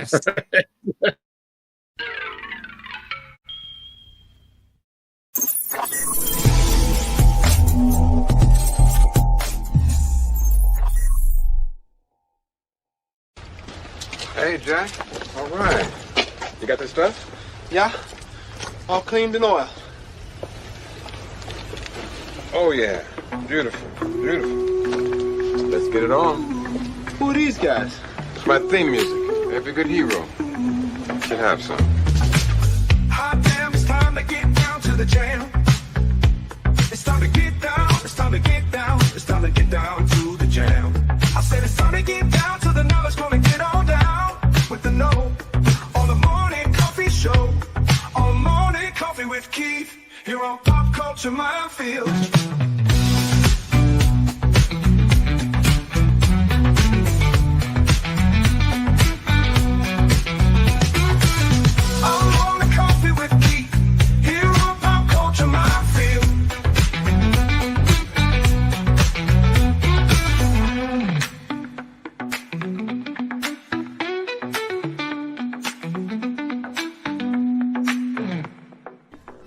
honest. Hey, Jack. All right. You got this stuff? Yeah, all cleaned and oiled. Oh, yeah. Beautiful. Beautiful. Let's get it on. Who are these guys? It's my theme music. Every good hero should have some. Hot damn, it's time to get down to the jam. It's time to get down, it's time to get down, it's time to get down to the jam. I said it's time to get down to the knowledge, gonna get on down with the know. On the morning coffee show, on morning coffee with Keith, here on Pop Culture Minefield.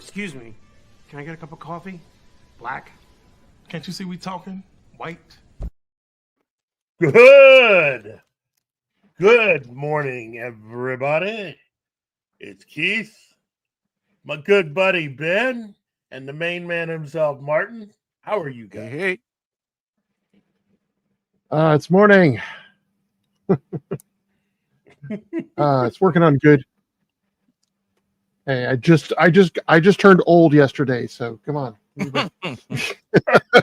Excuse me, can I get a cup of coffee? Black? Can't you see we talking? White? Good morning, everybody. It's Keith, my good buddy Ben, and the main man himself, Martin. How are you guys? Hey. It's morning. It's working on good. Hey, I just turned old yesterday, so come on.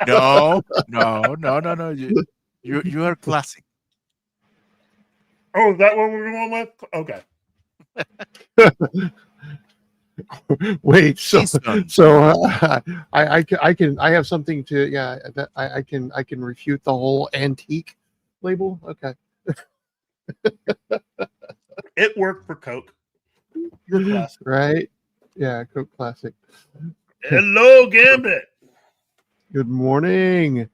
No. You are classic. Oh, is that what we're going with? Okay. Wait, I have something to that I can refute the whole antique label. Okay. It worked for Coke. You're classic. Right? Yeah, Coke Classic. Hello, Gambit. Good morning.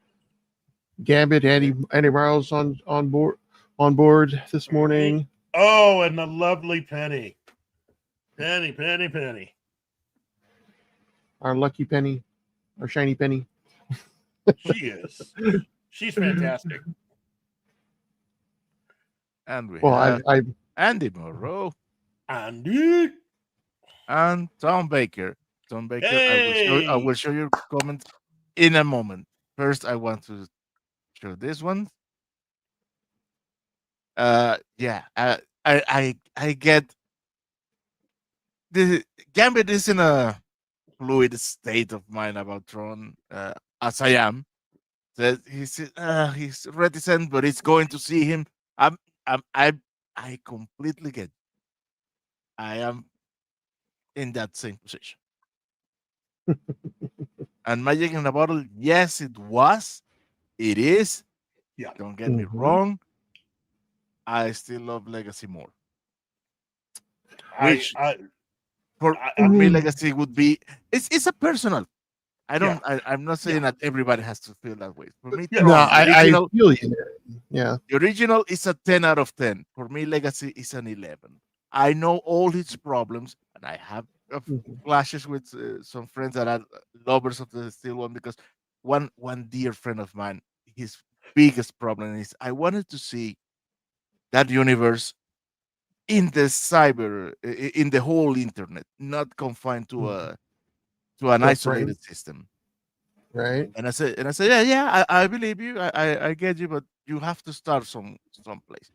Gambit, Andy Miles on board this morning. Oh, and the lovely Penny. Penny. Our lucky Penny, our shiny Penny. She is. She's fantastic. And we Well, have Andy Morrow Andy and Tom Baker. Tom Baker, Hey! I will show your comments in a moment. First, I want to show this one. I get the Gambit is in a fluid state of mind about Tron, as I am. That he's reticent, but it's going to see him. I completely get. I am in that same position. And Magic in a Bottle, yes, it was. It is. Yeah. Don't get me wrong. I still love Legacy more. Which for me, Legacy would be it's a personal. I'm not saying that everybody has to feel that way. For me, No, I feel you. Yeah. The original is a 10 out of 10. For me, Legacy is an 11. I know all its problems, and I have clashes with some friends that are lovers of the Steel one, because one dear friend of mine, his biggest problem is I wanted to see that universe in the cyber, in the whole internet, not confined to an isolated system. Right. And I said, yeah, I believe you. I get you, but you have to start someplace.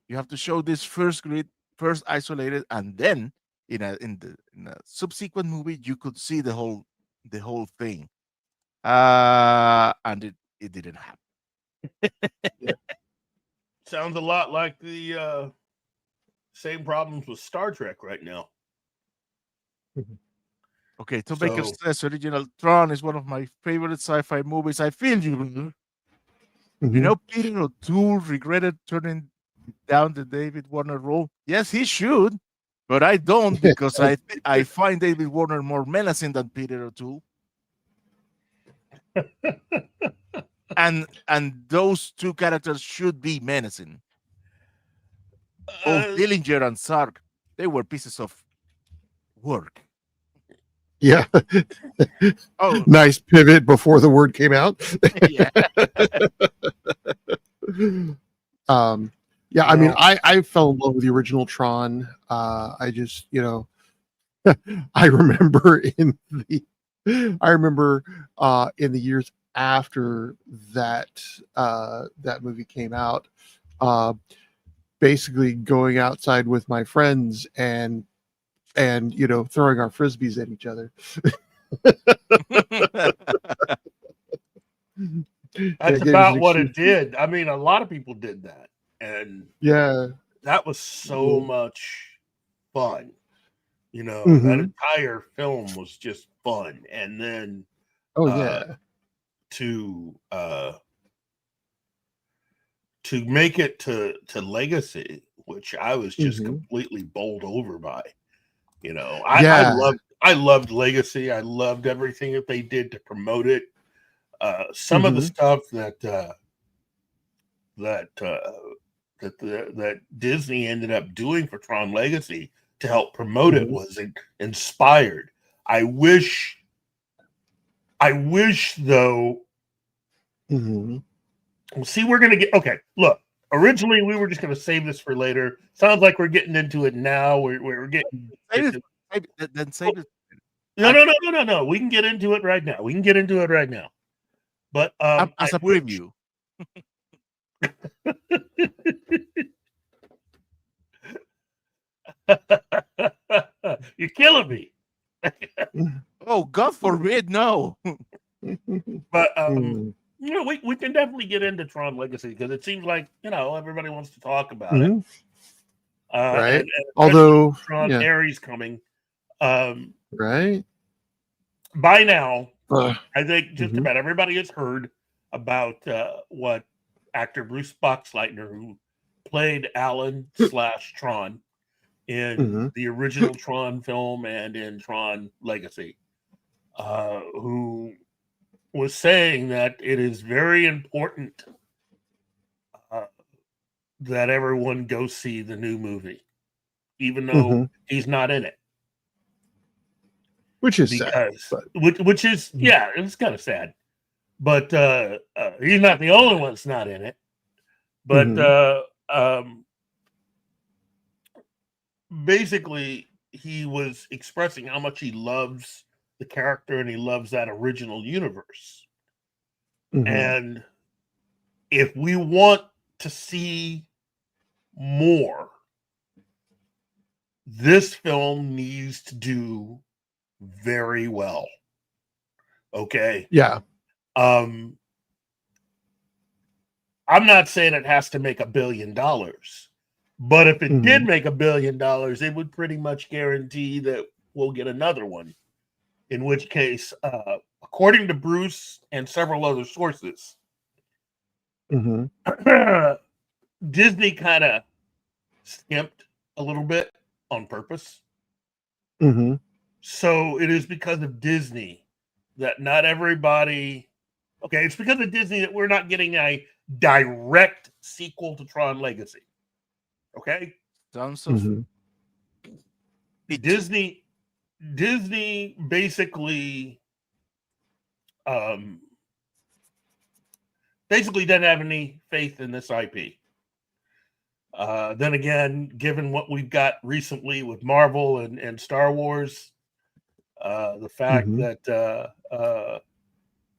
You have to show this first grid, first isolated, and then in a subsequent movie you could see the whole thing. And it didn't happen. Yeah. Sounds a lot like the same problems with Star Trek right now. Okay, Tom Baker says original Tron is one of my favorite sci-fi movies. I feel you. You know, Peter O'Toole regretted turning down the David Warner role. Yes, he should, but I don't, because I find David Warner more menacing than Peter O'Toole. and those two characters should be menacing. Both Dillinger and Sark, they were pieces of work. Yeah. Oh, Nice pivot before the word came out. yeah. Yeah, I mean, Well, I fell in love with the original Tron. I just, I remember in the years after that movie came out, uh, basically going outside with my friends and throwing our frisbees at each other. That's Gave us an about what it excuse. did. I mean, a lot of people did that, and Yeah. that was so much fun. That Mhm. entire film was just fun, and then Oh uh, yeah. to make it to Legacy, which I was just Mhm. completely bowled over by. Yeah. I loved Legacy. I loved everything that they did to promote it. Some of the Mhm. stuff that that Disney ended up doing for Tron Legacy to help promote it Mhm. was inspired. I wish though. Mhm. See, we're gonna get okay. Look, originally we were just gonna save this for later. Sounds like we're getting into it now. We're getting save it, into. then save it. No, no, no, no, no, no. We can get into it right now. We can get into it right now. But I As a wish. preview. You're killing me. Oh, God forbid, no. But Mhm. we can definitely get into Tron Legacy because it seems like everybody wants to talk about it. Mhm. And Right. especially Although, Tron yeah. Ares coming. Um, Right. by now, Uh, I think just mhm. about everybody has heard about what actor Bruce Boxleitner, who played Alan / Tron in Mhm. the original Tron film and in Tron Legacy, who was saying that it is very important uh, that everyone go see the new movie, even though Mhm. he's not in it. Which is sad, Because, but which is, Mhm. yeah, it's kind of sad. But he's not the only one that's not in it. But Mhm. basically, he was expressing how much he loves the character and he loves that original universe. Mhm. And if we want to see more, this film needs to do very well. Okay. Yeah. I'm not saying it has to make $1 billion, but if it did Mhm. make $1 billion, it would pretty much guarantee that we'll get another one. In which case, according to Bruce and several other sources, Mhm. Disney kind of skimped a little bit on purpose. Mhm. So it is because of Disney that not everybody. Okay, it's because of Disney that we're not getting a direct sequel to Tron Legacy. Okay, Tons of Mhm. Disney basically um doesn't have any faith in this IP. Then again, given what we've got recently with Marvel and Star Wars, the fact Mhm. that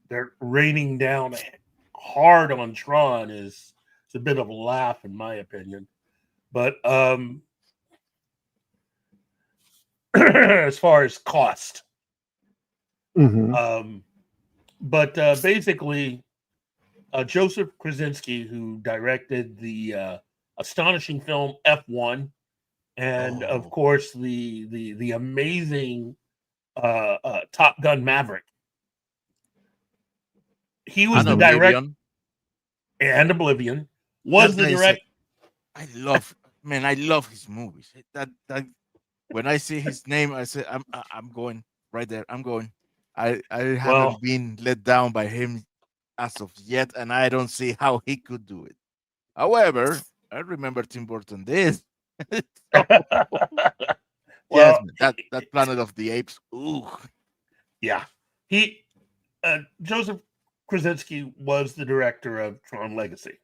they're raining down hard on Tron is it's a bit of a laugh, in my opinion. But as far as cost, Mhm. um, but basically, Joseph Krasinski, who directed the astonishing film F1, and of oh, course the amazing Top Gun Maverick. He was and the Mhm. direct Oblivion. and Oblivion was That the guy is direct. I love his movies. That when I see his name, I say I'm going right there. I'm going. I Well, haven't been let down by him as of yet, and I don't see how he could do it. However, I remember Tim Burton did. So, yes, Well, man, that Planet of the Apes. Ooh, yeah, he Joseph Krasinski was the director of Tron Legacy,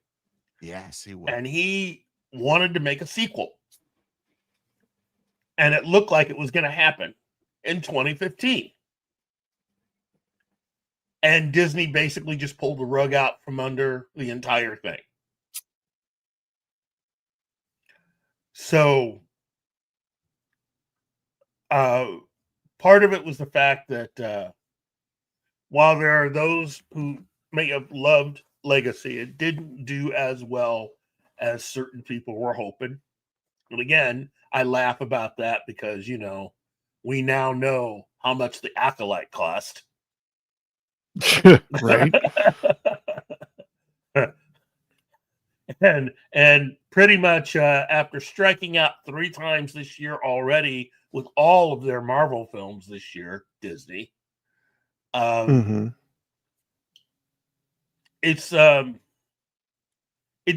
yes, he was. and he wanted to make a sequel, and it looked like it was going to happen in 2015. And Disney basically just pulled the rug out from under the entire thing. So, part of it was the fact that while there are those who may have loved Legacy, it didn't do as well as certain people were hoping. And again, I laugh about that because, we now know how much the Acolyte cost. Right. and pretty much after striking out 3 times this year already with all of their Marvel films this year, Disney, Mm-hmm. it's it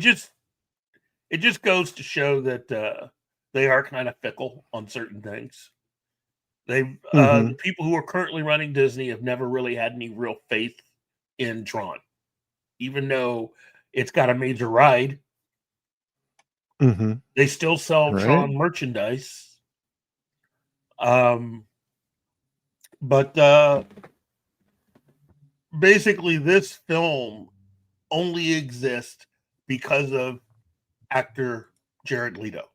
just goes to show that they are kind of fickle on certain things. They've Mm-hmm. the people who are currently running Disney have never really had any real faith in Tron, even though it's got a major ride. Mm-hmm. They still sell Right. Tron merchandise. But basically, this film only exists because of actor Jared Leto.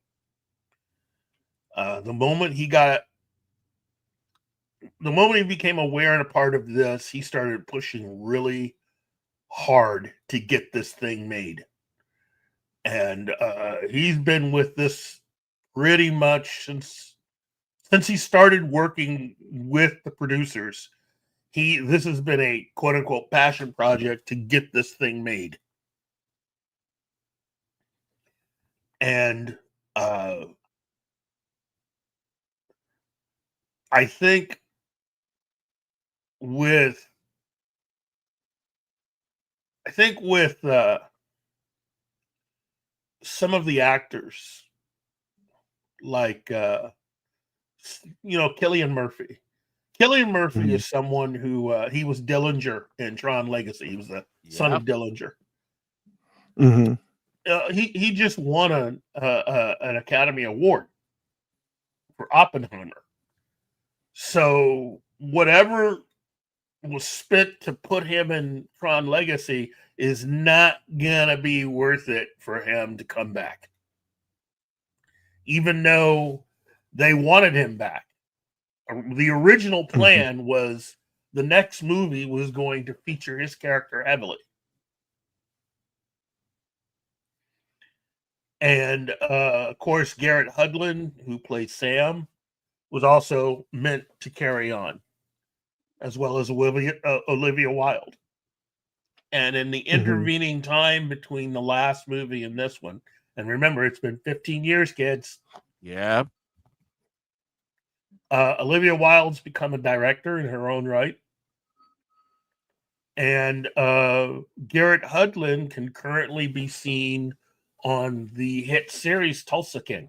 The moment he became aware and a part of this, he started pushing really hard to get this thing made. And he's been with this pretty much since he started working with the producers. This has been a quote unquote passion project to get this thing made. And I think with some of the actors like Cillian Murphy. Cillian Murphy Mhm. is someone who he was Dillinger in Tron Legacy. He was the son of Yep. Dillinger. Mm-hmm. He just won an Academy Award for Oppenheimer. So whatever was spent to put him in Tron Legacy is not gonna be worth it for him to come back, even though they wanted him back. The original plan was the next movie was going to feature his character heavily. And of course, Garrett Hudlin, who plays Sam, was also meant to carry on, as well as Olivia Wilde. And in the intervening time between the last movie and this one, and remember, it's been 15 years, kids. Yep. Olivia Wilde's become a director in her own right. And Garrett Hudlin can currently be seen on the hit series Tulsa King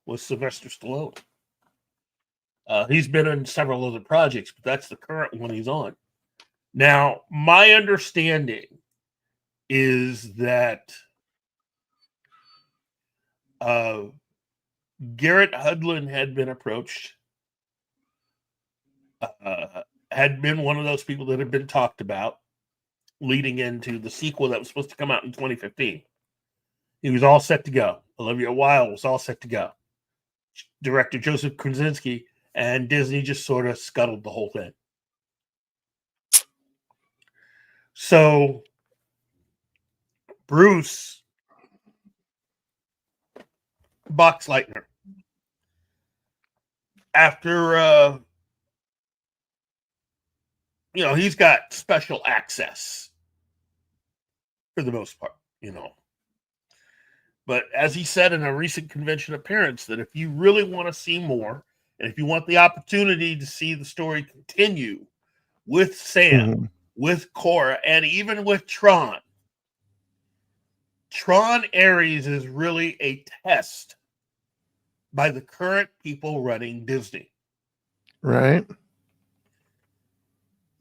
with Sylvester Stallone. He's been in several other projects, but that's the current one he's on. Now, my understanding is that Garrett Hudlin had been approached, had been one of those people that had been talked about leading into the sequel that was supposed to come out in 2015. He was all set to go. Olivia Wilde was all set to go. Director Joseph Krasinski, and Disney just sort of scuttled the whole thing. So Bruce Boxleitner, after he's got special access for the most part, But as he said in a recent convention appearance, that if you really want to see more, and if you want the opportunity to see the story continue with Sam, with Cora, and even with Tron, Tron Ares is really a test by the current people running Disney. Right.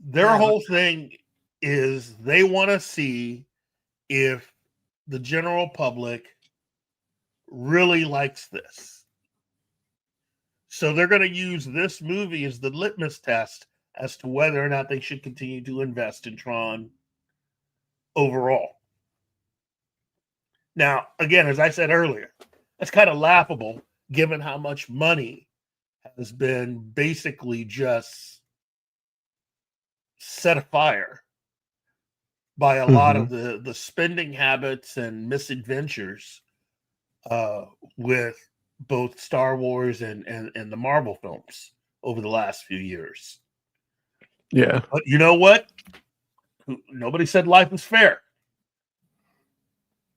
Their whole thing is they want to see if the general public really likes this. So they're going to use this movie as the litmus test as to whether or not they should continue to invest in Tron overall. Now, again, as I said earlier, that's kind of laughable given how much money has been basically just set afire by a lot of the spending habits and misadventures with both Star Wars and the Marvel films over the last few years. Yeah. But you know what? Nobody said life is fair.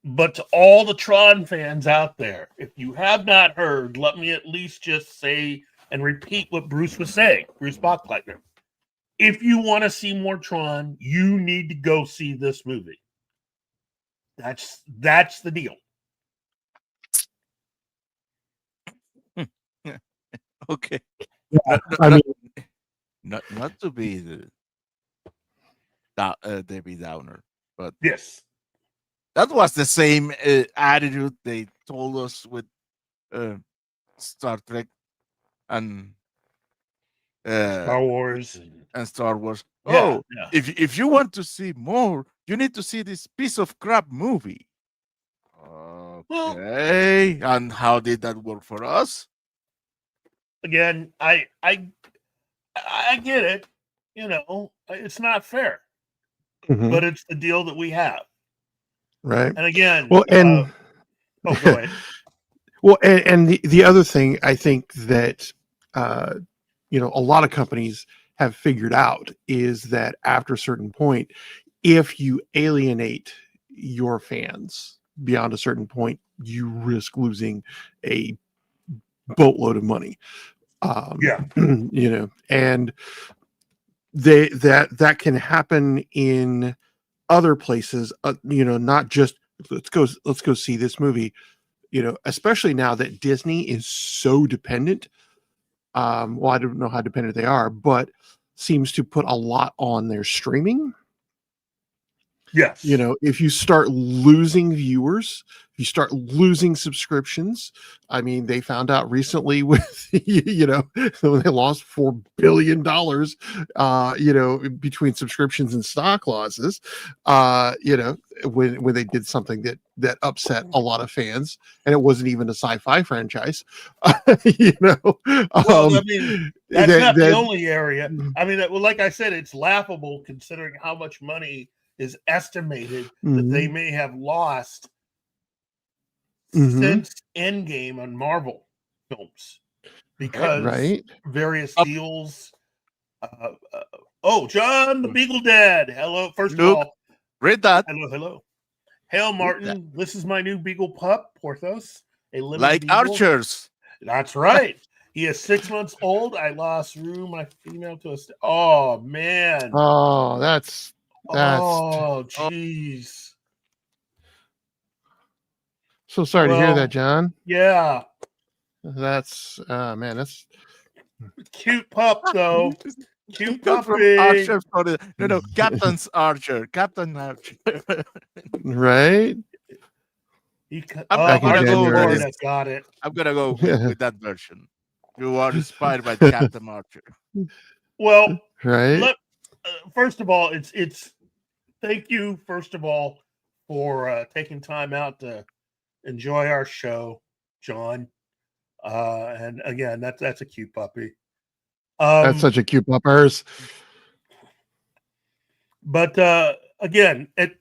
But to all the Tron fans out there, if you have not heard, let me at least just say and repeat what Bruce was saying, Bruce Bachleitner. If you want to see more Tron, you need to go see this movie. That's the deal. Okay. Yeah, Not to be the Debbie Downer, but yes, that was the same attitude they told us with Star Trek and Star Wars and Star Wars. Yeah, if you want to see more, you need to see this piece of crap movie. Okay, and how did that work for us? Again, I get it. You know, it's not fair, but it's the deal that we have. Right. And again, well, and go ahead. Well, and the other thing I think that a lot of companies have figured out is that after a certain point, if you alienate your fans beyond a certain point, you risk losing a boatload of money. And that can happen in other places. Not just let's go see this movie. Especially now that Disney is so dependent. Well, I don't know how dependent they are, but seems to put a lot on their streaming. Yes. If you start losing viewers, if you start losing subscriptions, I mean, they found out recently with, they lost $4 billion, between subscriptions and stock losses, when they did something that upset a lot of fans, and it wasn't even a sci-fi franchise, Well, I mean, that's not the only area. I mean, like I said, it's laughable considering how much money is estimated that they may have lost since Endgame on Marvel films because various deals. John the Beagle Dad. Hello. First of all, read that. Hello. Hail, Martin. This is my new Beagle pup, Porthos. A little like beagle. Archers. That's right. He is 6 months old. I lost Rue, my female, to a. Oh man. Oh, that's. Oh, jeez. So sorry to hear that, John. Yeah. That's man, that's cute pup though. Cute puppy. Archer no, Captain's Archer. Captain Archer. Right? I'm gonna go with this. Got it. I'm gonna go with that version. You are inspired by Captain Archer. Well, right. First of all, it's thank you, first of all, for taking time out to enjoy our show, John. And again, that's a cute puppy. That's such a cute puppers. But again, I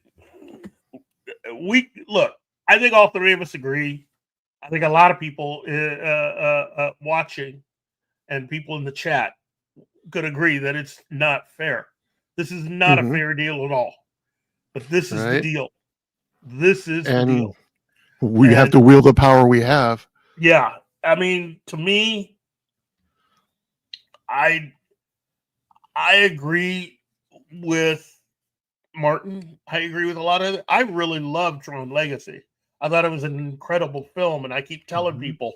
think all three of us agree. I think a lot of people watching and people in the chat could agree that it's not fair. This is not a fair deal at all. But this is the deal. This is the deal. We have to wield the power we have. Yeah. I mean, to me, I agree with Martin. I agree with a lot of it. I really loved Tron Legacy. I thought it was an incredible film, and I keep telling people,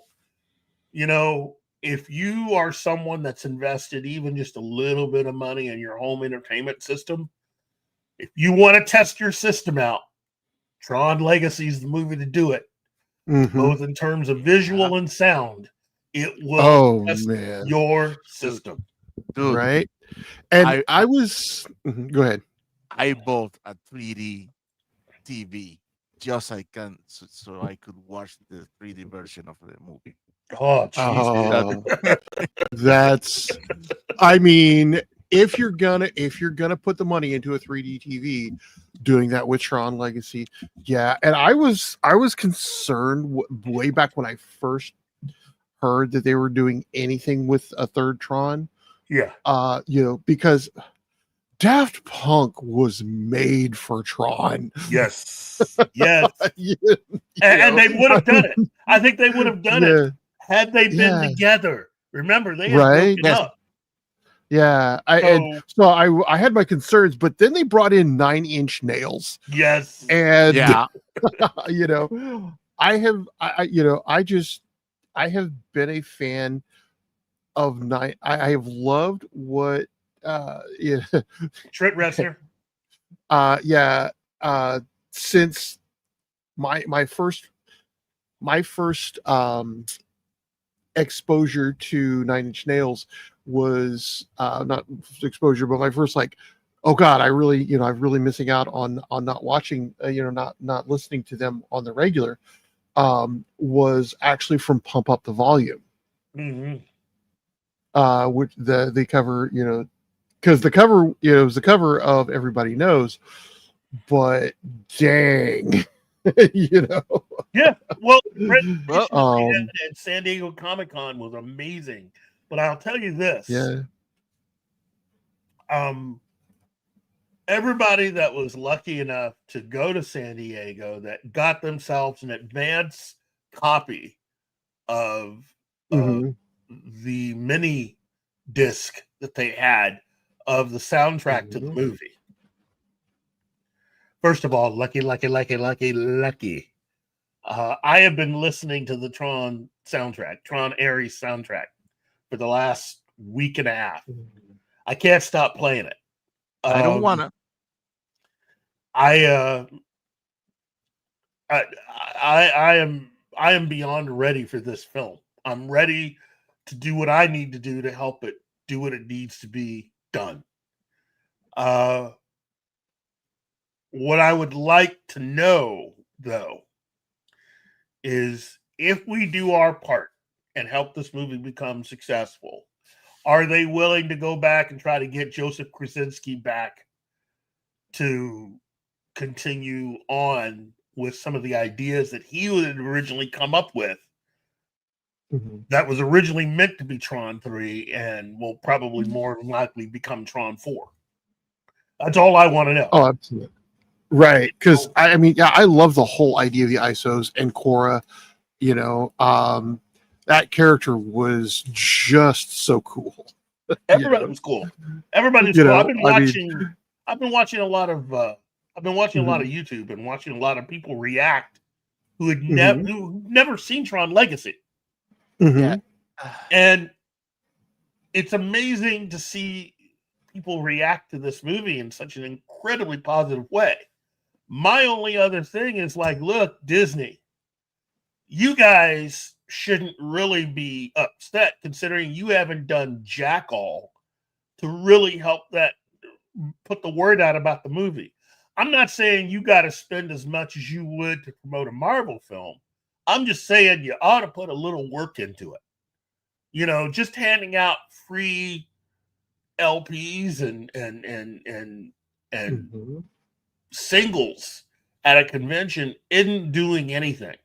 you know, if you are someone that's invested even just a little bit of money in your home entertainment system, if you want to test your system out, Tron Legacy is the movie to do it. Both in terms of visual and sound. It will test man. your system. Dude, Right. And I was go ahead. I bought a 3D TV just so I could watch the 3D version of the movie. Oh, Jesus. That's I mean, if you're gonna put the money into a 3D TV, doing that with Tron Legacy, yeah. And I was concerned way back when I first heard that they were doing anything with a third Tron. Yeah. You know, because Daft Punk was made for Tron. Yes. Yes. You And know? they would have done it. I think they would have done it had they been together. Remember, they had broken up. Yeah, I had my concerns, but then they brought in 9-inch nails. Yes, and Yeah. I have been a fan of nine. I have loved what Trent Reznor. Since my first exposure to 9-inch nails was not exposure, but my first oh God, I'm really missing out on not watching, not listening to them on the regular, was actually from Pump Up the Volume. Which the cover, because the cover, it was the cover of Everybody Knows, but dang, Yeah, well, and San Diego Comic-Con was amazing. But I'll tell you this. Yeah. Everybody that was lucky enough to go to San Diego that got themselves an advance copy of the mini disc that they had of the soundtrack to the movie. First of all, lucky. I have been listening to the Tron soundtrack, Tron Ares soundtrack, for the last week and a half. I can't stop playing it. I don't want to. I am beyond ready for this film. I'm ready to do what I need to do to help it do what it needs to be done. What I would like to know, though, is if we do our part and help this movie become successful, are they willing to go back and try to get Joseph Krasinski back to continue on with some of the ideas that he had originally come up with that was originally meant to be Tron 3 and will probably more than likely become Tron 4? That's all I want to know. Oh, absolutely. Right. Because I love the whole idea of the ISOs and Korra. That character was just so cool. Everybody was cool. Everybody's cool. I've been watching a lot of YouTube and watching a lot of people react who had never seen Tron Legacy. And it's amazing to see people react to this movie in such an incredibly positive way. My only other thing is look, Disney, you guys shouldn't really be upset considering you haven't done jack all to really help that put the word out about the movie. I'm not saying you got to spend as much as you would to promote a Marvel film. I'm just saying you ought to put a little work into it. Just handing out free LPs and singles at a convention isn't doing anything.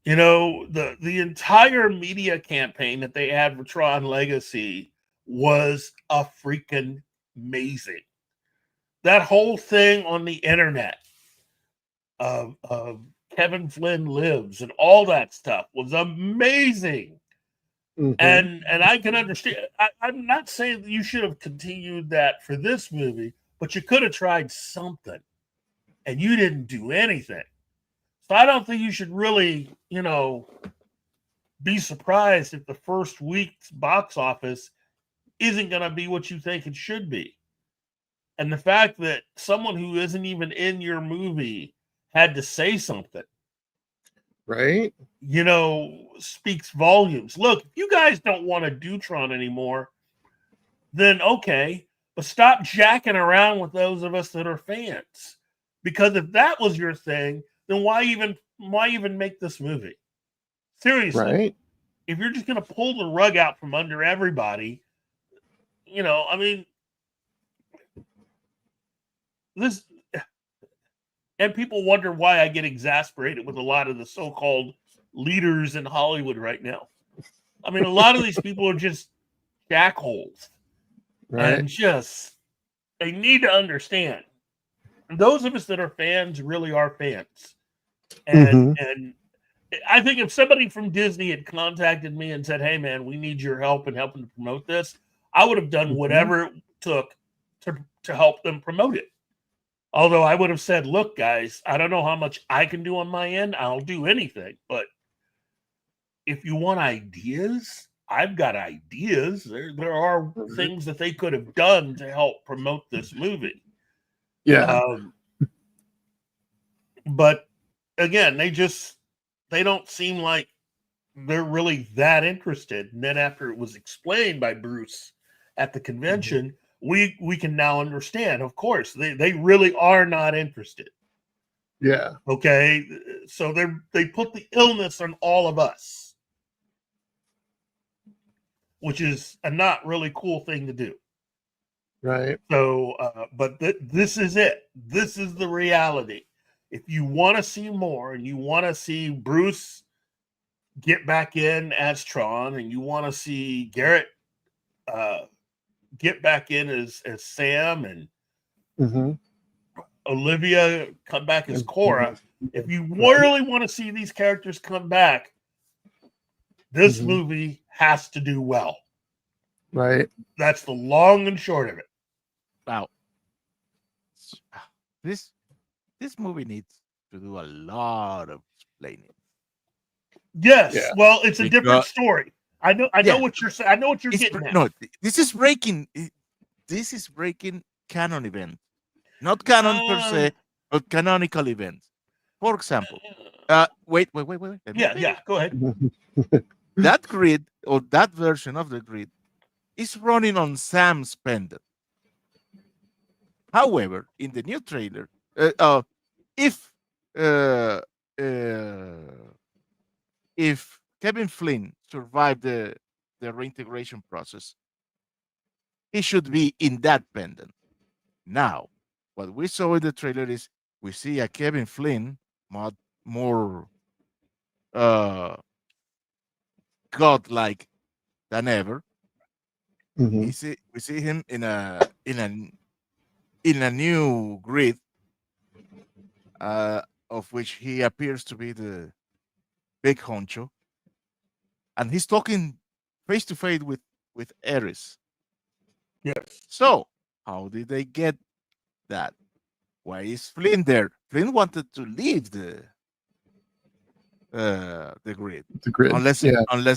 The entire media campaign that they had for Tron Legacy was a freaking amazing. That whole thing on the internet of Kevin Flynn Lives and all that stuff was amazing. And I can understand. I'm not saying that you should have continued that for this movie, but you could have tried something, and you didn't do anything. So I don't think you should really, be surprised if the first week's box office isn't going to be what you think it should be. And the fact that someone who isn't even in your movie had to say something, Right. Speaks volumes. Look, if you guys don't want to do Tron anymore, then okay, but stop jacking around with those of us that are fans. Because if that was your thing, then why even make this movie? Seriously. Right. If you're just going to pull the rug out from under everybody, this, and people wonder why I get exasperated with a lot of the so-called leaders in Hollywood right now. A lot of these people are just jackholes. Right. And they need to understand. Those of us that are fans really are fans. And I think if somebody from Disney had contacted me and said, "Hey, man, we need your help in helping to promote this," I would have done whatever it took to help them promote it. Although I would have said, "Look, guys, I don't know how much I can do on my end. I'll do anything. But if you want ideas, I've got ideas. There are things that they could have done to help promote this movie." Yeah. But again, they don't seem like they're really that interested. And then after it was explained by Bruce at the convention, we can now understand. Of course, they really are not interested. Yeah. Okay, so they put the illness on all of us, which is a not really cool thing to do. Right. So, but this is it. This is the reality. If you want to see more and you want to see Bruce get back in as Tron and you want to see Garrett get back in as Sam and Olivia come back as Cora, if you really want to see these characters come back, this movie has to do well. Right. That's the long and short of it. Wow. This movie needs to do a lot of explaining. Yes. Yeah. Well, it's a different story. I know what you're saying. I know what you're getting at. No, this is breaking canon event. Not canon per se, but canonical events. For example, wait. Yeah, go ahead. That grid or that version of the grid is running on Sam's pendant. However, in the new trailer, if Kevin Flynn survived the reintegration process, he should be in that pendant. Now, what we saw in the trailer is we see a Kevin Flynn more godlike than ever. We see him in a new grid, of which he appears to be the big honcho, and he's talking face to face with Eris. Yes. So, how did they get that? Why is Flynn there? Flynn wanted to leave the grid. The grid. Unless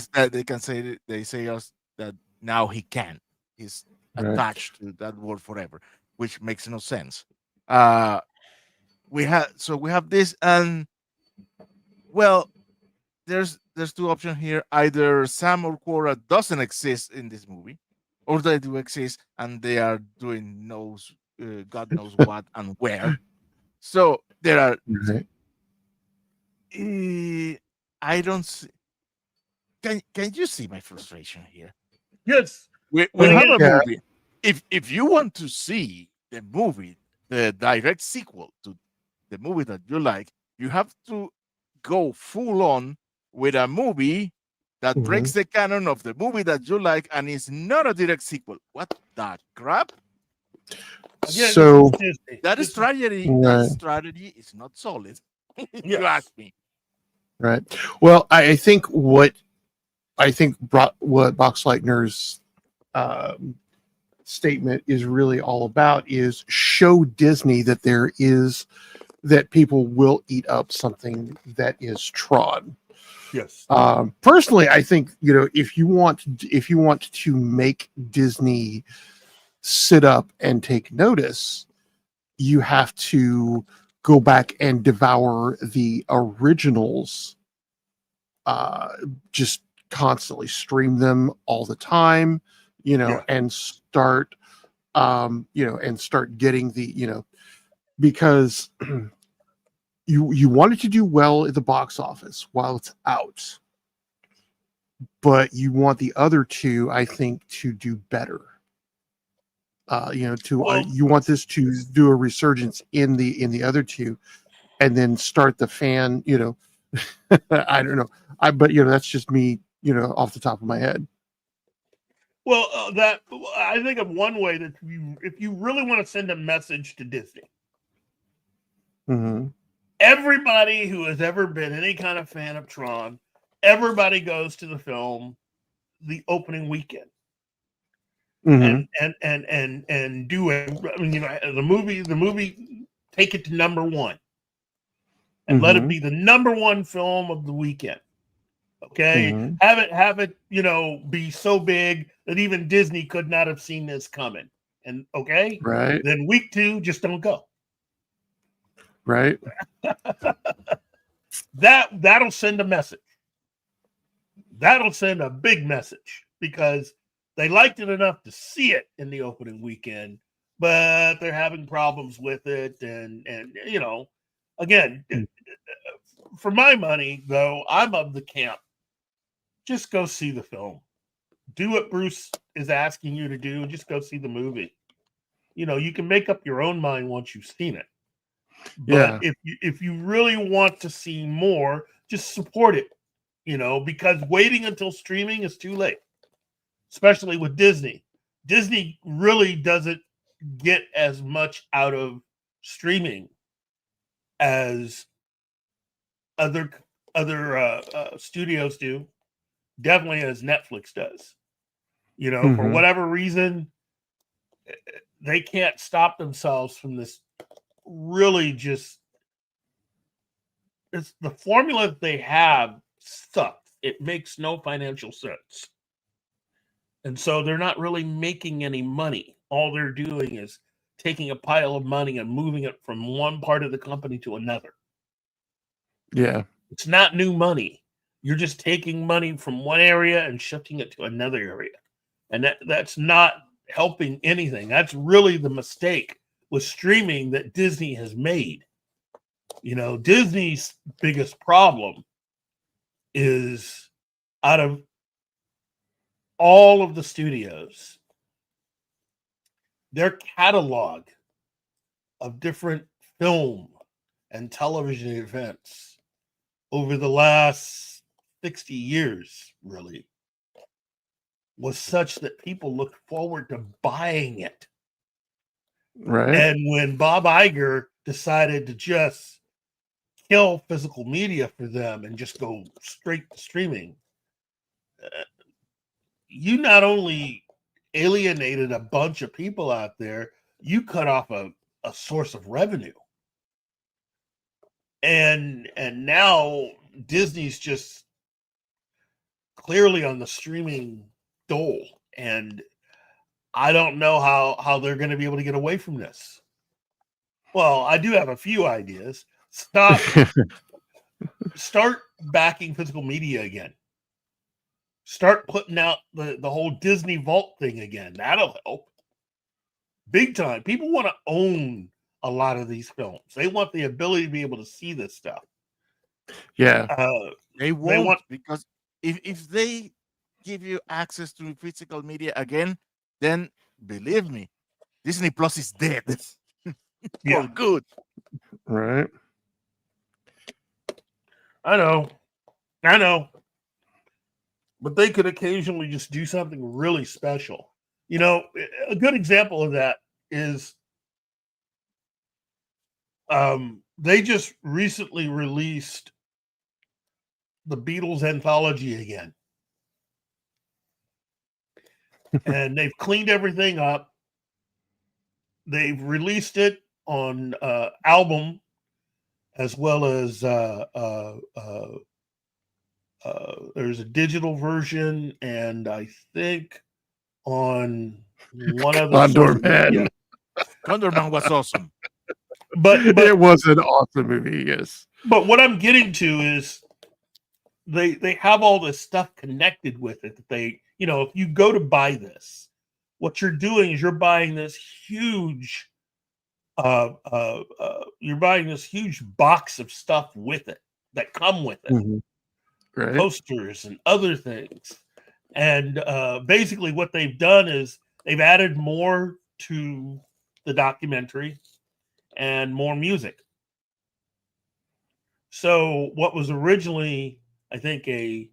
that they say us that now he can. He's attached to that world forever, which makes no sense. We have this, and well, there's two options here. Either Sam or Cora doesn't exist in this movie, or they do exist and they are doing God knows what and where. So there are. I don't see. Can you see my frustration here? Yes. We have a movie. If you want to see the movie, the direct sequel to the movie that you like, you have to go full on with a movie that breaks the canon of the movie that you like and is not a direct sequel. What the crap? So that strategy is not solid. You ask me. Right. Well, I think what Boxleitner's statement is really all about, is show Disney that that people will eat up something that is Tron. Yes. Personally, I think, if you want to make Disney sit up and take notice, you have to go back and devour the originals, just constantly stream them all the time, and start getting the, because you want it to do well at the box office while it's out, but you want the other two, I think, to do better. You want this to do a resurgence in the other two, and then start the fan. I don't know. But that's just me. Off the top of my head. Well, that I think of one way that if you really want to send a message to Disney, Mm-hmm. everybody who has ever been any kind of fan of Tron, everybody goes to the film the opening weekend. Mm-hmm. And do it. I mean, the movie, take it to number one, and let it be the number one film of the weekend. Okay, Mm-hmm. have it, be so big that even Disney could not have seen this coming. And Right. then week 2, just don't go. Right. That'll send a message. That'll send a big message, because they liked it enough to see it in the opening weekend, but they're having problems with it. And again, for my money, though, I'm of the camp, just go see the film. Do what Bruce is asking you to do. Just go see the movie. You can make up your own mind once you've seen it. But if you really want to see more, just support it. Because waiting until streaming is too late. Especially with Disney. Disney really doesn't get as much out of streaming as other studios do. Definitely as Netflix does. For whatever reason, they can't stop themselves from this. Really, just it's the formula that they have sucks. It makes no financial sense. And so they're not really making any money. All they're doing is taking a pile of money and moving it from one part of the company to another. Yeah. It's not new money. You're just taking money from one area and shifting it to another area. And that's not helping anything. That's really the mistake with streaming that Disney has made. Disney's biggest problem is, out of all of the studios, their catalog of different film and television events over the last 60 years really was such that people looked forward to buying it. Right. And when Bob Iger decided to just kill physical media for them and just go straight to streaming, you not only alienated a bunch of people out there, you cut off a source of revenue. And now Disney's just clearly on the streaming dole. And I don't know how they're going to be able to get away from this. Well, I do have a few ideas. Start backing physical media again. Start putting out the whole Disney Vault thing again. That'll help. Big time. People want to own a lot of these films. They want the ability to be able to see this stuff. Yeah. They won't, because if they give you access to physical media again, then believe me, Disney Plus is dead. For good. Right. I know. But they could occasionally just do something really special. A good example of that is they just recently released the Beatles anthology again. And they've cleaned everything up. they've released it on album as well as there's a digital version, and I think on one other Condor social Man. media. Condorman was awesome. But It was an awesome movie, yes. But what I'm getting to is they have all this stuff connected with it that they, if you go to buy this, what you're doing is you're buying this huge box of stuff with it that come with it. Mm-hmm. Right. Posters and other things. And basically what they've done is they've added more to the documentary and more music. So what was originally, I think, a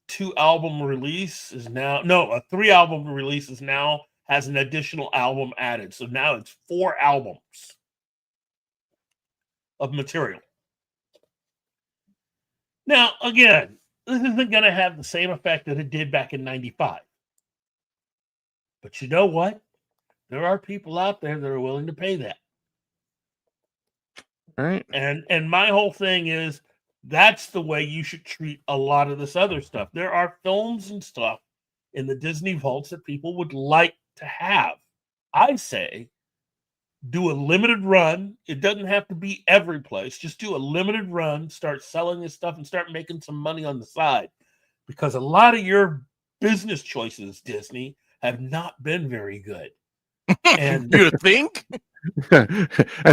2-album release is now, a 3-album release is now has an additional album added. So now it's 4 albums of material. Now, again, this isn't going to have the same effect that it did back in 95. But you know what? There are people out there that are willing to pay that. All right. And my whole thing is that's the way you should treat a lot of this other stuff. There are films and stuff in the Disney vaults that people would like to have. I say do a limited run. It doesn't have to be every place. Just do a limited run, start selling this stuff, and start making some money on the side. Because a lot of your business choices, Disney, have not been very good. And you think? And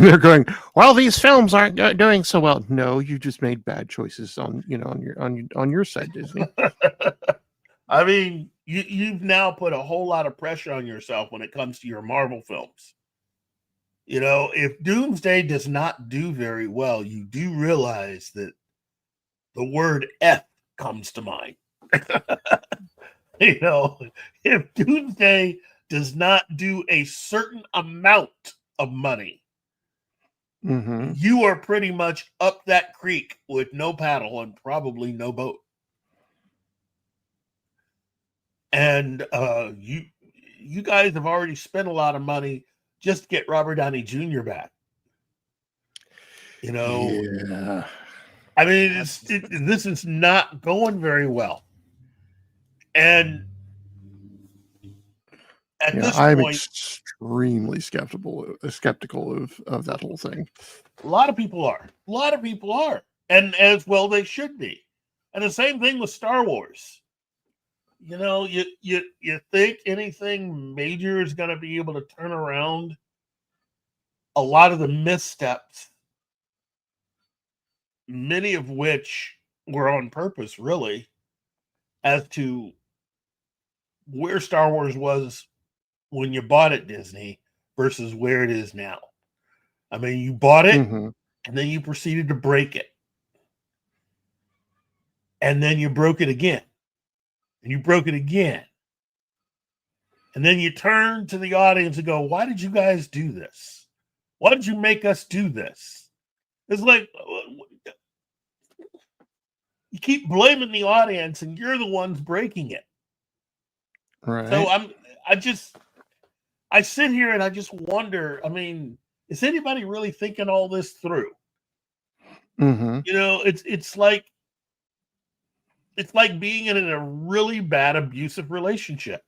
they're going, well, these films aren't doing so well. No, you just made bad choices on your side, Disney. I mean, you've now put a whole lot of pressure on yourself when it comes to your Marvel films. If Doomsday does not do very well, you do realize that the word F comes to mind. If Doomsday does not do a certain amount of money, Mm-hmm. you are pretty much up that creek with no paddle and probably no boat. And you guys have already spent a lot of money just to get Robert Downey Jr. back. Yeah. I mean, this is not going very well. And at this I'm point, extremely skeptical of that whole thing. a lot of people are. And as well they should be. And the same thing with Star Wars. You think anything major is going to be able to turn around a lot of the missteps, many of which were on purpose, really, as to where Star Wars was when you bought it, Disney, versus where it is now. I mean, you bought it, Mm-hmm. and then you proceeded to break it. And then you broke it again. And you broke it again. And then you turn to the audience and go, why did you guys do this? Why did you make us do this? It's like you keep blaming the audience and you're the ones breaking it. Right. So I sit here and I just wonder, I mean, is anybody really thinking all this through? Mm-hmm. It's like being in a really bad abusive relationship.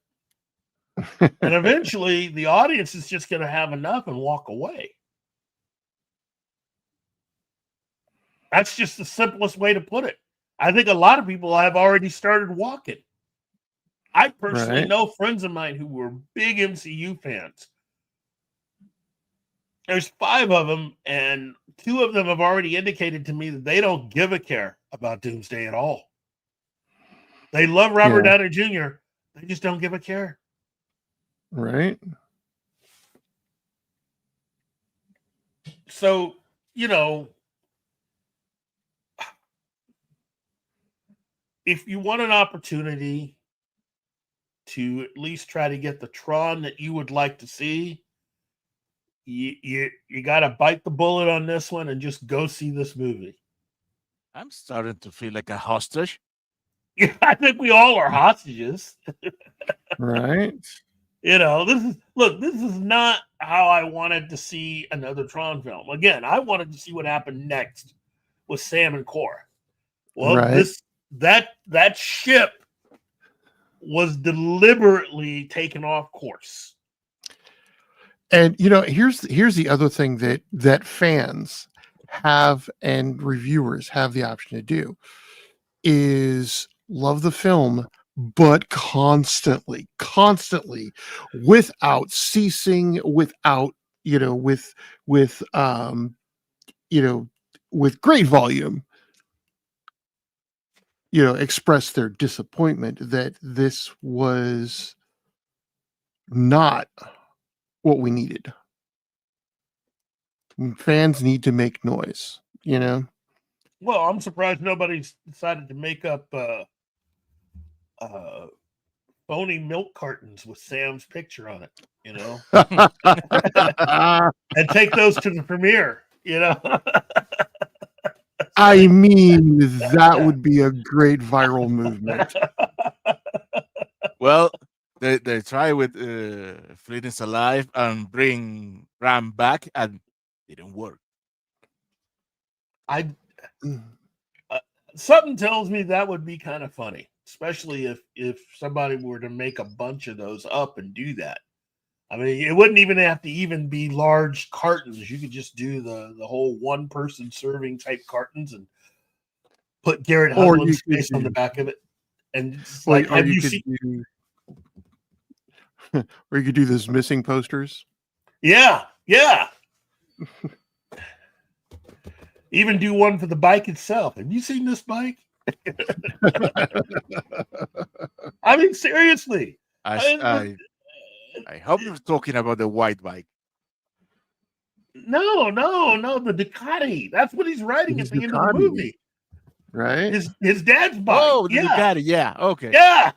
And eventually the audience is just going to have enough and walk away. That's just the simplest way to put it. I think a lot of people have already started walking. I personally know friends of mine who were big MCU fans. There's 5 of them, and 2 of them have already indicated to me that they don't give a care about Doomsday at all. They love Robert Downey Jr. They just don't give a care. Right. So, if you want an opportunity to at least try to get the Tron that you would like to see, you got to bite the bullet on this one and just go see this movie. I'm starting to feel like a hostage. I think we all are hostages. Right. You know, this is not how I wanted to see another Tron film. Again, I wanted to see what happened next with Sam and Cora. Well, Right. that ship was deliberately taken off course. And here's the other thing that fans have and reviewers have the option to do is love the film, but constantly, without ceasing, without with with great volume, express their disappointment that this was not what we needed. Fans need to make noise, Well, I'm surprised nobody's decided to make up phony milk cartons with Sam's picture on it, and take those to the premiere, I mean, that would be a great viral movement. Well, they try with Flynn is alive and bring Ram back, and it didn't work. Something tells me that would be kind of funny, especially if somebody were to make a bunch of those up and do that. I mean, it wouldn't even have to even be large cartons. You could just do the whole one person serving type cartons and put Garrett Hedlund's face on the back of it. And like, have you seen? Or you could do those missing posters. Yeah. Even do one for the bike itself. Have you seen this bike? I mean, seriously. I hope you're talking about the white bike. No, the Ducati. That's what he's riding at the end of the movie. Right? His dad's bike. Oh, the Ducati. Yeah. Okay. Yeah.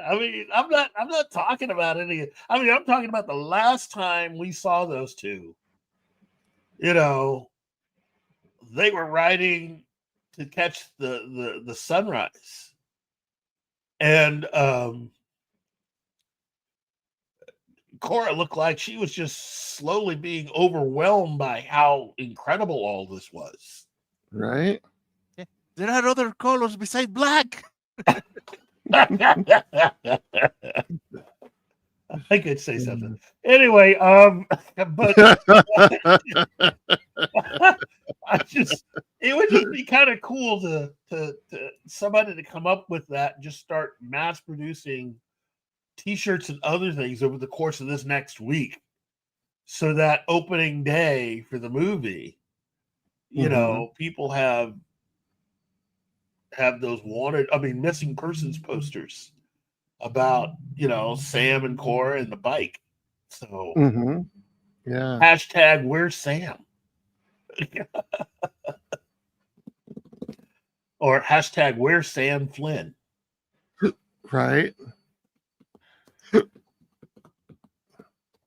I mean, I'm not talking about any. I mean, I'm talking about the last time we saw those two. They were riding to catch the sunrise, and Cora looked like she was just slowly being overwhelmed by how incredible all this was. Right? Yeah. There are other colors besides black. I could say something. Anyway, but it would just be kind of cool to somebody to come up with that and just start mass producing t-shirts and other things over the course of this next week. So that opening day for the movie, people have those missing persons posters about, Sam and Cora and the bike. So yeah. Hashtag where's Sam? Or hashtag where's Sam Flynn? Right.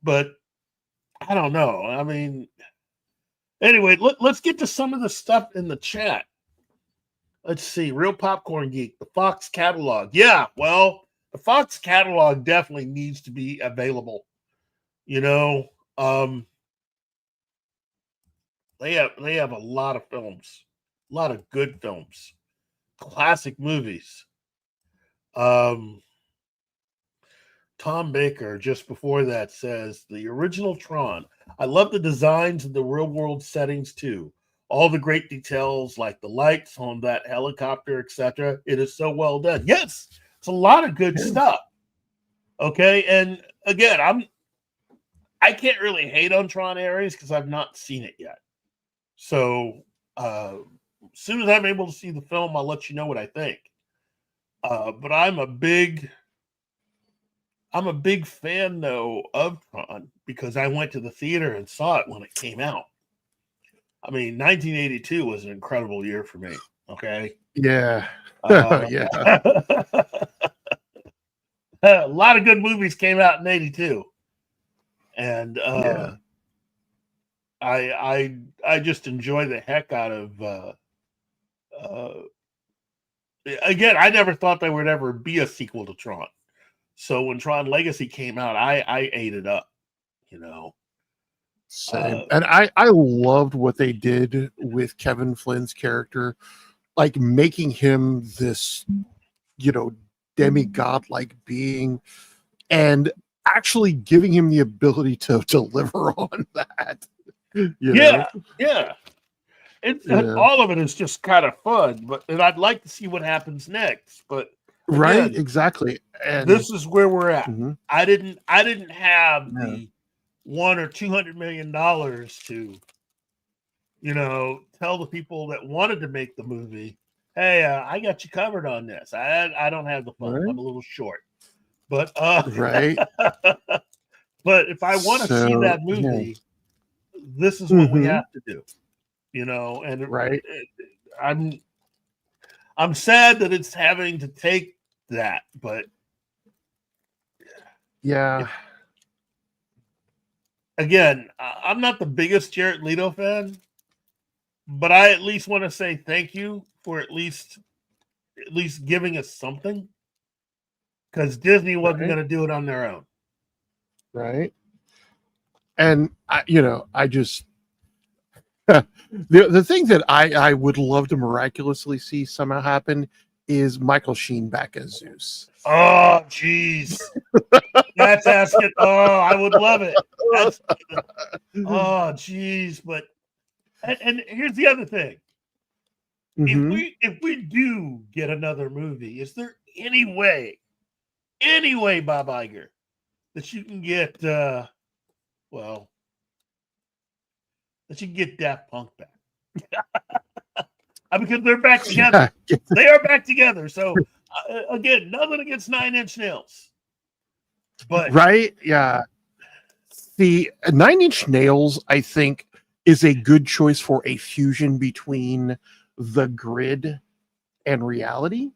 But I don't know. I mean, anyway, let's get to some of the stuff in the chat. Let's see. Real Popcorn Geek, the Fox catalog. Yeah, well, the Fox catalog definitely needs to be available. They have a lot of films, a lot of good films, classic movies. Tom Baker, just before that, says the original Tron. I love the designs and the real world settings too. All the great details like the lights on that helicopter, etc. It is so well done. Yes, it's a lot of good stuff. Okay, and again, I can't really hate on Tron Ares because I've not seen it yet. So as soon as I'm able to see the film, I'll let you know what I think. But I'm a big fan though of Tron because I went to the theater and saw it when it came out. I mean, 1982 was an incredible year for me. Okay. Yeah. Yeah. A lot of good movies came out in 82. And I just enjoy the heck out of again, I never thought there would ever be a sequel to Tron. So when Tron Legacy came out, I ate it up, you know. Same. And I loved what they did with Kevin Flynn's character, like making him this, you know, demigod-like being, and actually giving him the ability to deliver on that. Yeah. And Yeah. all of it is just kind of fun, and I'd like to see what happens next. But again, Right, exactly. And this is where we're at. Mhm. I didn't have the $100 or $200 million to, you know, tell the people that wanted to make the movie, hey, I got you covered on this. I don't have the funds. Right. I'm a little short. But Right. but if I want to see So, that yeah. movie, this is what we Mhm. have to do. You know, and Right. I'm sad that it's having to take that, but Yeah. again, I'm not the biggest Jared Leto fan, but I at least want to say thank you for at least giving us something, because Disney wasn't Right. going to do it on their own. Right. And I just the thing that I would love to miraculously see somehow happen is Michael Sheen back as Zeus. Oh, jeez. That's asking. Oh, I would love it. That's, oh, jeez. But and here's the other thing. Mhm. If we do get another movie, is there any way, Bob Iger, that you can get that you can get Daft Punk back? Because they're back together. Yeah. They are back together. So again, nothing against 9 Inch Nails, but Right? Yeah. The 9 Inch Nails, I think, is a good choice for a fusion between the grid and reality.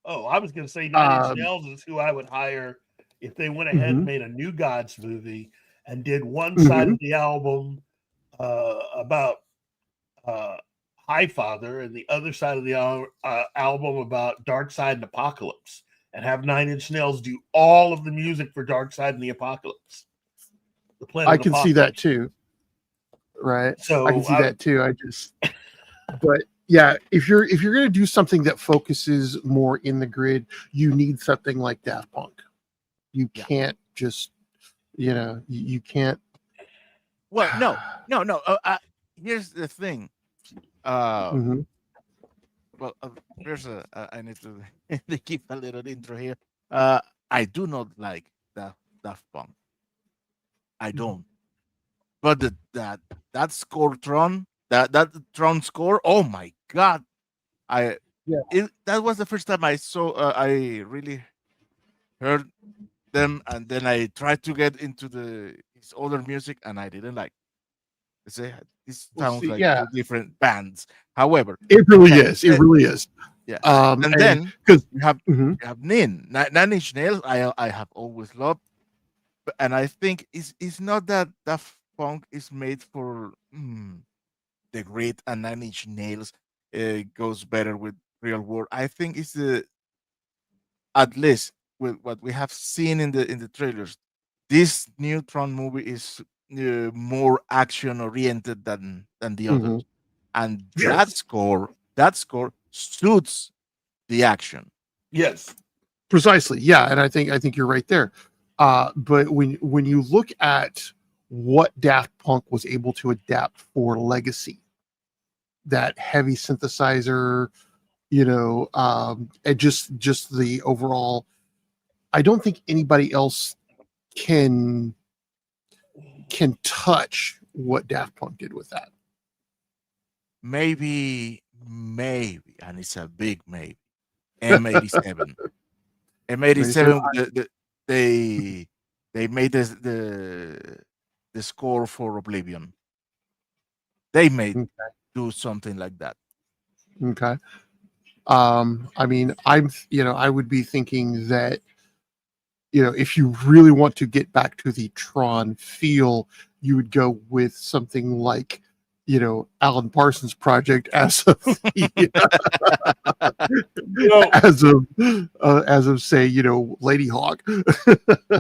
oh, I was going to say 9 Inch Um, Nails is who I would hire if they went ahead and Mhm. made a New Gods movie and did one side of the album about Highfather and the other side of the album about Dark Side and Apocalypse, and have 9 Inch Nails do all of the music for Dark Side and the Apocalypse. The Planet I can see that too. Right. So I can see that too. But yeah, if you're going to do something that focuses more in the grid, you need something like Daft Punk. You can't just, you can't. Well, no. Here's the thing. Mhm. Well, there's I need to to keep a little intro here. I do not like Daft Punk. I don't. But that score Tron, that Tron score, oh my god! That was the first time I saw. I really heard them, and then I tried to get into his other music, and I didn't like. This Well, sounds see, like yeah. two different bands. However, It really yeah, is. It really is. yeah. And And then because you have Nine Inch Nails. I have always loved, and I think it's not that Daft Punk is made for the grid, and Nine Inch Nails goes better with real world. I think it's at least with what we have seen in the trailers. This new Tron movie is more action oriented than the others, and Yes. that score suits the action. yes, Precisely. Yeah, and I think you're right there. But when you look at what Daft Punk was able to adapt for Legacy, that heavy synthesizer, and just the overall, I don't think anybody else can touch what Daft Punk did with that. Maybe, and it's a big maybe. M87. M87. They made the score for Oblivion. They may do something like that. Okay. I mean, I would be thinking that, if you really want to get back to the Tron feel, you would go with something like Alan Parsons project as of You know, as of say Lady Hawk.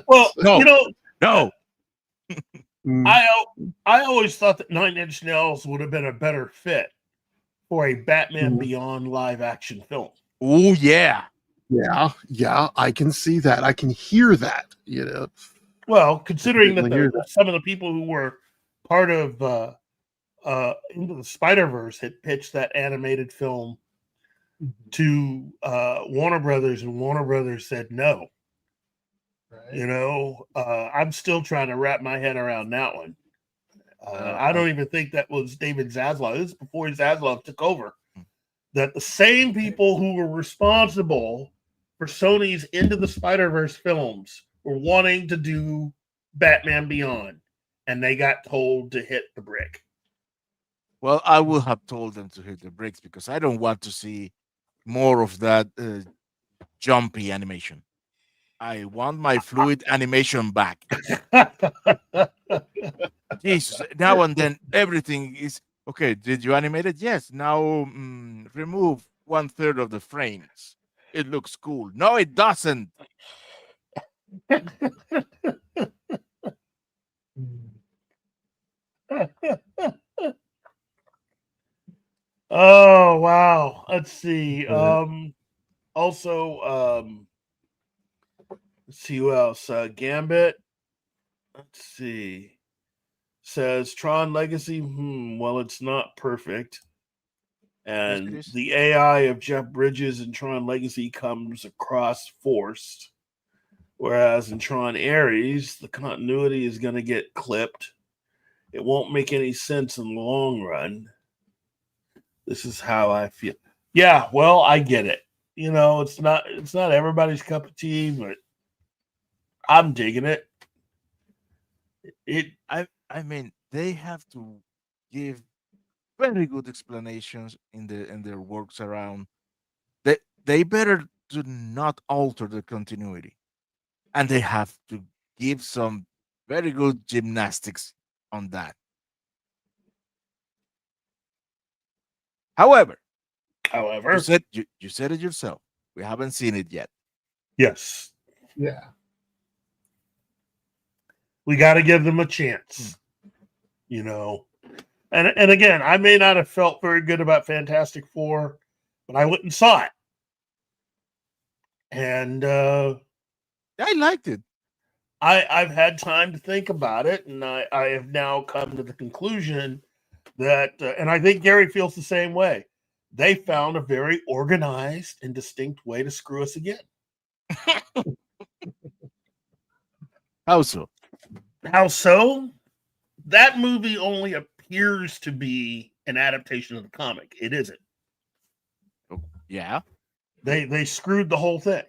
well, No. you know, No. Mm, I always thought that Nine Inch Nails would have been a better fit for a Batman Mhm. Beyond live action film. Oh yeah. yeah, I can see that. I can hear that. Well, considering that Definitely hear that. some of the people who were part of Into the Spider-Verse had pitched that animated film to Warner Brothers, and Warner Brothers said no. I'm still trying to wrap my head around that one. I don't even think that was David Zaslav. This is before Zaslav took over. That the same people who were responsible for Sony's Into the Spider-Verse films were wanting to do Batman Beyond, and they got told to hit the brick. Well, I will have told them to hit the brakes because I don't want to see more of that jumpy animation. I want my fluid animation back. Jesus, now and then everything is okay. Did you animate it? Yes. Now remove 1/3 of the frames. It looks cool. No, it doesn't. Oh wow. Let's see. Right. Also, let's see who else. Gambit. Let's see. Says Tron Legacy. Well, it's not perfect. And Yes, the AI of Jeff Bridges in Tron Legacy comes across forced. Whereas in Tron Ares, the continuity is going to get clipped. It won't make any sense in the long run. This is how I feel. Yeah, well, I get it. It's not everybody's cup of tea, but I'm digging it. I mean, they have to give very good explanations in their works around. They better do not alter the continuity, and they have to give some very good gymnastics on that. However, you However, said you said it yourself. We haven't seen it yet. yes, Yeah. we got to give them a chance. And again, I may not have felt very good about Fantastic Four, but I went and saw it, and I liked it. I've had time to think about it, and I have now come to the conclusion that, and I think Gary feels the same way. They found a very organized and distinct way to screw us again. How so? How so? That movie only appears to be an adaptation of the comic. It isn't. Yeah. They screwed the whole thing.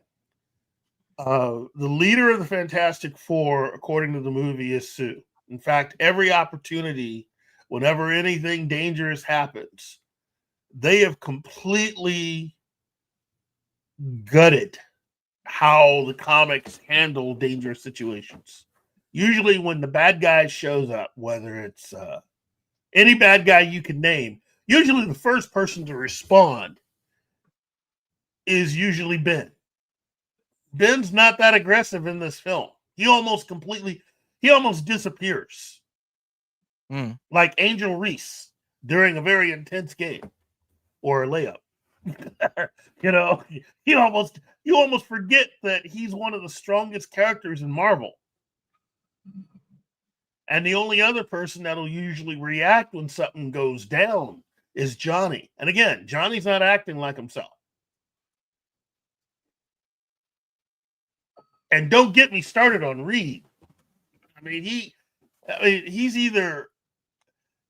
The leader of the Fantastic Four, according to the movie, is Sue. In fact, every opportunity, whenever anything dangerous happens, they have completely gutted how the comics handle dangerous situations. Usually when the bad guy shows up, whether it's any bad guy you can name, usually the first person to respond is usually Ben. Ben's not that aggressive in this film. He almost disappears. Like Angel Reese during a very intense game or a layup. You almost forget that he's one of the strongest characters in Marvel. And the only other person that'll usually react when something goes down is Johnny. And again, Johnny's not acting like himself. And don't get me started on Reed. He's either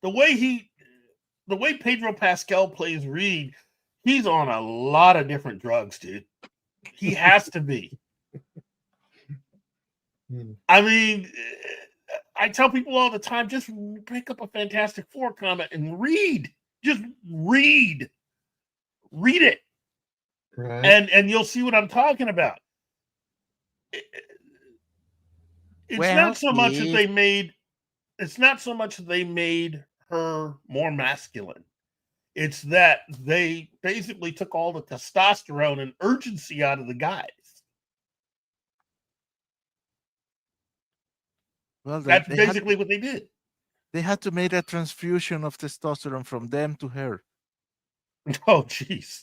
the way Pedro Pascal plays Reed, he's on a lot of different drugs, dude. He has to be. I tell people all the time, just pick up a Fantastic Four comic and read. Just read. Read it. Right. And you'll see what I'm talking about. It's not so much that they made her more masculine. It's that they basically took all the testosterone and urgency out of the guys. Well, That's basically what they did. they had to make a transfusion of testosterone from them to her. Oh, jeez.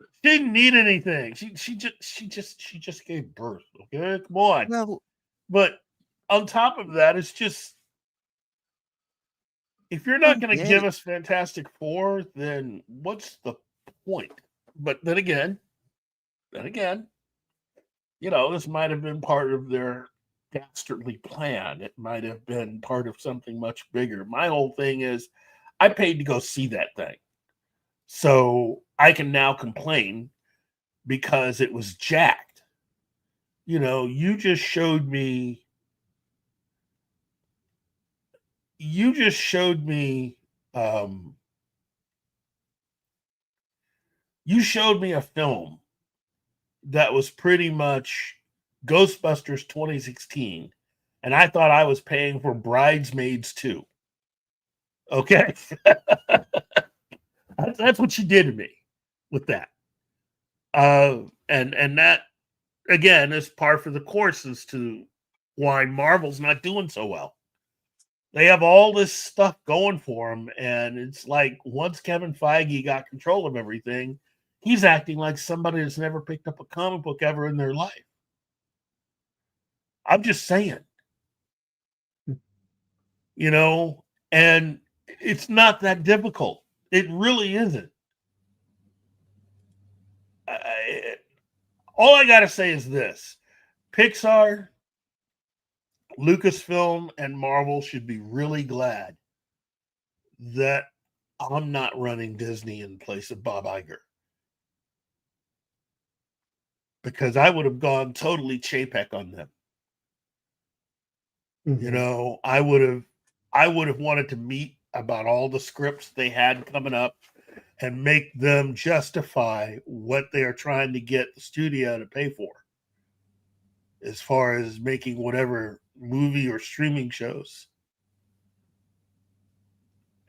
She didn't need anything. She just gave birth. Okay, come on. Well, But on top of that, it's just, if you're not going to give us Fantastic Four, then what's the point? But then again, you know, this might have been part of their dastardly plan. It might have been part of something much bigger. My whole thing is, I paid to go see that thing, so I can now complain because it was jacked. You know, you just showed me a film that was pretty much Ghostbusters 2016, and I thought I was paying for Bridesmaids 2. Okay? That's what you did to me with that. And that, again, is par for the course as to why Marvel's not doing so well. They have all this stuff going for them, and it's like once Kevin Feige got control of everything, he's acting like somebody that's never picked up a comic book ever in their life. I'm just saying. You know, and it's not that difficult. It really isn't. All I got to say is this. Pixar, Lucasfilm, and Marvel should be really glad that I'm not running Disney in place of Bob Iger. Because I would have gone totally Chapek on them. Mm-hmm. You know, I would have wanted to meet about all the scripts they had coming up and make them justify what they are trying to get the studio to pay for as far as making whatever movie or streaming shows.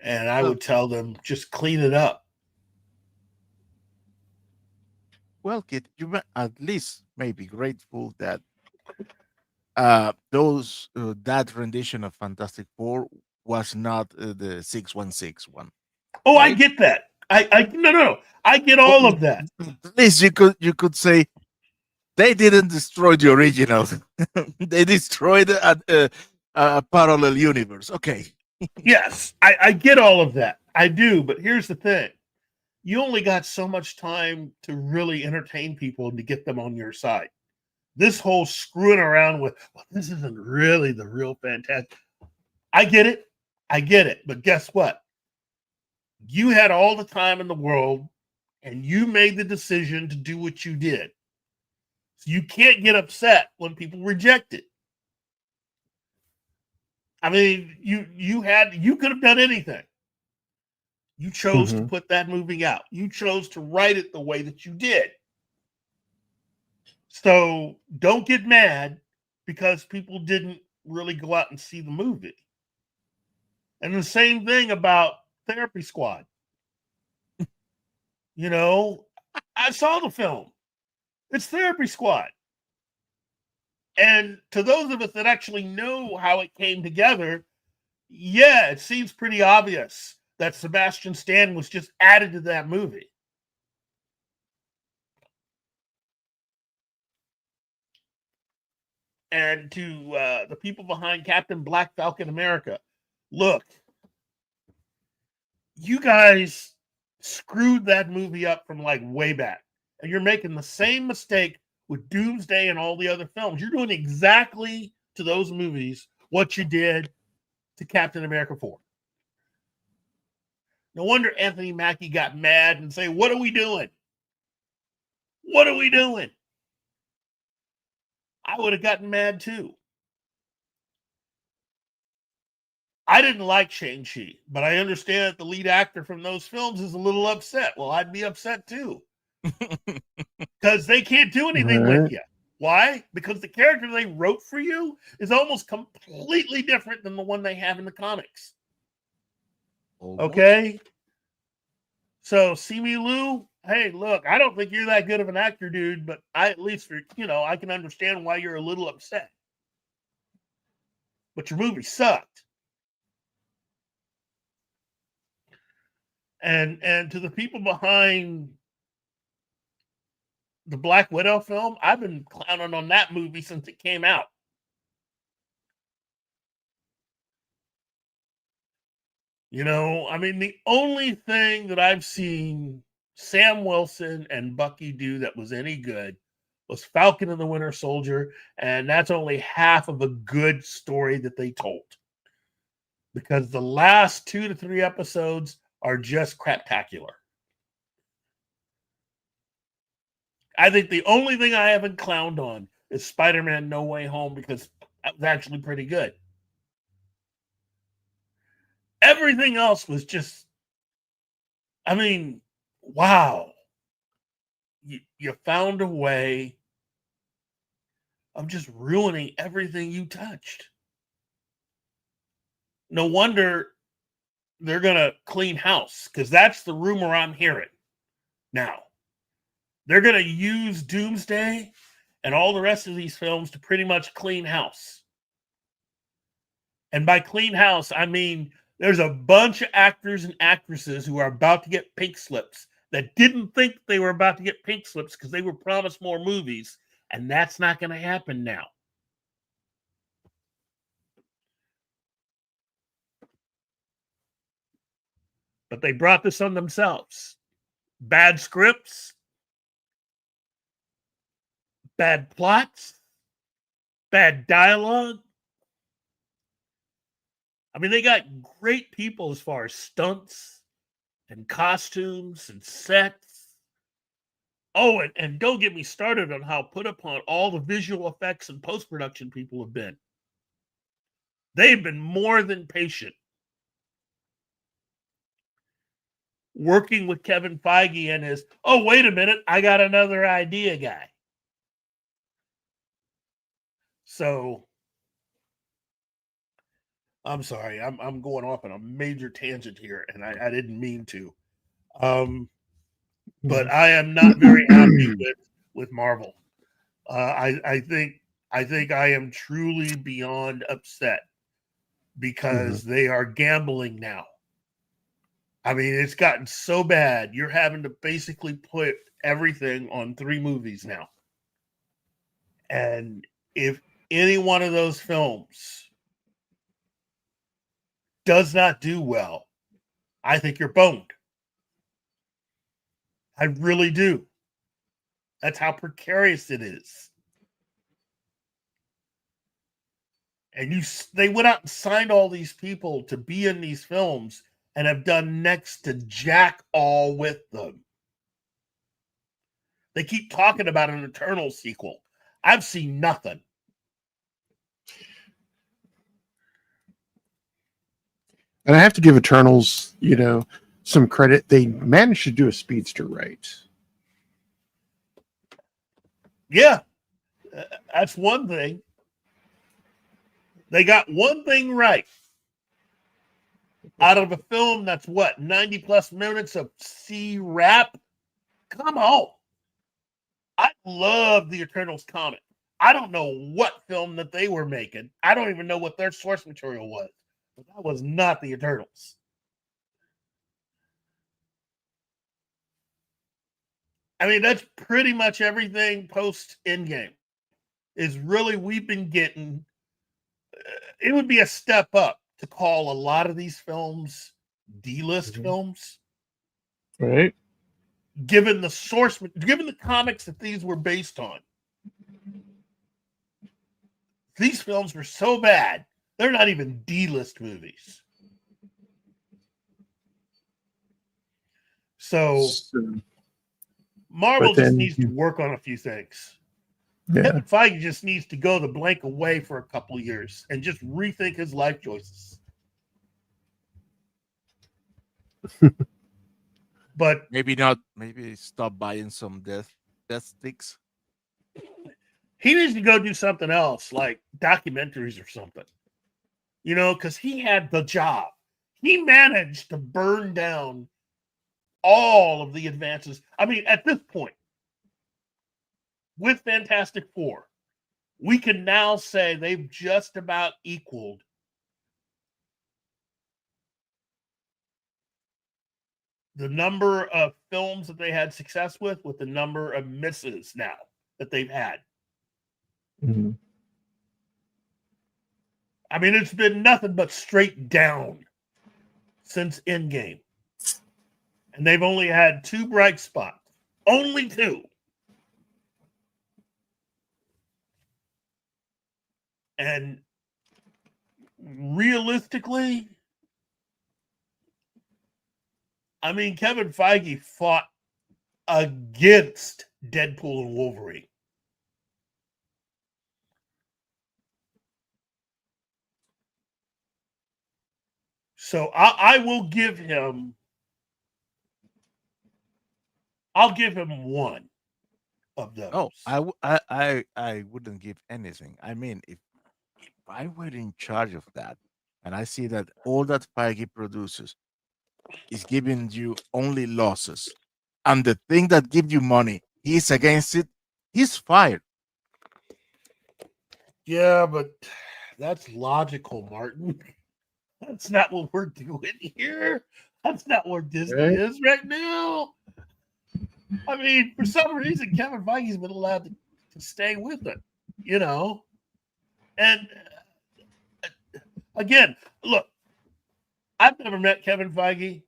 And I would tell them, just clean it up. Well, kid, you at least may be grateful that that rendition of Fantastic Four was not the 616 one. Oh, right? I get that. No. I get all of that. At least you could say they didn't destroy the original. They destroyed a parallel universe. Okay. Yes, I get all of that. I do, but here's the thing. You only got so much time to really entertain people and to get them on your side. This whole screwing around with, well, this isn't really the real Fantastic. I get it. But guess what? You had all the time in the world, and you made the decision to do what you did. So you can't get upset when people reject it. I mean, you could have done anything. You chose to put that movie out. You chose to write it the way that you did. So don't get mad because people didn't really go out and see the movie. And the same thing about Therapy Squad. You know, I saw the film. It's Therapy Squad. And to those of us that actually know how it came together, yeah, it seems pretty obvious that Sebastian Stan was just added to that movie. And to the people behind Captain Black Falcon America, look, you guys screwed that movie up from like way back. And you're making the same mistake with Doomsday and all the other films. You're doing exactly to those movies what you did to Captain America 4. No wonder Anthony Mackie got mad and say, what are we doing? What are we doing? I would have gotten mad too. I didn't like Shang-Chi, but I understand that the lead actor from those films is a little upset. Well, I'd be upset too. Because they can't do anything with you. Why? Because the character they wrote for you is almost completely different than the one they have in the comics. Almost. Okay. So, Simu Liu, hey, look, I don't think you're that good of an actor, dude, but I at least, I can understand why you're a little upset. But your movie sucked. And to the people behind the Black Widow film, I've been clowning on that movie since it came out. The only thing that I've seen Sam Wilson and Bucky do that was any good was Falcon and the Winter Soldier, and that's only half of a good story that they told. Because the last 2 to 3 episodes are just craptacular. I think the only thing I haven't clowned on is Spider-Man No Way Home, because that was actually pretty good. Everything else was just, wow. You found a way of just ruining everything you touched. No wonder they're going to clean house, because that's the rumor I'm hearing now. They're going to use Doomsday and all the rest of these films to pretty much clean house. And by clean house, I mean there's a bunch of actors and actresses who are about to get pink slips that didn't think they were about to get pink slips because they were promised more movies, and that's not going to happen now. But they brought this on themselves. Bad scripts, bad plots, bad dialogue. They got great people as far as stunts and costumes and sets. Oh, and don't get me started on how put upon all the visual effects and post-production people have been. They've been more than patient. Working with Kevin Feige and his, oh, wait a minute, I got another idea guy. So, I'm sorry, I'm going off on a major tangent here, and I didn't mean to. But I am not very happy with Marvel. I think I am truly beyond upset because they are gambling now. It's gotten so bad. You're having to basically put everything on 3 movies now. And if any one of those films does not do well, I think you're boned. I really do. That's how precarious it is. And they went out and signed all these people to be in these films and have done next to jack all with them. They keep talking about an Eternal sequel. I've seen nothing. And I have to give Eternals, some credit. They managed to do a speedster right. Yeah, that's one thing. They got one thing right. Out of a film that's 90 plus minutes of C-rap? Come on. I love the Eternals comic. I don't know what film that they were making. I don't even know what their source material was. But that was not the Eternals. That's pretty much everything post Endgame. Is really we've been getting. It would be a step up to call a lot of these films D-list films. Right. Given the comics that these were based on. These films were so bad, they're not even D-list movies. So Marvel just needs to work on a few things. Yeah. Kevin Feige just needs to go the blank away for a couple of years and just rethink his life choices. But maybe not. Maybe stop buying some death sticks. He needs to go do something else, like documentaries or something. Because he had the job. he managed to burn down all of the advances. I mean, at this point, with Fantastic Four, we can now say they've just about equaled the number of films that they had success with the number of misses now that they've had. Mhm. I mean, it's been nothing but straight down since Endgame. And they've only had 2 bright spots. Only 2. And realistically, I mean, Kevin Feige fought against Deadpool and Wolverine. So I will give him. I'll give him one of those. Oh, I wouldn't give anything. I mean, if I were in charge of that, and I see that all that Feige produces is giving you only losses, and the thing that gives you money, he's against it, he's fired. Yeah, but that's logical, Martin. That's not what we're doing here. That's not where Disney Right. is right now. I mean, for some reason, Kevin Feige's been allowed to stay with it, you know? And again, look, I've never met Kevin Feige.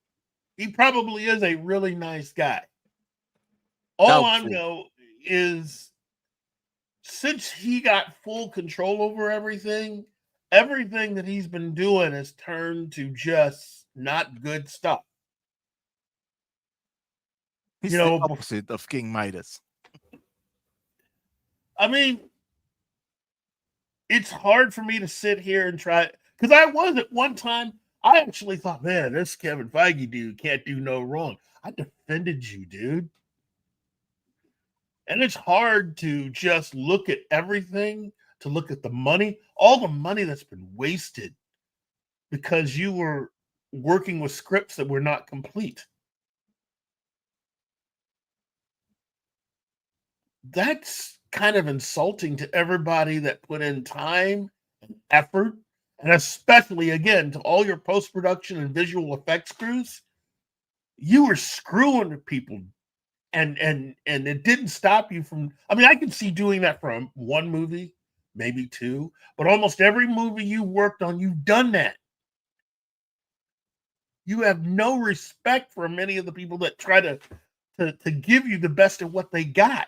He probably is a really nice guy. All I Doubtful. know is since he got full control over everything that he's been doing has turned to just not good stuff. He's You the know, opposite of King Midas. I mean, it's hard for me to sit here and try because I was at one time. I actually thought, man, this Kevin Feige dude can't do no wrong. I defended you, dude. And it's hard to just look at everything, to look at the money, all the money that's been wasted because you were working with scripts that were not complete. That's kind of insulting to everybody that put in time and effort, and especially again to all your post-production and visual effects crews. You were screwing with people, and it didn't stop you from. I mean, I can see doing that from one movie, maybe 2, but almost every movie you worked on, you've done that. You have no respect for many of the people that try to give you the best of what they got.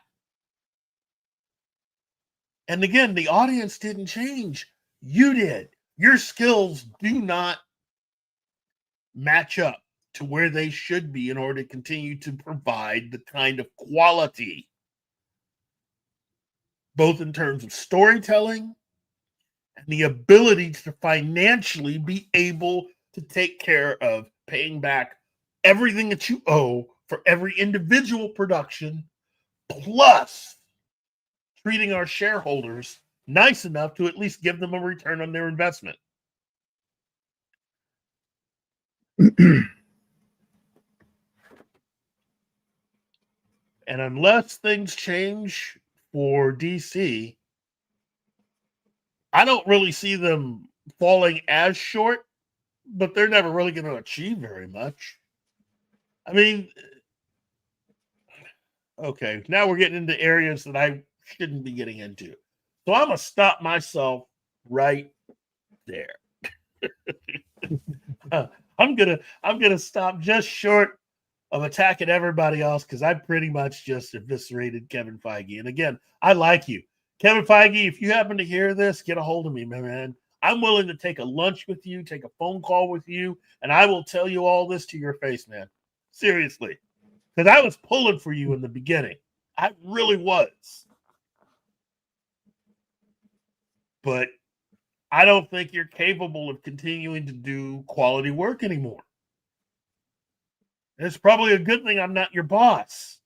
And again, the audience didn't change. You did. Your skills do not match up to where they should be in order to continue to provide the kind of quality, both in terms of storytelling and the ability to financially be able to take care of paying back everything that you owe for every individual production, plus treating our shareholders nice enough to at least give them a return on their investment. And unless things change for DC, I don't really see them falling as short, but they're never really going to achieve very much. I mean, okay, now we're getting into areas that I shouldn't be getting into. So I'm going to stop myself right there. I'm gonna stop just short of attacking everybody else because I pretty much just eviscerated Kevin Feige. And again, I like you, Kevin Feige. If you happen to hear this, get a hold of me, man. I'm willing to take a lunch with you, take a phone call with you, and I will tell you all this to your face, man. Seriously, because I was pulling for you in the beginning. I really was, but I don't think you're capable of continuing to do quality work anymore. And it's probably a good thing I'm not your boss.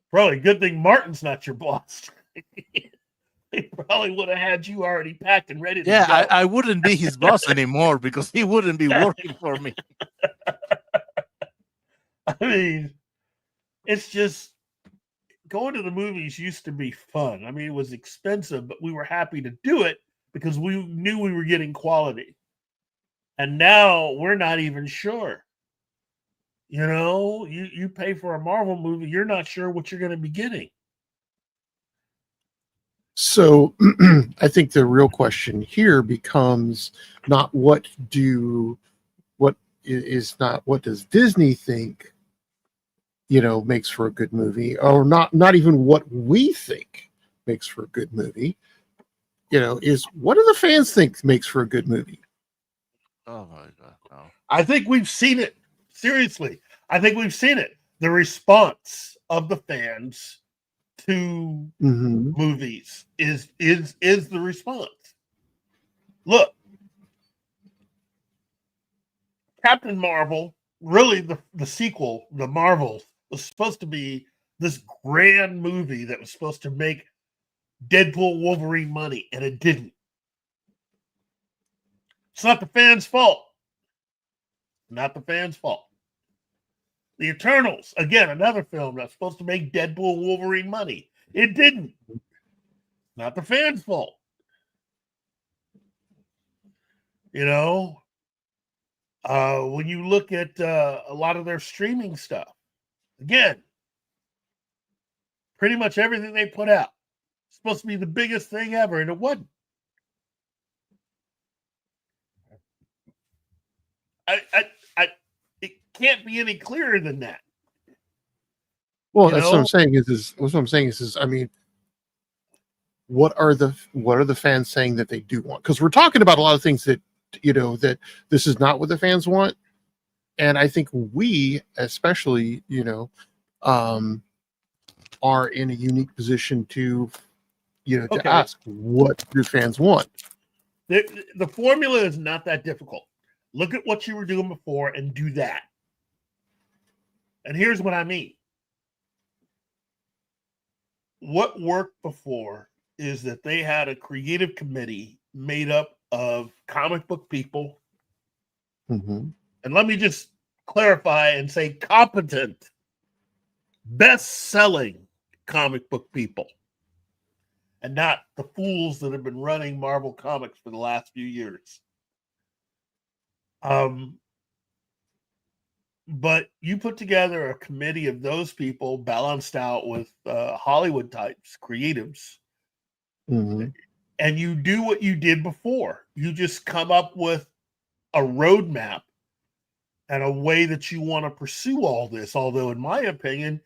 Probably a good thing Martin's not your boss. he probably would have had you already packed and ready to Yeah, go. I wouldn't be his boss anymore because he wouldn't be working for me. I mean, it's just going to the movies used to be fun. I mean, it was expensive, but we were happy to do it because we knew we were getting quality. And now we're not even sure. You know, you pay for a Marvel movie, you're not sure what you're going to be getting. So I think the real question here becomes not what does Disney think, makes for a good movie, or not even what we think makes for a good movie. Is what do the fans think makes for a good movie? Oh my god, no. I think we've seen it. Seriously, I think we've seen it. The response of the fans to movies is the response. Look, Captain Marvel, really the sequel, the Marvel, was supposed to be this grand movie that was supposed to make Deadpool Wolverine money, and it didn't. It's not the fans' fault. Not the fans' fault. The Eternals, again, another film that's supposed to make Deadpool Wolverine money. It didn't. Not the fans' fault. You know, when you look at a lot of their streaming stuff, again, pretty much everything they put out is supposed to be the biggest thing ever, and it wasn't. It can't be any clearer than that. Well, that's what I'm saying is I mean, what are the fans saying that they do want? Because we're talking about a lot of things that that this is not what the fans want, and I think we, especially, are in a unique position to to ask what do fans want. The formula is not that difficult. Look at what you were doing before and do that. And here's what I mean. What worked before is that they had a creative committee made up of comic book people. Mm-hmm. And let me just clarify and say competent, best-selling comic book people. And not the fools that have been running Marvel Comics for the last few years. But you put together a committee of those people balanced out with Hollywood types, creatives, and you do what you did before. You just come up with a roadmap and a way that you want to pursue all this. Although, in my opinion,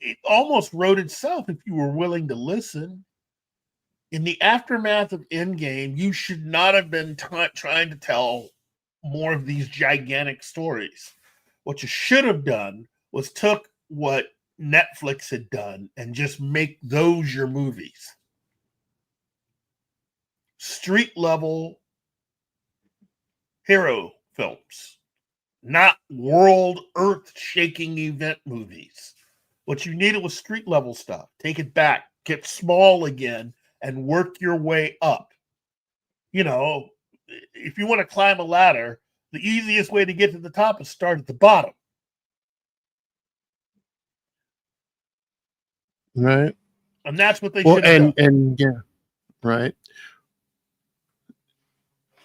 it almost wrote itself if you were willing to listen. In the aftermath of Endgame, you should not have been trying to tell more of these gigantic stories. What you should have done was took what Netflix had done and just make those your movies. Street level hero films, not world earth shaking event movies. What you needed was street level stuff. Take it back, get small again, and work your way up. If you want to climb a ladder, the easiest way to get to the top is start at the bottom. Right. And that's what they should have done. And yeah, right.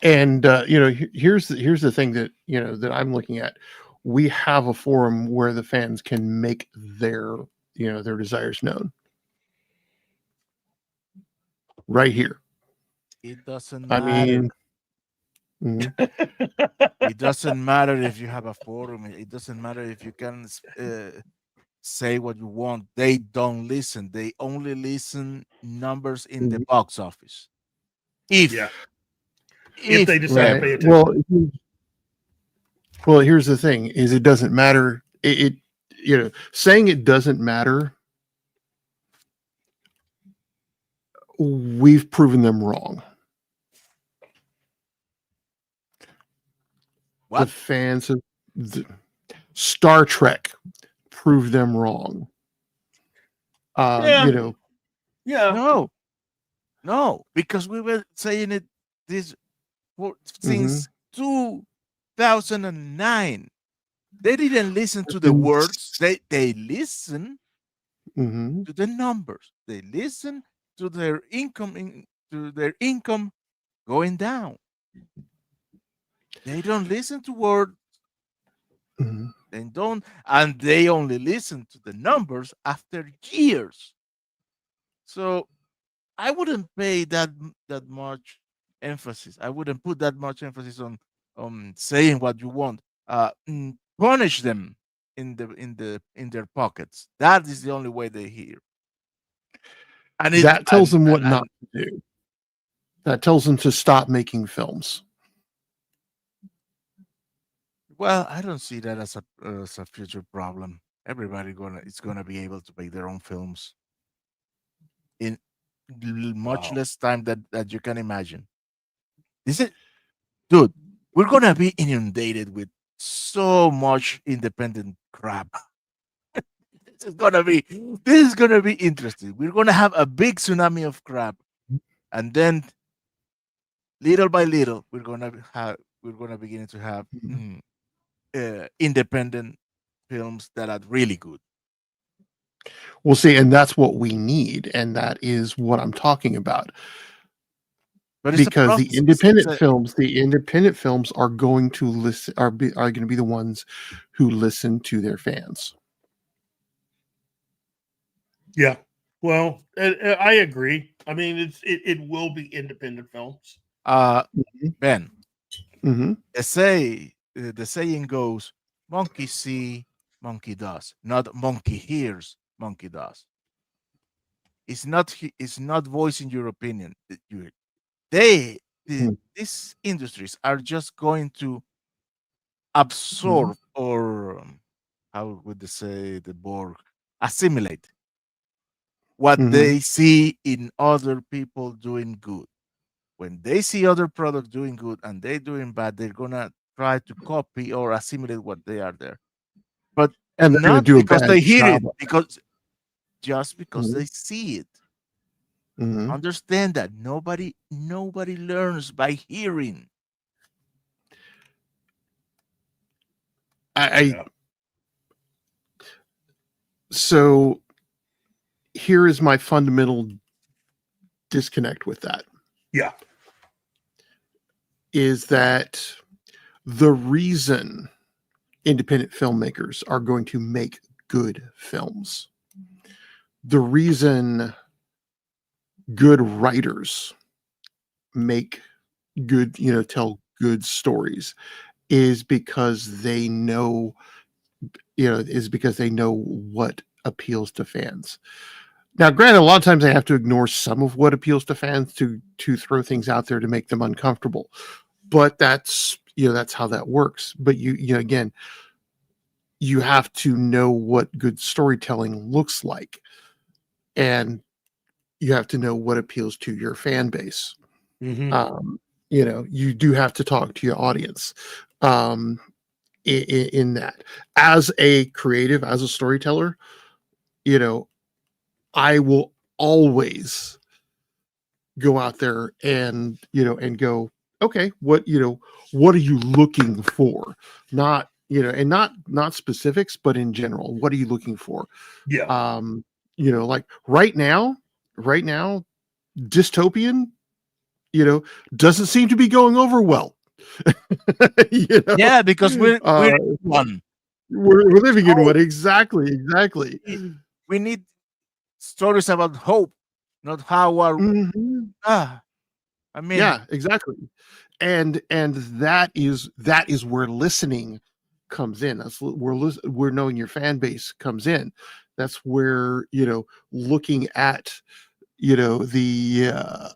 And here's the thing that that I'm looking at. We have a forum where the fans can make their their desires known. Right here. It doesn't matter. It doesn't matter if you have a forum. It doesn't matter if you can say what you want. They don't listen. They only listen numbers in the box office. If they decide to pay attention. Well, here's the thing: is it doesn't matter. It saying it doesn't matter. We've proven them wrong. What? The fans of Star Trek proved them wrong. Yeah. No. No, because we were saying it this Hmm. since 2009. They didn't listen to the And, words. They listen hmm. to the numbers. They listen to their income going down. They don't listen to words. Hmm. They only listen to the numbers after years. So I wouldn't pay that much emphasis. I wouldn't put that much emphasis on saying what you want. Punish them in their pockets. That is the only way they hear. And it That tells them what not to do. That tells them to stop making films. well, I don't see that as a future problem. Everybody gonna be able to make their own films in much Wow. less time that you can imagine. Is it, dude? We're gonna be inundated with so much independent crap. This is gonna be interesting. We're gonna have a big tsunami of crap, and then little by little, we're gonna begin to have independent films that are really good. We'll see, and that's what we need, and that is what I'm talking about. But it's a Because process. It's the independent films are going to listen are going to be the ones who listen to their fans. Yeah. Well, I agree. I mean, it will be independent films. Ben. Hmm. The saying goes, "Monkey see, monkey does," not monkey hears, monkey does. It's not voicing your opinion. They these industries are just going to Hmm. absorb or how would they say the Borg assimilate what Hmm. they see in other people doing good. When they see other products doing good and they doing bad, they're gonna try to copy or assimilate what they are there. But And they're going not to do a because bad they hear job it, of because just because it. they see it. Hmm. Understand that nobody learns by hearing. I Yeah. so here is my fundamental disconnect with that, Yeah. is that the reason independent filmmakers are going to make good films, the reason good writers make good, tell good stories, is because they know, what appeals to fans. Now, granted, a lot of times I have to ignore some of what appeals to fans to throw things out there to make them uncomfortable. But that's how that works. But again, you have to know what good storytelling looks like, and you have to know what appeals to your fan base. Hmm. Um, you do have to talk to your audience. Um, in that, as a creative, as a storyteller, you know, I will always go out there and go, okay, what are you looking for? Not, and not specifics, but in general, what are you looking for? Yeah. um like right now dystopian, doesn't seem to be going over well. you know Yeah, because we're uh one. we're living in Hope. what, exactly. We need stories about hope, not how our Mhm. ah. I mean, Yeah, exactly. And that is where listening comes in. That's where knowing your fan base comes in. That's where, looking at, the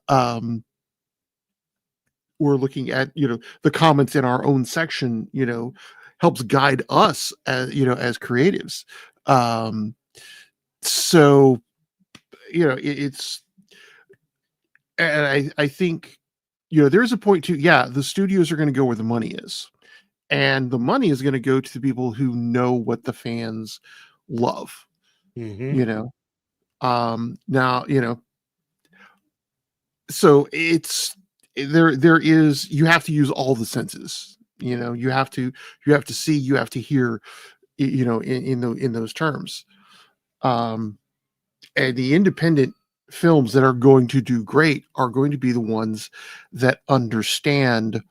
we're looking at, the comments in our own section, helps guide us as, as creatives. um so it's, and I think, there's a point too. Yeah, the studios are going to go where the money is, and the money is going to go to the people who know what the fans love. Hmm. Now, so it's there is, you have to use all the senses. You have to see, you have to hear, in those terms. And the independent films that are going to do great are going to be the ones that understand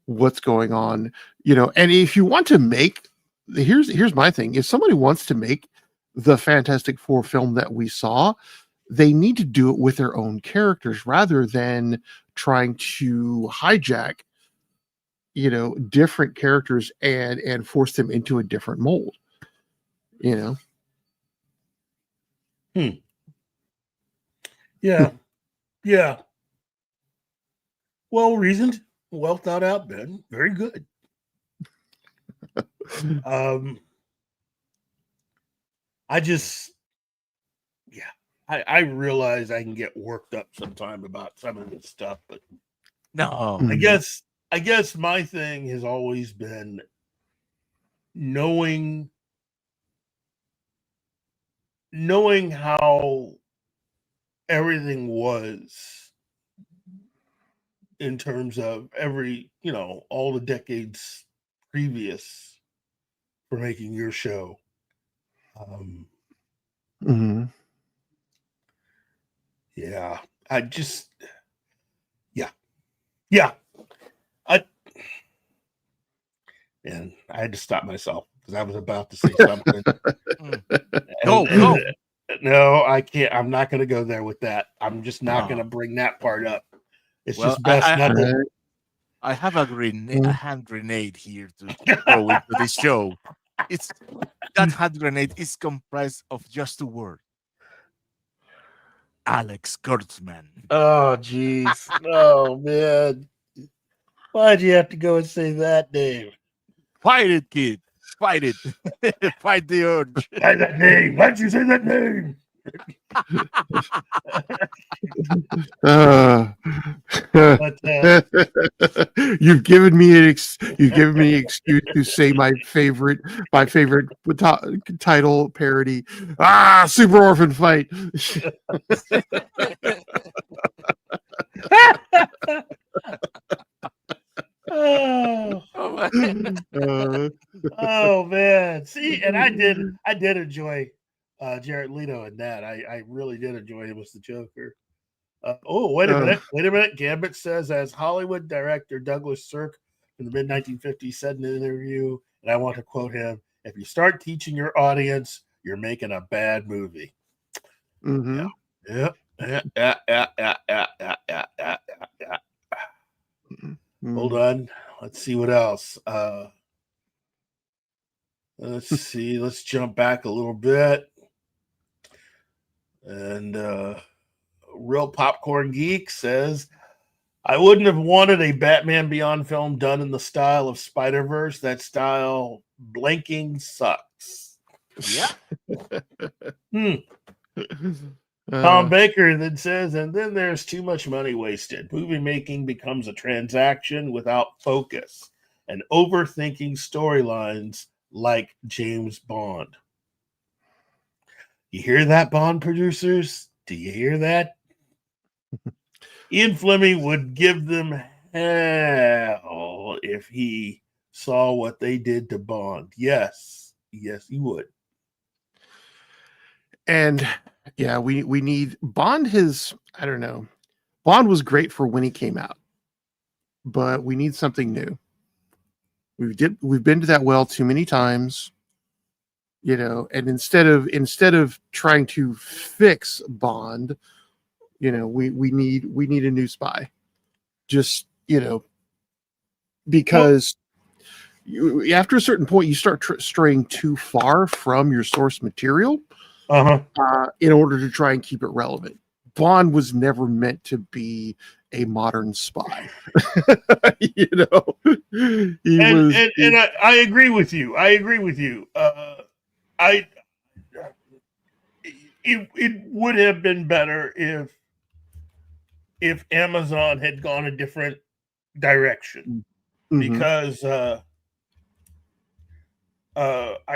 what's going on. And if you want to make, here's my thing: if somebody wants to make the Fantastic Four film that we saw, they need to do it with their own characters rather than trying to hijack different characters and force them into a different mold. Yeah. Yeah. Well reasoned, well thought out, Ben. Very good. I just, I realize I can get worked up sometime about some of this stuff, but No. I guess my thing has always been knowing how everything was in terms of all the decades previous for making your show. Yeah, I just, and I had to stop myself because I was about to say something. Go. No, I can't. I'm not going to go there with that. I'm just not going to bring that part up. It's just best not to. I have a hand grenade here to throw into this show. That hand grenade is comprised of just two words: Alex Kurtzman. Oh, jeez. Oh, man. Why'd you have to go and say that name? Fight it, kid. Fight it. Fight the urge. Fight that name. Why'd you say that name? You've given me an excuse to say my favorite title parody. Super Orphan Fight. Oh man. See, and I did enjoy Jared Leto in that. I really did enjoy him as the Joker. Wait a minute. Gambit says, as Hollywood director Douglas Sirk in the mid-1950s said in an interview, and I want to quote him: "If you start teaching your audience, you're making a bad movie." Mm-hmm. Yeah. Hold on. Let's see what else. Let's see. Let's jump back a little bit. And Real Popcorn Geek says, I wouldn't have wanted a Batman Beyond film done in the style of Spider-Verse. That style blinking sucks. Yeah. Tom Baker then says, and then there's too much money wasted. Movie making becomes a transaction without focus and overthinking storylines like James Bond. You hear that, Bond producers? Do you hear that? Ian Fleming would give them hell if he saw what they did to Bond. Yes, he would. And yeah, we need Bond. I don't know. Bond was great for when he came out, but we need something new. We've been to that well too many times, and instead of trying to fix Bond, we need a new spy. Just, because after a certain point you start straying too far from your source material in order to try and keep it relevant. Bond was never meant to be a modern spy. And I agree with you. It would have been better if Amazon had gone a different direction, because I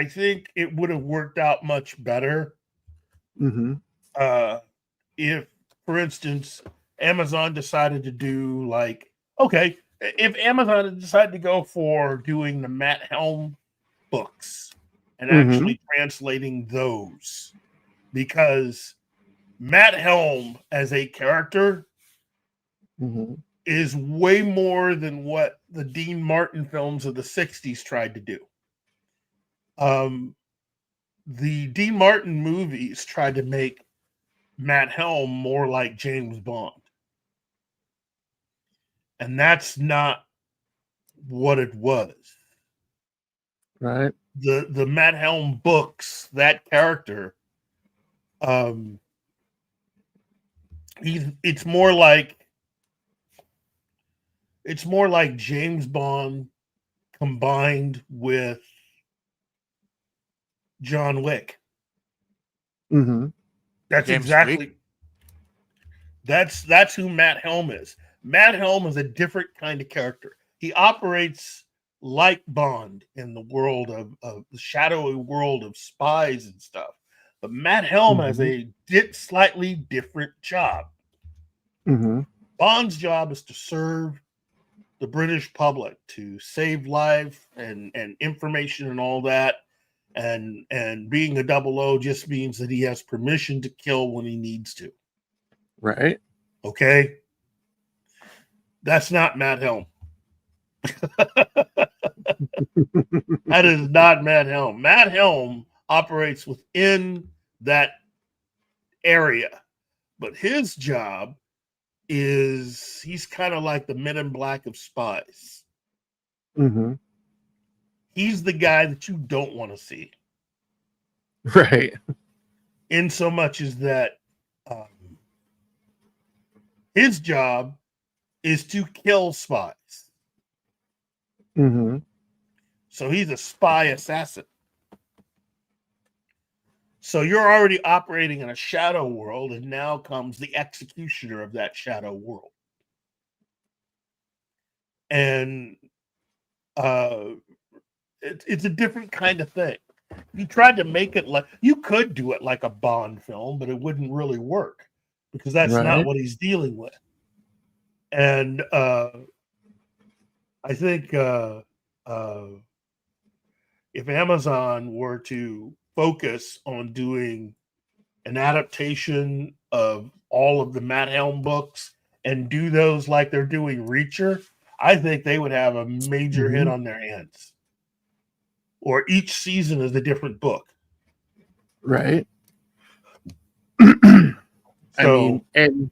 think it would have worked out much better if, for instance, Amazon decided to do like, okay, if Amazon had decided to go for doing the Matt Helm books and actually translating those, because Matt Helm as a character is way more than what the Dean Martin films of the 60s tried to do. The Dean Martin movies tried to make Matt Helm more like James Bond. And that's not what it was. Right. The Matt Helm books, that character, it's more like James Bond combined with John Wick. That's James exactly Wick? that's who Matt Helm is. Matt Helm is a different kind of character. He operates like Bond in the world of the shadowy world of spies and stuff. But Matt Helm has a slightly different job. Bond's job is to serve the British public, to save life and information and all that. And being a 00 just means that he has permission to kill when he needs to. Right. Okay? That's not Matt Helm. That is not Matt Helm. Matt Helm operates within that area, but his job is he's kind of like the Men in Black of spies. He's the guy that you don't want to see. Right. In so much as that his job is to kill spies. So he's a spy assassin. So you're already operating in a shadow world, and now comes the executioner of that shadow world. And it's a different kind of thing. You tried to make it like, you could do it like a Bond film, but it wouldn't really work because that's not what he's dealing with. And I think if Amazon were to focus on doing an adaptation of all of the Matt Helm books and do those like they're doing Reacher, I think they would have a major hit on their hands. Or each season is a different book. Right. So, I mean,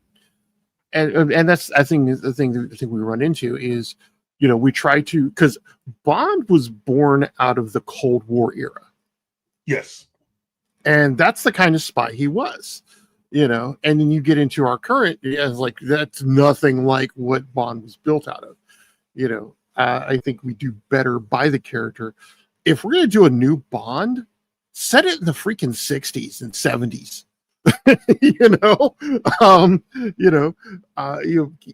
and that's I think the thing we run into is, you know, we try to, because Bond was born out of the Cold War era. Yes. And that's the kind of spy he was, you know. And then you get into our current, it's like that's nothing like what Bond was built out of, you know. I think we do better by the character. If we're going to do a new Bond, set it in the freaking 60s and 70s. You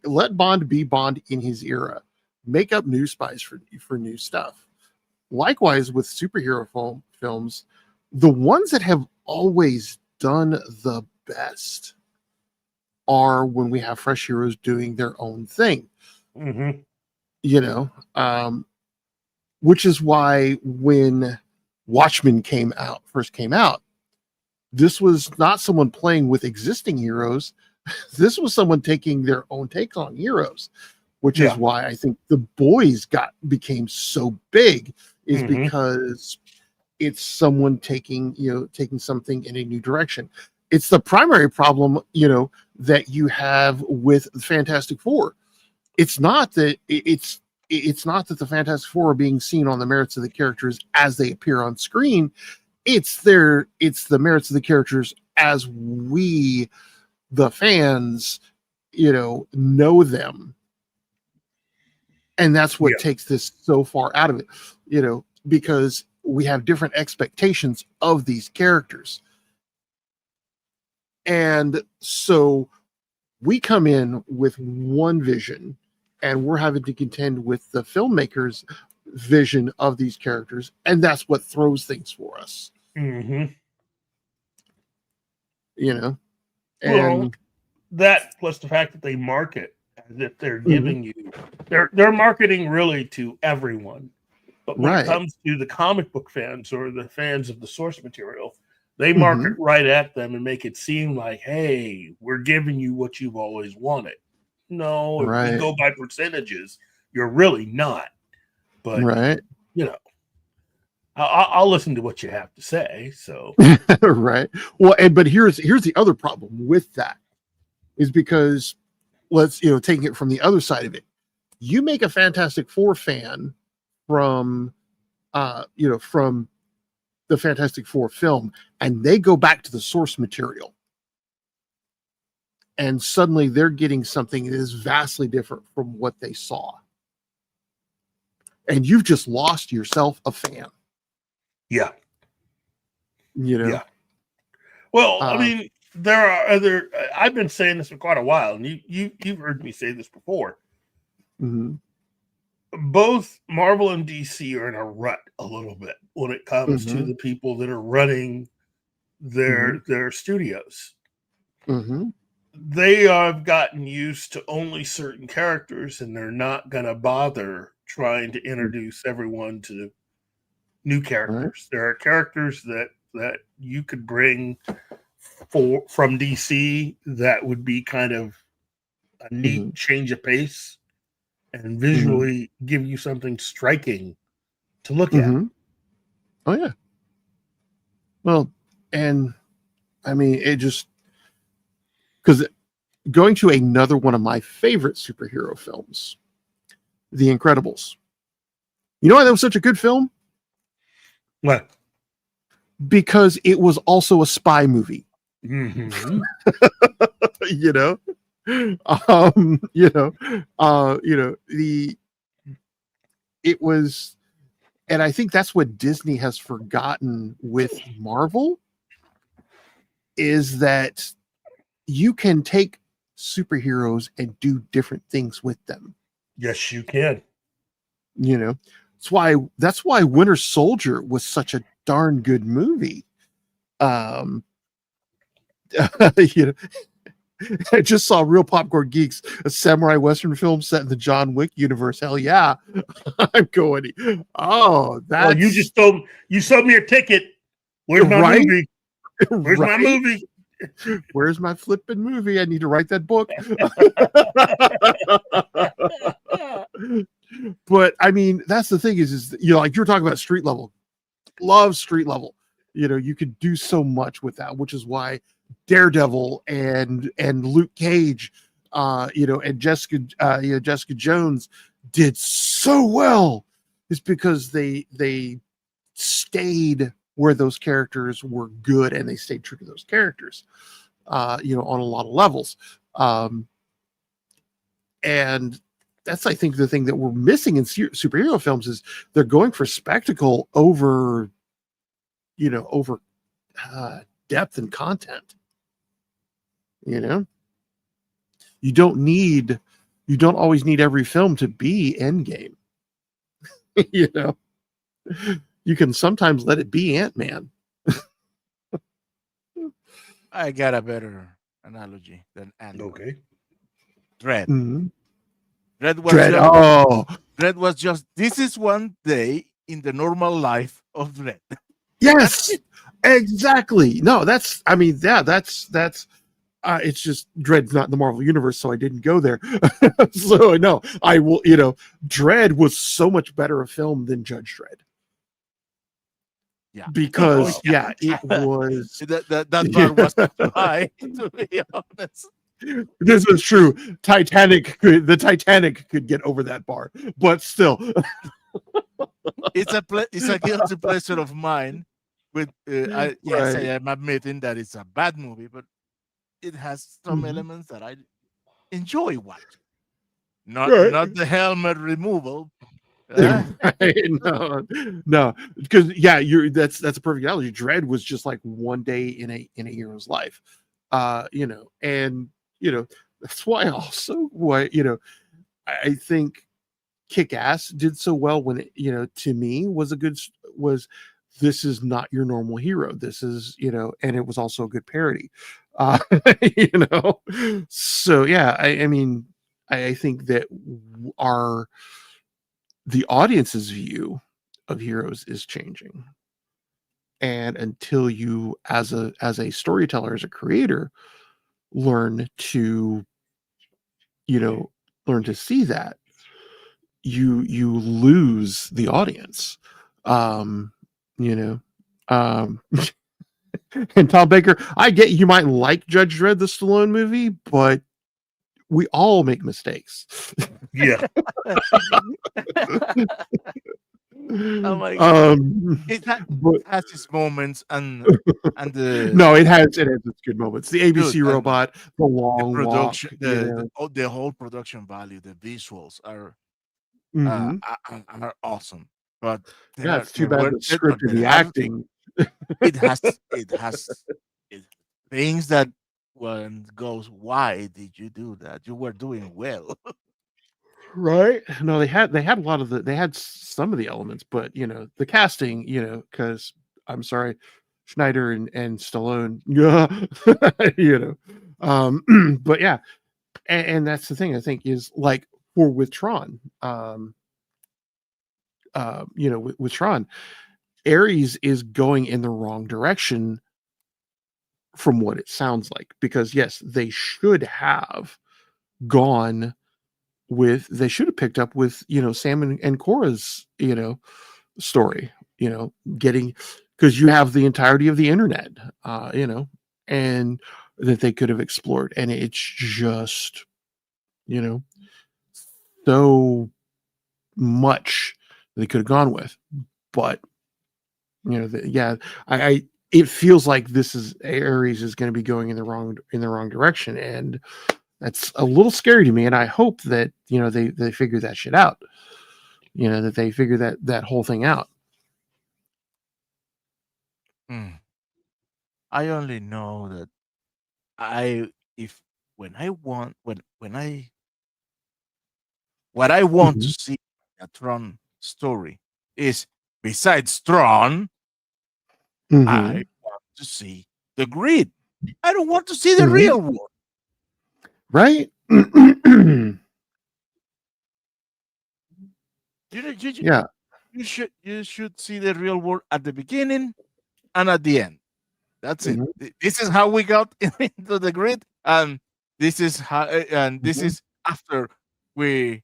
let Bond be Bond in his era. Make up new spies for new stuff. Likewise with superhero films, the ones that have always done the best are when we have fresh heroes doing their own thing. You know, which is why when Watchmen first came out, this was not someone playing with existing heroes. This was someone taking their own take on heroes, which is why I think The Boys became so big, is because it's someone taking something in a new direction. It's the primary problem, you know, that you have with the Fantastic Four. It's not that the Fantastic Four are being seen on the merits of the characters as they appear on screen. It's the merits of the characters as we, the fans, you know them. And that's what takes this so far out of it, you know, because we have different expectations of these characters. And so we come in with one vision, and we're having to contend with the filmmakers' vision of these characters, and that's what throws things for us. You know, and that plus the fact that they market as if they're giving you, they're marketing really to everyone. But when it Right. comes to the comic book fans or the fans of the source material, they Mm-hmm. market right at them and make it seem like, hey, we're giving you what you've always wanted. No, if we Right. go by percentages, you're really not. But, Right. you know, I'll listen to what you have to say. So, Right. Well, but here's the other problem with that is because let's, taking it from the other side of it, you make a Fantastic Four fan from from the Fantastic Four film, and they go back to the source material, and suddenly they're getting something that is vastly different from what they saw, and you've just lost yourself a fan. yeah. Yeah. Well, I mean, there are other. I've been saying this for quite a while, and you've heard me say this before. Mm-hmm. Both Marvel and DC are in a rut a little bit when it comes to the people that are running their studios. Mm-hmm. They have gotten used to only certain characters, and they're not going to bother trying to introduce everyone to new characters. Right. There are characters that you could bring from DC that would be kind of a neat change of pace and visually give you something striking to look at. Oh yeah. Well, and I mean, it just because going to another one of my favorite superhero films, The Incredibles. You know why that was such a good film? What? Because it was also a spy movie. Mm-hmm. It was, and I think that's what Disney has forgotten with Marvel is that you can take superheroes and do different things with them. Yes, you can. That's why Winter Soldier was such a darn good movie. I just saw Real Popcorn Geeks, a samurai western film set in the John Wick universe. Hell yeah. I'm going. Oh, that's well, you sold me a ticket. Where's my movie? Where's my movie? Where's my flipping movie? I need to write that book. But I mean, that's the thing is like you're talking about street level. Love street level. You could do so much with that, which is why Daredevil and Luke Cage, and Jessica Jones did so well, is because they stayed where those characters were good and they stayed true to those characters, on a lot of levels. And that's, I think, the thing that we're missing in superhero films is they're going for spectacle over depth and content. You don't always need every film to be Endgame. You can sometimes let it be Ant-Man. I got a better analogy than Ant-Man. Okay. Dread. Mm-hmm. Dread was just this is one day in the normal life of Dread. Yes, exactly. No, that's it's just Dread's not in the Marvel universe, so I didn't go there. So no, I will. Dread was so much better a film than Judge Dredd. Yeah, because it was that bar was too high. To be honest, this is true. The Titanic could get over that bar, but still, it's a guilty pleasure of mine. With I am admitting that it's a bad movie, but it has some elements that I enjoy watching. Not the helmet removal. No, because that's a perfect analogy. Dread was just like one day in a hero's life, and that's why also I think Kick-Ass did so well when it, to me was this is not your normal hero. This is, and it was also a good parody. uh, you know. So yeah, I mean, I think that our the audience's view of heroes is changing, and until you, as a storyteller, as a creator, learn to, you know, learn to see that, you lose the audience. um you know um and Tom Baker, I get you might like Judge Dredd, the Stallone movie, but we all make mistakes. Yeah. Oh my god! um It but has its moments, and no, it has its good moments. The dude, ABC and robot, the the long walk, production, you know. the whole production value, the visuals Hmm. are awesome. But Yeah, it's too there bad were the script and there the have acting. it has it, things that one goes, why did you do that? You were doing well. Right? No, they had a lot of they had some of the elements, but the casting, because I'm sorry, Schneider and Stallone, yeah, you know. But yeah, and that's the thing I think is like for with Tron, with Tron, Ares is going in the wrong direction from what it sounds like, because yes, they should have gone with they should have picked up with Sam and Cora's story, getting, because you have the entirety of the internet, and that they could have explored, and it's just you know so much they could have gone with. But yeah, I it feels like this is Ares is going to be going in the wrong direction, and that's a little scary to me. And I hope that they figure that shit out, that they figure that whole thing out. Hmm. I only know that I if when I want when I what I want to Mhm. see in a Tron story is, besides Tron, I Mhm. want to see the grid. I don't want to see the Mhm. real world. Right? You Yeah. you should see the real world at the beginning and at the end. That's it. Mhm. This is how we got into the grid, and this Mhm. is after we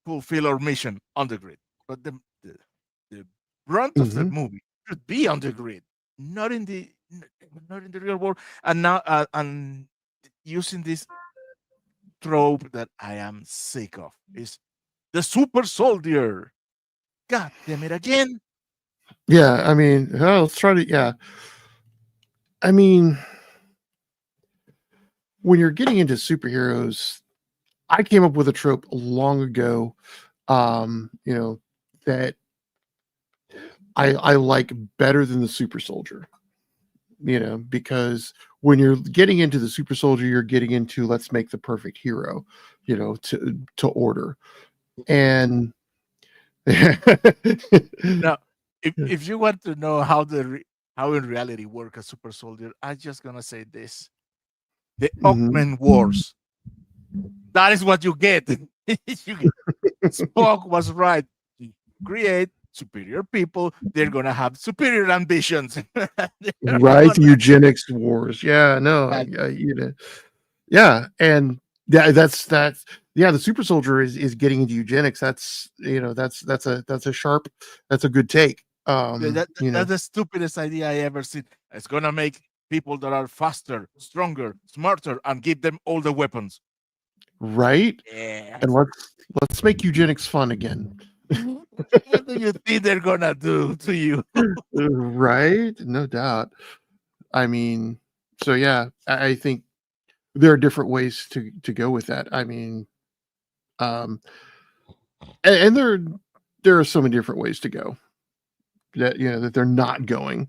fulfill our mission on the grid. But the brunt of the Mhm. movie should be on the grid, not in the not in the real world. And now and using this trope that I am sick of is the super soldier. God damn it again! Yeah. I mean, let's try to. Yeah. I mean, when you're getting into superheroes, I came up with a trope long ago. That I like better than the super soldier. Because when you're getting into the super soldier, you're getting into let's make the perfect hero, to order. And Now, if you want to know how in reality work a super soldier, I'm just gonna say this: the Mhm. Augment Wars. That is what you get. You get Spock was right. You create superior people, they're gonna have superior ambitions. They're Right, the gonna eugenics wars. Yeah, no, that, yeah, and yeah, that's yeah. The super soldier is getting into eugenics. That's a sharp, that's a good take. that's the stupidest idea I ever seen. It's gonna make people that are faster, stronger, smarter, and give them all the weapons. Right, and Yes. let's make eugenics fun again. What do you think they're gonna do to you? Right, no doubt. I mean, so yeah, I think there are different ways to go with that. I mean, um, and there are so many different ways to go that that they're not going.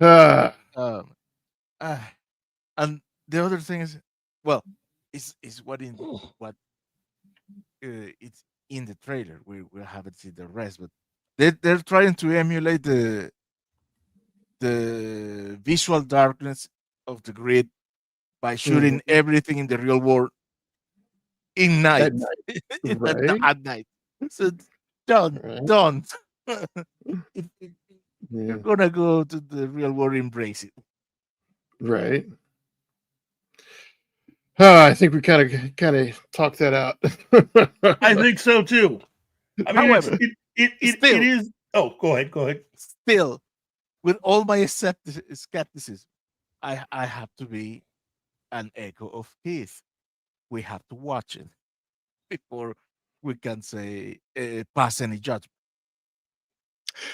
Ah, Um, uh, and the other thing is, well, is what it's in the trailer. We haven't seen the rest, but they're trying to emulate the visual darkness of the grid by shooting Mhm. everything in the real world in night, At night, at, right? at night. So don't, Right. don't. If you're Yeah. gonna go to the real world, embrace it. Right. I think we kind of talked that out. I think so too. I mean, However, it still, is. Oh, go ahead. Go ahead. still, with all my skepticism, I have to be an echo of Keith. We have to watch it before we can say pass any judgment.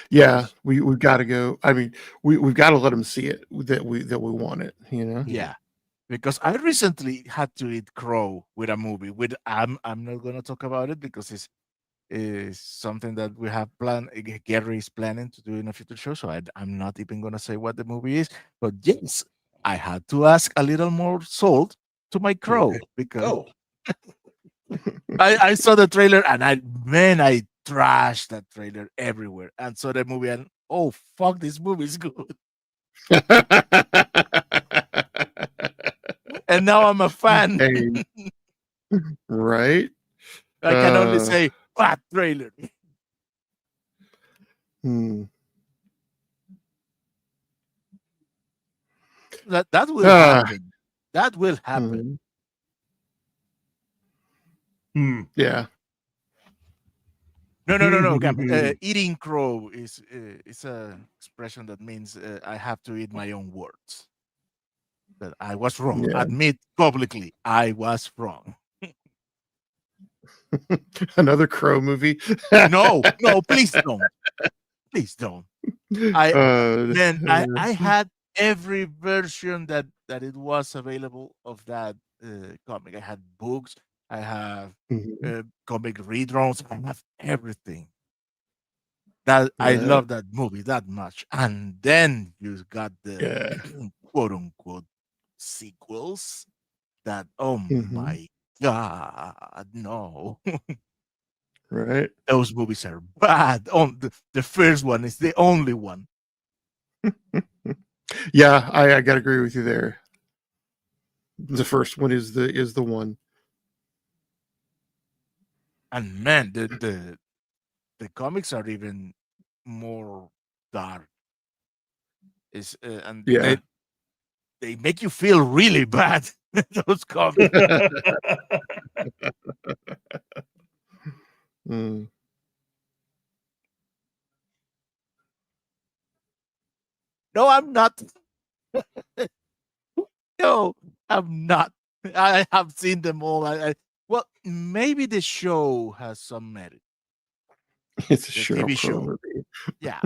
Yeah, Because we've got to go. I mean, we've got to let them see it that we want it. You know. yeah, because I recently had to eat crow with a movie. With I'm not gonna talk about it because it's is something that we have planned. Gary is planning to do in a future show, so I'm not even gonna say what the movie is. But yes, I had to ask a little more salt to my crow Okay. because Oh, I saw the trailer and I trashed that trailer everywhere and saw the movie and oh fuck, this movie is good. And now I'm a fan. Hey, right? I can only say bad trailer. Hmm. That will Ah, happen. That will happen. hmm. Yeah. No, Gab. Eating crow is a expression that means I have to eat my own words. That I was wrong. Yeah. Admit publicly I was wrong. Another Crow movie. No, no, please don't. Please don't. I uh, man, I had every version that it was available of that comic. I had books. I have mhm. comic read-ons. I have everything. That I Yeah. love that movie that much. And then you got the Yeah. quote unquote sequels that oh Hmm. my god, no. Right. Those movies are bad. The first one is the only one. Yeah, I gotta agree with you there. The first one is the one. And man, the comics are even more dark. Is and Yeah. they make you feel really bad. Those comics. Mm. No, I'm not. No, I'm not. I have seen them all. Well, maybe the show has some merit. It's a The Cheryl TV Crow show. movie. Yeah.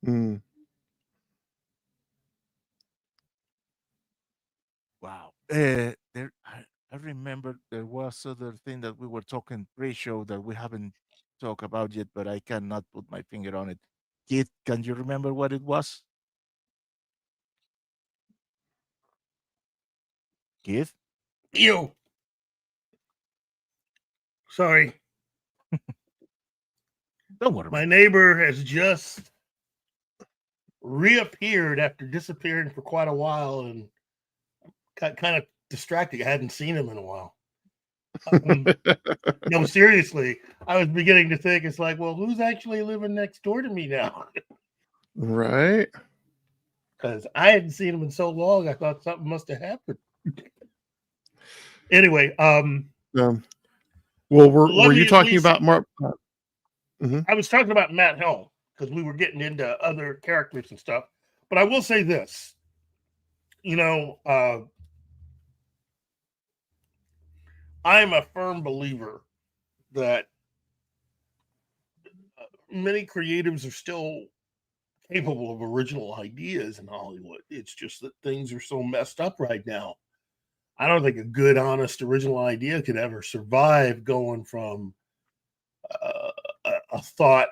Mm. Wow. I remember there was other thing that we were talking pre-show that we haven't talked about yet, but I cannot put my finger on it. Kid, can you remember what it was? Kid? you. Sorry, Don't worry my about neighbor has just reappeared after disappearing for quite a while and got kind of distracted. I hadn't seen him in a while. No, seriously, I was beginning to think it's like, well, who's actually living next door to me now? Right. Because I hadn't seen him in so long. I thought something must have happened. Anyway, Um, well, were let you me at talking least. about Mark? Mhm. I was talking about Matt Helm because we were getting into other characters and stuff. But I will say this, you know, I'm a firm believer that many creatives are still capable of original ideas in Hollywood. It's just that things are so messed up right now. I don't think a good, honest, original idea could ever survive going from a thought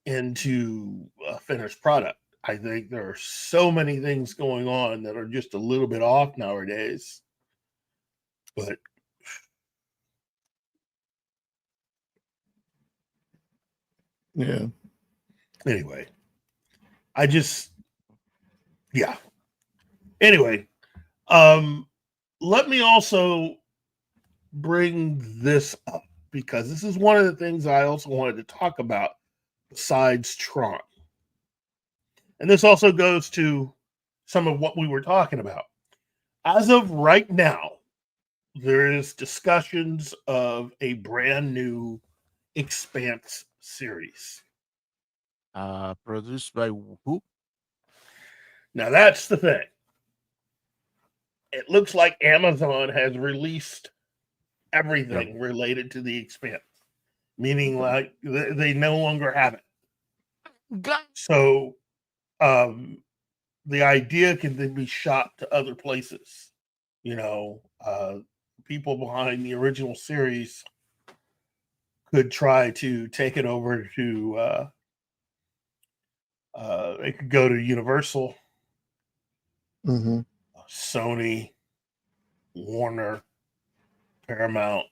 into a finished product. I think there are so many things going on that are just a little bit off nowadays. But Yeah. anyway, I just, yeah. Anyway, um, let me also bring this up because this is one of the things I also wanted to talk about besides Tron. And this also goes to some of what we were talking about. As of right now, there is discussions of a brand new Expanse series. Produced by who? Now that's the thing. It looks like Amazon has released everything related to the Expanse, meaning like they no longer have it. So the idea can then be shot to other places. You know, people behind the original series could try to take it over to. They could go to Universal, Sony, Warner, Paramount,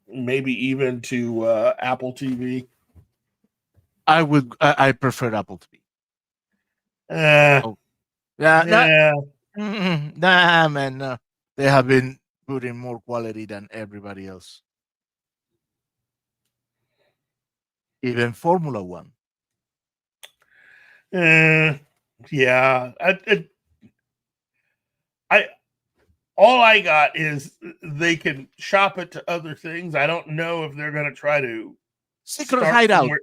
maybe even to Apple TV. I prefer Apple TV. Oh, yeah. Nah, man. No. They have been putting more quality than everybody else. Even Formula One. Yeah. I all I got is they can shop it to other things. I don't know if they're going to try to Secret hideout. Somewhere.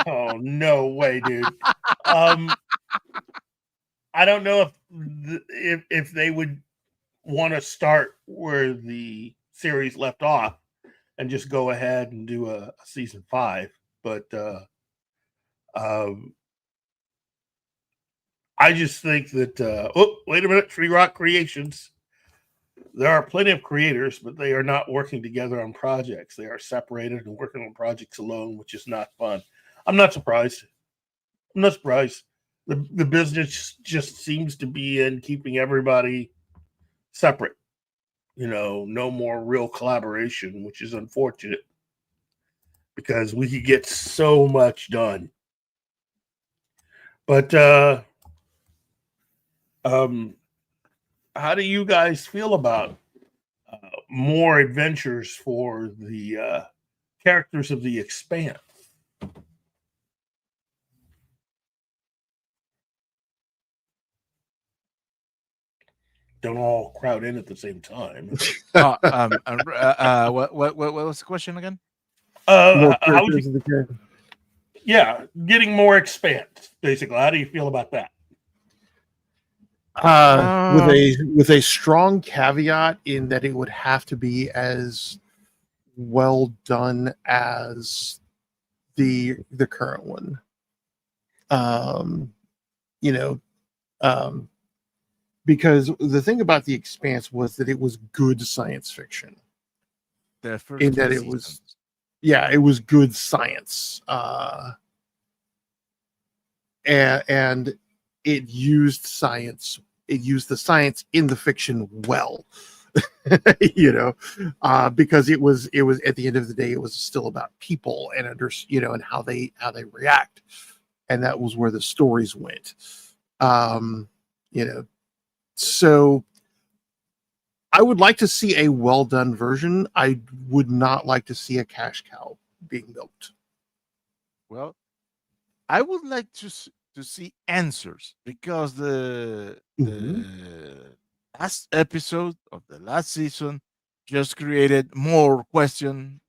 Oh no way, dude. I don't know if they would want to start where the series left off and just go ahead and do a season 5, but I just think that wait a minute, Tree Rock Creations. There are plenty of creators, but they are not working together on projects. They are separated and working on projects alone, which is not fun. I'm not surprised. The business just seems to be in keeping everybody separate. You know, no more real collaboration, which is unfortunate because we could get so much done. But how do you guys feel about more adventures for the characters of the Expanse? Don't all crowd in at the same time. What was the question again? More characters of the character. Yeah, getting more Expanse, basically. How do you feel about that? With a strong caveat in that it would have to be as well done as the current one. Because the thing about the Expanse was that it was good science fiction. In that it was, it was good science, and it used science. It used the science in the fiction well, because it was at the end of the day, it was still about people and and how they react, and that was where the stories went. So I would like to see a well done version. I would not like to see a cash cow being milked. Well, I would like to see answers because the last episode of the last season just created more question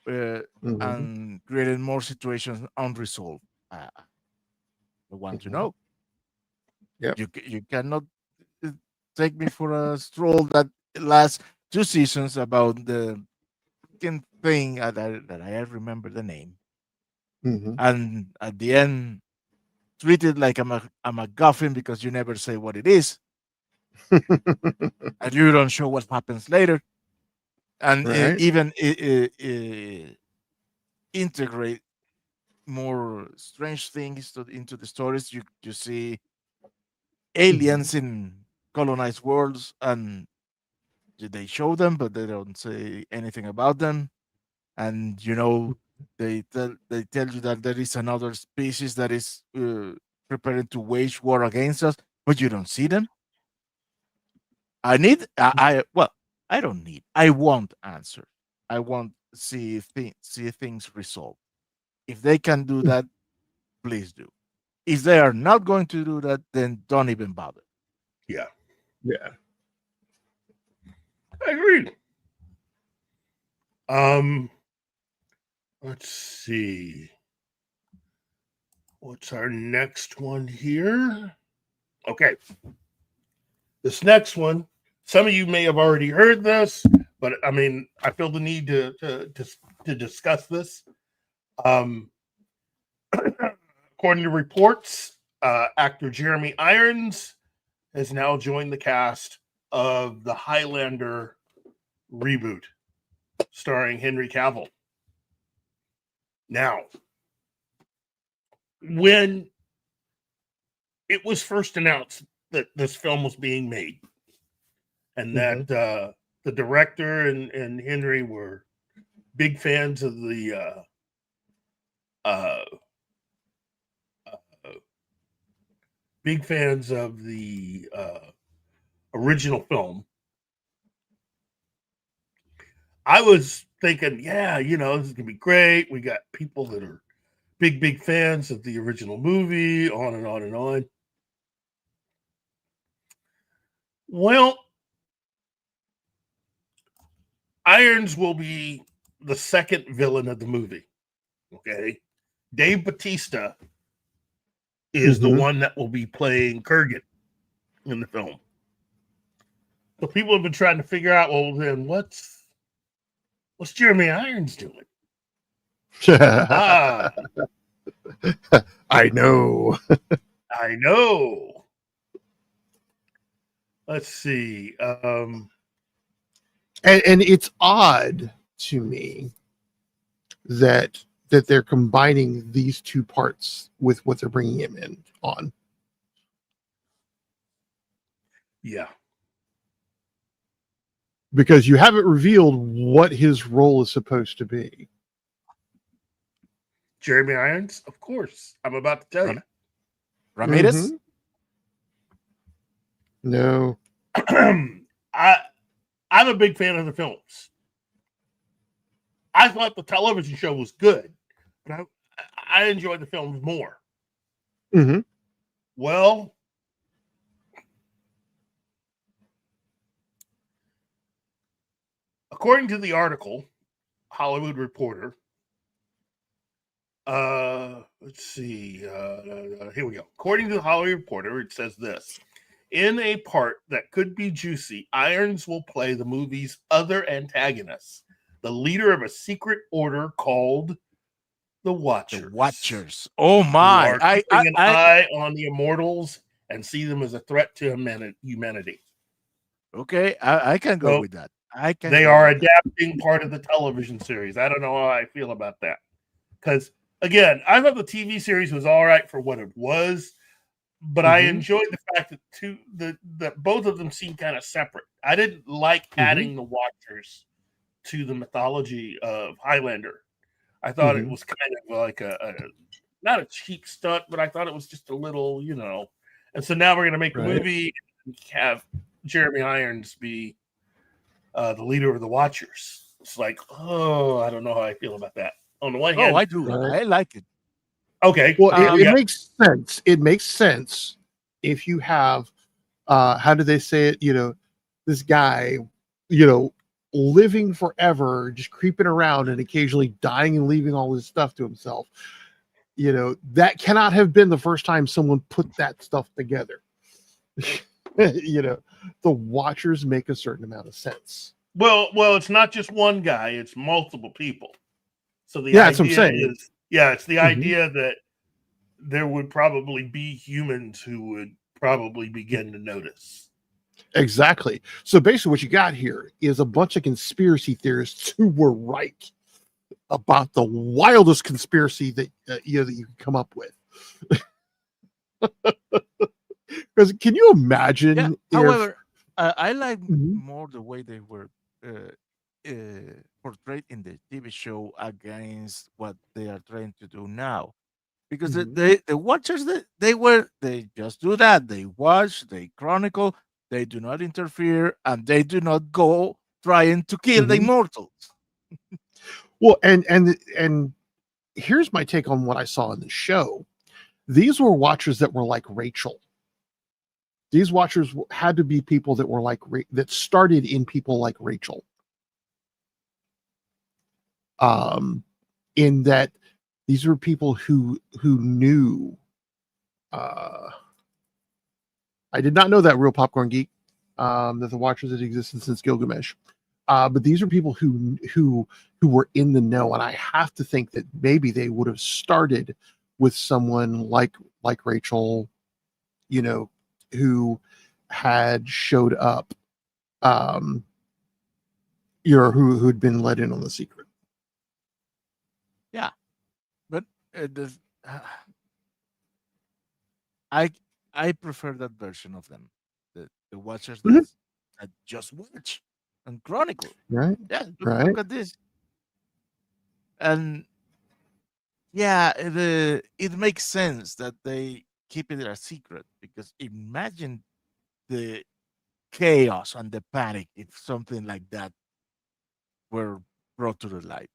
and created more situations unresolved. I want to know. You cannot take me for a stroll that last 2 seasons about the thing that I remember the name, and at the end treat it like I'm a MacGuffin because you never say what it is, and you don't show what happens later, and even integrate more strange things into the stories. You see aliens in colonized worlds, and they show them, but they don't say anything about them. And They tell you that there is another species that is preparing to wage war against us, but you don't see them. Well, I don't need. I want answer. I want see things resolved. If they can do that, please do. If they are not going to do that, then don't even bother. Yeah, Yeah. I agree. Let's see. What's our next one here? Okay. This next one, some of you may have already heard this, but I mean, I feel the need to discuss this. According to reports, actor Jeremy Irons has now joined the cast of the Highlander reboot, starring Henry Cavill. Now, when it was first announced that this film was being made, and that the director and Henry were big fans of the original film, I was thinking, yeah, this is gonna be great. We got people that are big fans of the original movie, on and on and on. Well, Irons will be the second villain of the movie. Okay. Dave Bautista is the one that will be playing Kurgan in the film. So people have been trying to figure out, well, then what's Jeremy Irons doing? I know. I know. Let's see. And it's odd to me that they're combining these two parts with what they're bringing him in on. Yeah. Because you haven't revealed what his role is supposed to be. Jeremy Irons, of course. I'm about to tell you. Ramirez? No. I'm a big fan of the films. I thought the television show was good, but I enjoyed the films more. Well, according to the article, Hollywood Reporter, let's see. Here we go. According to the Hollywood Reporter, it says this. In a part that could be juicy, Irons will play the movie's other antagonist, the leader of a secret order called the Watchers. The Watchers. Oh my! I keeping an eye on the Immortals and see them as a threat to humanity. Okay, I can go with that. They are adapting part of the television series. I don't know how I feel about that. Because, again, I thought the TV series was all right for what it was, but I enjoyed the fact that both of them seemed kind of separate. I didn't like adding the Watchers to the mythology of Highlander. I thought it was kind of like not a cheap stunt, but I thought it was just a little, And so now we're going to make the movie and have Jeremy Irons be the leader of the Watchers. It's like, I don't know how I feel about that. On the one hand, I do. I like it. Okay. Well, it makes sense. It makes sense if you have, how do they say it? This guy, living forever, just creeping around and occasionally dying and leaving all his stuff to himself. That cannot have been the first time someone put that stuff together. The Watchers make a certain amount of sense. Well, it's not just one guy; it's multiple people. So that's what I'm saying. It's the idea that there would probably be humans who would probably begin to notice. Exactly. So basically, what you got here is a bunch of conspiracy theorists who were right about the wildest conspiracy that that you can come up with. Because can you imagine? Yeah. However, I like more the way they were portrayed in the TV show against what they are trying to do now. Because Mhm. the watchers they just do that. They watch, they chronicle, they do not interfere, and they do not go trying to kill the Mhm. immortals. Well, and here's my take on what I saw in the show. These were watchers that were like Rachel. These watchers had to be people that were like that started in people like Rachel. In that these were people who knew. I did not know that, Real Popcorn Geek. That the watchers had existed since Gilgamesh. But these are people who were in the know, and I have to think that maybe they would have started with someone like Rachel, you know, who had showed up, who'd been let in on the secret. Yeah, but the, I I prefer that version of them. The watchers Mhm. that just watch and chronicle. Right, Yeah, right. look at this. And yeah, it makes sense that they keep it a secret because imagine the chaos and the panic if something like that were brought to the light.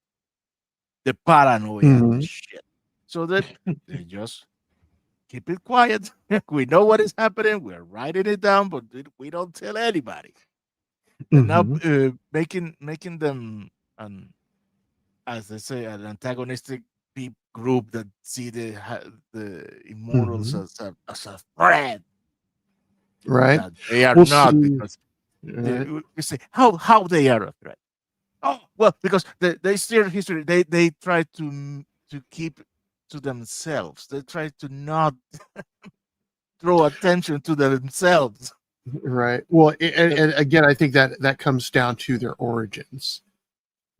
The paranoia and the Mhm. shit. So that they just keep it quiet. We know what is happening. We're writing it down, but we don't tell anybody. And now Mhm. making them an, as they say, an antagonistic group that see the immortals Mhm. as a threat Right. that they are We'll not see. because Right. you say how they are a threat. Oh well, because they steer history. They try to keep to themselves. They try to not throw attention to themselves. Right. Well, and again, I think that comes down to their origins.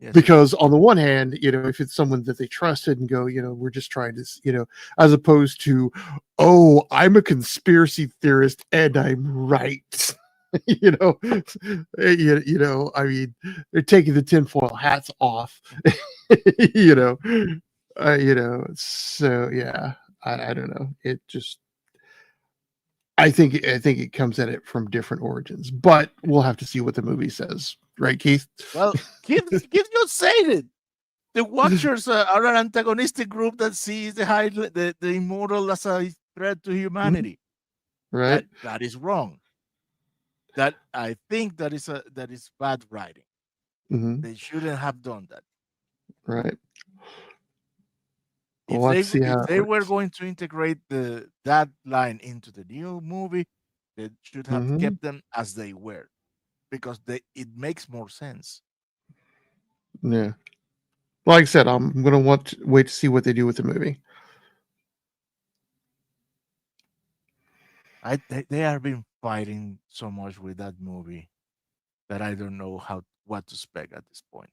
Yes, it Because does. on the one hand, if it's someone that they trusted and go, we're just trying to, as opposed to, oh, I'm a conspiracy theorist and I'm right. I mean, they're taking the tinfoil hats off. you know, so yeah, I don't know. It just, I think it comes at it from different origins, but we'll have to see what the movie says, right, Keith? Well, keep just saying it. The Watchers are an antagonistic group that sees the immortal as a threat to humanity. Right. That is wrong. That I think that is bad writing. Hmm. They shouldn't have done that. Right. If We'll have to see how if it they were works. going to integrate that line into the new movie, they should have Hmm. kept them as they were because it makes more sense. Yeah. Like I said, I'm gonna want to wait to see what they do with the movie. They have been fighting so much with that movie that I don't know what to expect at this point.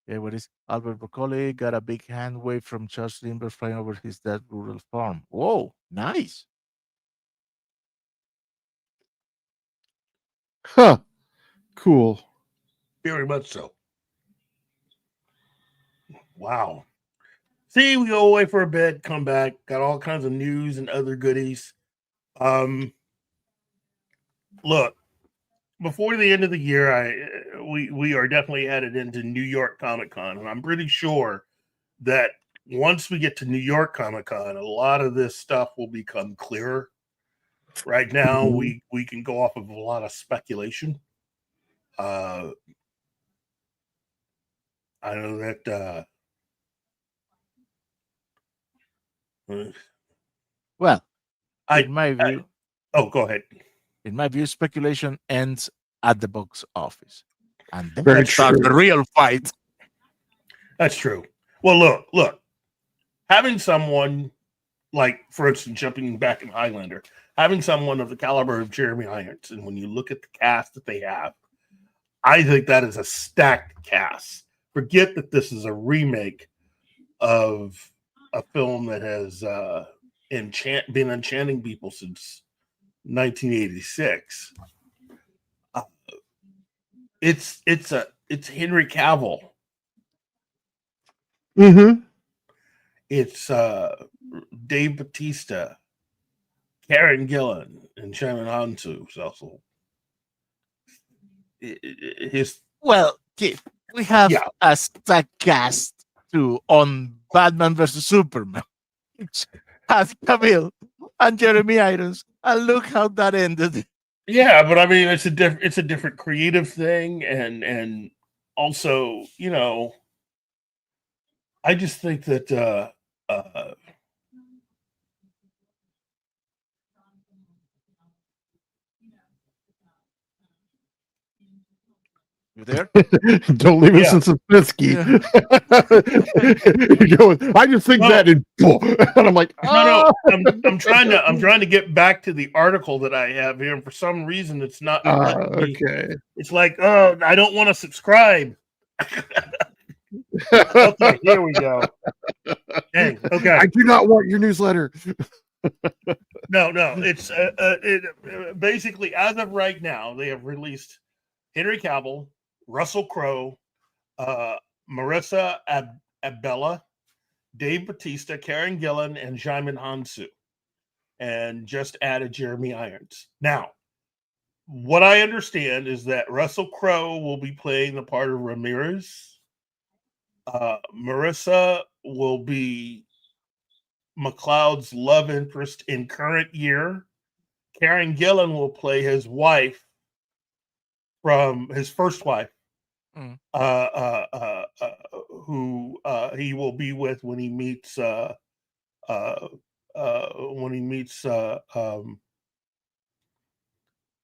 Yeah, what is Albert Broccoli got a big hand wave from Josh Lindbergh flying over his dead rural farm. Whoa, nice. Huh. Cool. Very much so. Wow. See, we go away for a bit, come back, got all kinds of news and other goodies. Look, before the end of the year, we are definitely headed into New York Comic Con, and I'm pretty sure that once we get to New York Comic Con, a lot of this stuff will become clearer. Right now, Mhm. we can go off of a lot of speculation. Uh, I know that. Well, I, in my I view, go ahead. speculation ends at the box office, and then Very starts true. the real fight. That's true. Well, look, having someone like, for instance, jumping back in Highlander, having someone of the caliber of Jeremy Irons, and when you look at the cast that they have, I think that is a stacked cast. Forget that this is a remake of a film that has been enchanting people since 1986. It's Henry Cavill. Mm-hmm. It's Dave Bautista, Karen Gillan, and Shannon Hansu is also his. Well, Keith, we have Yeah. a stack cast too on Batman versus Superman. Which has Cavill and Jeremy Irons, and look how that ended. Yeah, but I mean, it's a different creative thing, and also, I just think that You there? Don't leave us Yeah. in Sapinski. Yeah. I just think No. that, and I'm like, no, I'm trying to get back to the article that I have here, and for some reason, it's not letting me. okay. It's like, oh, I don't want to subscribe. Okay, here we go. Dang. Okay. I do not want your newsletter. No. It's basically, as of right now, they have released Henry Cavill, Russell Crowe, Marissa Abella, Dave Bautista, Karen Gillan, and Jaimin Hansu, and just added Jeremy Irons. Now, what I understand is that Russell Crowe will be playing the part of Ramirez. Marissa will be McLeod's love interest in current year. Karen Gillan will play his wife from his first wife, Mm. who he will be with when he meets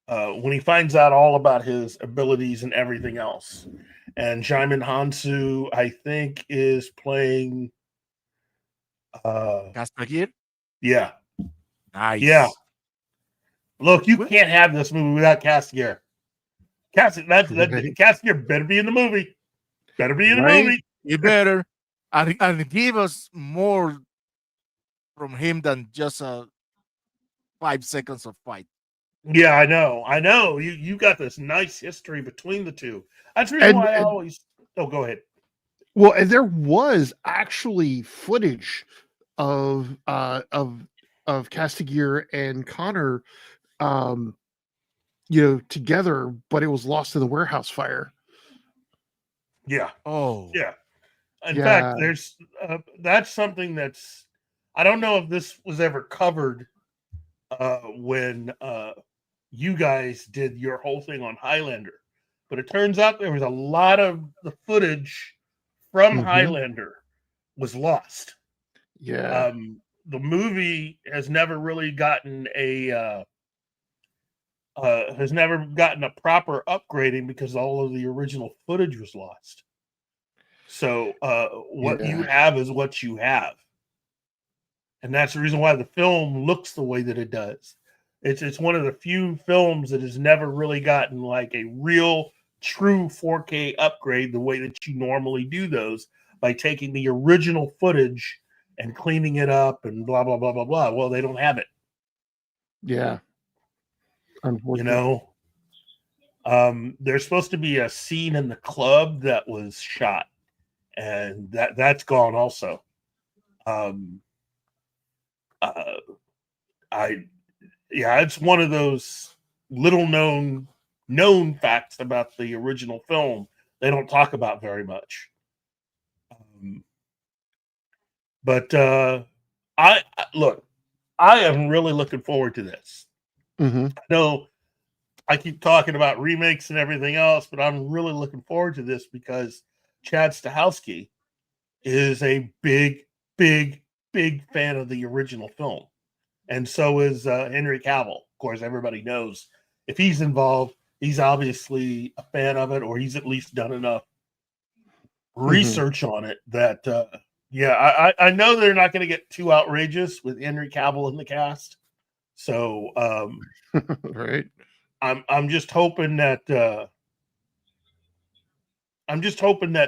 when he finds out all about his abilities and everything else. And Jaimin Hansu, I think, is playing. Caspagir? Yeah. Nice. Yeah. Look, you Well- can't have this movie without Castier. Castier better be in the movie. Better be in the Right? movie. You better. And give us more from him than just 5 seconds of fight. Yeah, I know. You got this nice history between the two. That's the reason why I always. Oh, go ahead. Well, and there was actually footage of Castigier and Connor, together, but it was lost in the warehouse fire. Yeah. Oh. Yeah. In Yeah. fact, there's that's something that's. I don't know if this was ever covered when you guys did your whole thing on Highlander, but it turns out there was a lot of the footage from Mhm. Highlander was lost. Yeah. The movie has never really gotten a proper upgrading because all of the original footage was lost. So what you have is what you have. And that's the reason why the film looks the way that it does. It's one of the few films that has never really gotten like a real true 4K upgrade the way that you normally do those by taking the original footage and cleaning it up and blah blah blah blah blah. Well, they don't have it. Yeah. Unfortunately. There's supposed to be a scene in the club that was shot, and that's gone also. It's one of those little known facts about the original film they don't talk about very much. But I am really looking forward to this. Mm-hmm. I know I keep talking about remakes and everything else, but I'm really looking forward to this because Chad Stahelski is a big fan of the original film. And so is Henry Cavill. Of course, everybody knows if he's involved, he's obviously a fan of it, or he's at least done enough research on it that, I know they're not going to get too outrageous with Henry Cavill in the cast. So, Right. I'm just hoping that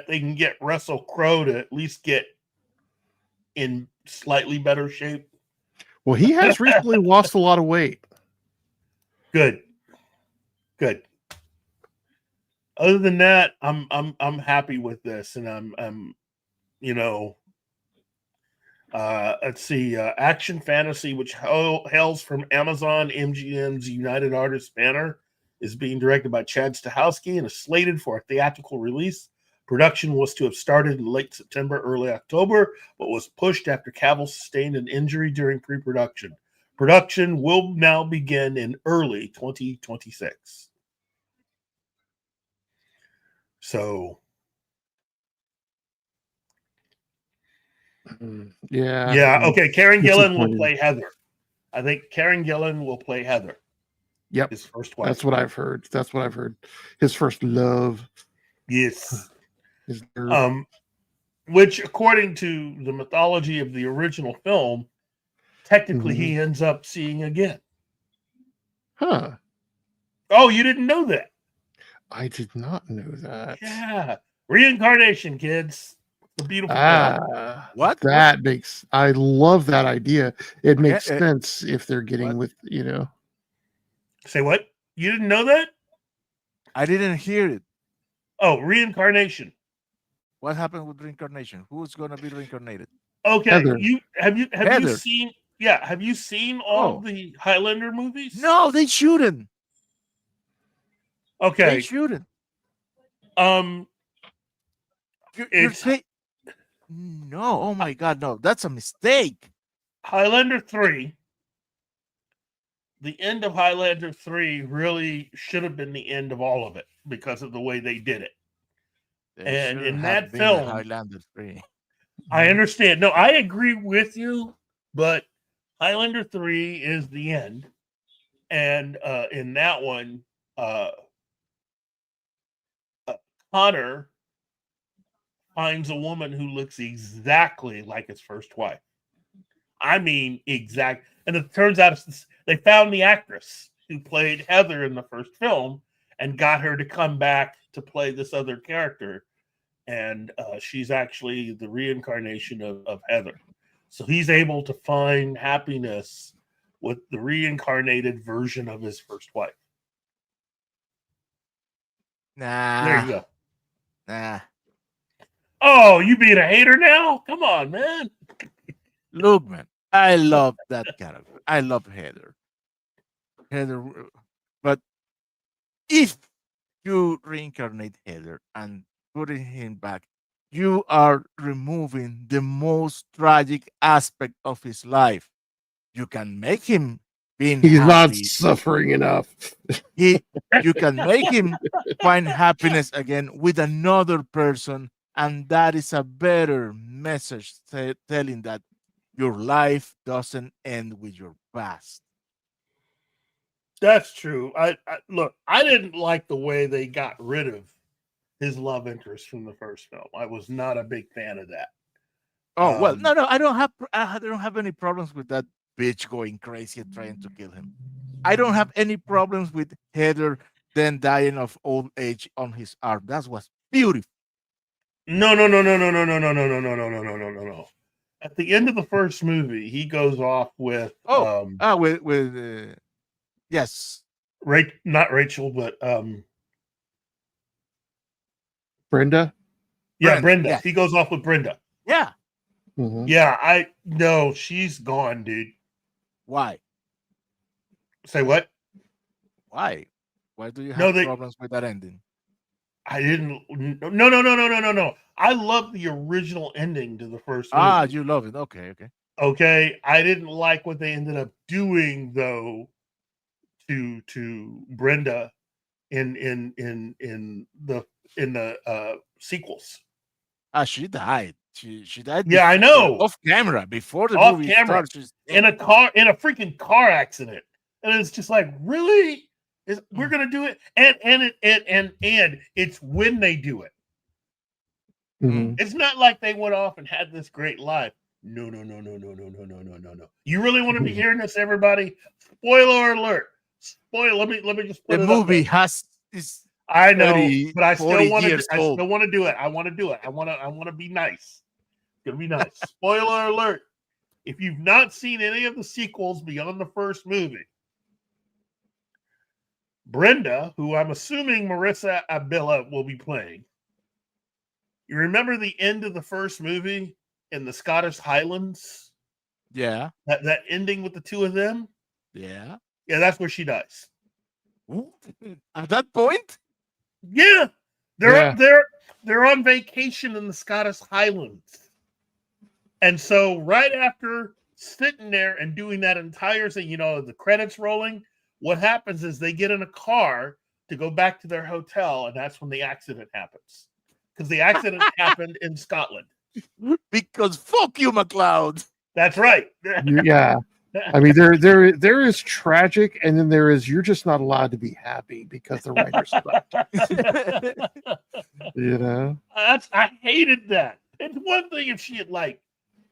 they can get Russell Crowe to at least get in slightly better shape. Well, he has recently lost a lot of weight. Good. Other than that, I'm happy with this, and I'm you know, let's see, action fantasy, which hails from Amazon MGM's United Artists banner, is being directed by Chad Stahelski and is slated for a theatrical release. Production was to have started in late September, early October, but was pushed after Cavill sustained an injury during pre-production. Production will now begin in early 2026. So, yeah, okay. Karen Gillan will play Heather. I think Karen Gillan will play Heather. Yep, his first wife. That's what I've heard. That's what I've heard. His first love. Yes. Which, according to the mythology of the original film, technically he ends up seeing again. Huh. Oh, you didn't know that? I did not know that. Yeah. Reincarnation, kids. The beautiful film. What? That makes, I love that idea. It makes sense if they're getting with, you know. Say what? You didn't know that? I didn't hear it. Oh, reincarnation. What happened with reincarnation? Who's gonna be reincarnated? Okay, Heather. Have Heather. you seen? Yeah, have you seen all the Highlander movies? No, they shouldn't. Okay, They shouldn't. No, oh my God, no, that's a mistake. Highlander 3. The end of Highlander 3 really should have been the end of all of it because of the way they did it. And in that film, Highlander 3. I understand. No, I agree with you, but Highlander 3 is the end. And in that one, Connor finds a woman who looks exactly like his first wife. I mean, exact. And it turns out they found the actress who played Heather in the first film and got her to come back to play this other character. And she's actually the reincarnation of Heather. So he's able to find happiness with the reincarnated version of his first wife. Nah. There you go. Nah. Oh, you being a hater now? Come on, man. Look, man, I love that character. I love Heather. But if you reincarnate Heather and putting him back, you are removing the most tragic aspect of his life. You can make him being He's happy. not suffering enough. You can make him find happiness again with another person, and that is a better message telling that your life doesn't end with your past. That's true. I look, I didn't like the way they got rid of his love interest from the first film. I was not a big fan of that. Oh well, no, I don't have any problems with that bitch going crazy and trying to kill him. I don't have any problems with Heather then dying of old age on his arm. That was beautiful. No. At the end of the first movie, he goes off with yes, not Rachel, but Brenda. Yeah, Brenda. Yes. He goes off with Brenda. Yeah. Yeah, no, she's gone, dude. Why? Say what? Why? Why do you have problems with that ending? I didn't. No. I love the original ending to the first movie. You love it. Okay. Okay. I didn't like what they ended up doing though to Brenda in the sequels. She died. She died. Yeah, I know. Off camera before the off movie camera starts. In a freaking car accident, and it's just like, really? We're gonna do it, and it's when they do it. It's not like they went off and had this great life. No. You really want to be hearing this, everybody? Spoiler alert! Let me just put the it movie up is. I know, 30, but I still want to. I old. still want to do it. I want to do it. I want to be nice. It's gonna be nice. Spoiler alert! If you've not seen any of the sequels beyond the first movie, Brenda, who I'm assuming Marissa Abilla will be playing. You remember the end of the first movie in the Scottish Highlands? Yeah. That ending with the two of them? Yeah. Yeah, that's where she dies. Ooh. At that point? Yeah. Yeah. They're on vacation in the Scottish Highlands. And so right after sitting there and doing that entire thing, the credits rolling, what happens is they get in a car to go back to their hotel, and that's when the accident happens. Because the accident happened in Scotland. Because fuck you, McLeod. That's right. Yeah. I mean, there is tragic, and then there is you're just not allowed to be happy because the writer's sucked. I hated that. It's one thing if she had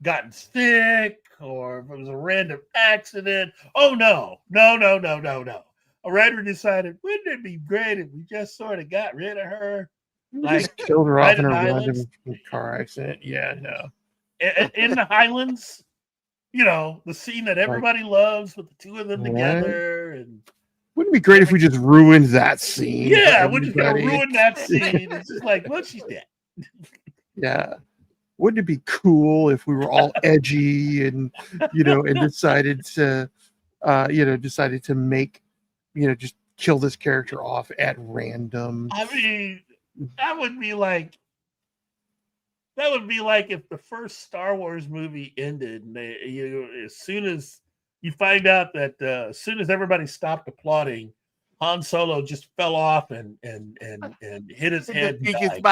gotten sick or if it was a random accident. Oh no. A writer decided, wouldn't it be great if we just sort of got rid of her? Just killed her off right in a Highlands. random car accident. Yeah, no. In the Highlands, the scene that everybody loves with the two of them together. And wouldn't it be great if we just ruined that scene? yeah, we're just gonna ruin that scene. It's just like, well, she's dead. Yeah. Wouldn't it be cool if we were all edgy and and decided to make just kill this character off at random? I mean, that would be like if the first Star Wars movie ended and as soon as you find out that as soon as everybody stopped applauding, Han Solo just fell off and hit his head and died.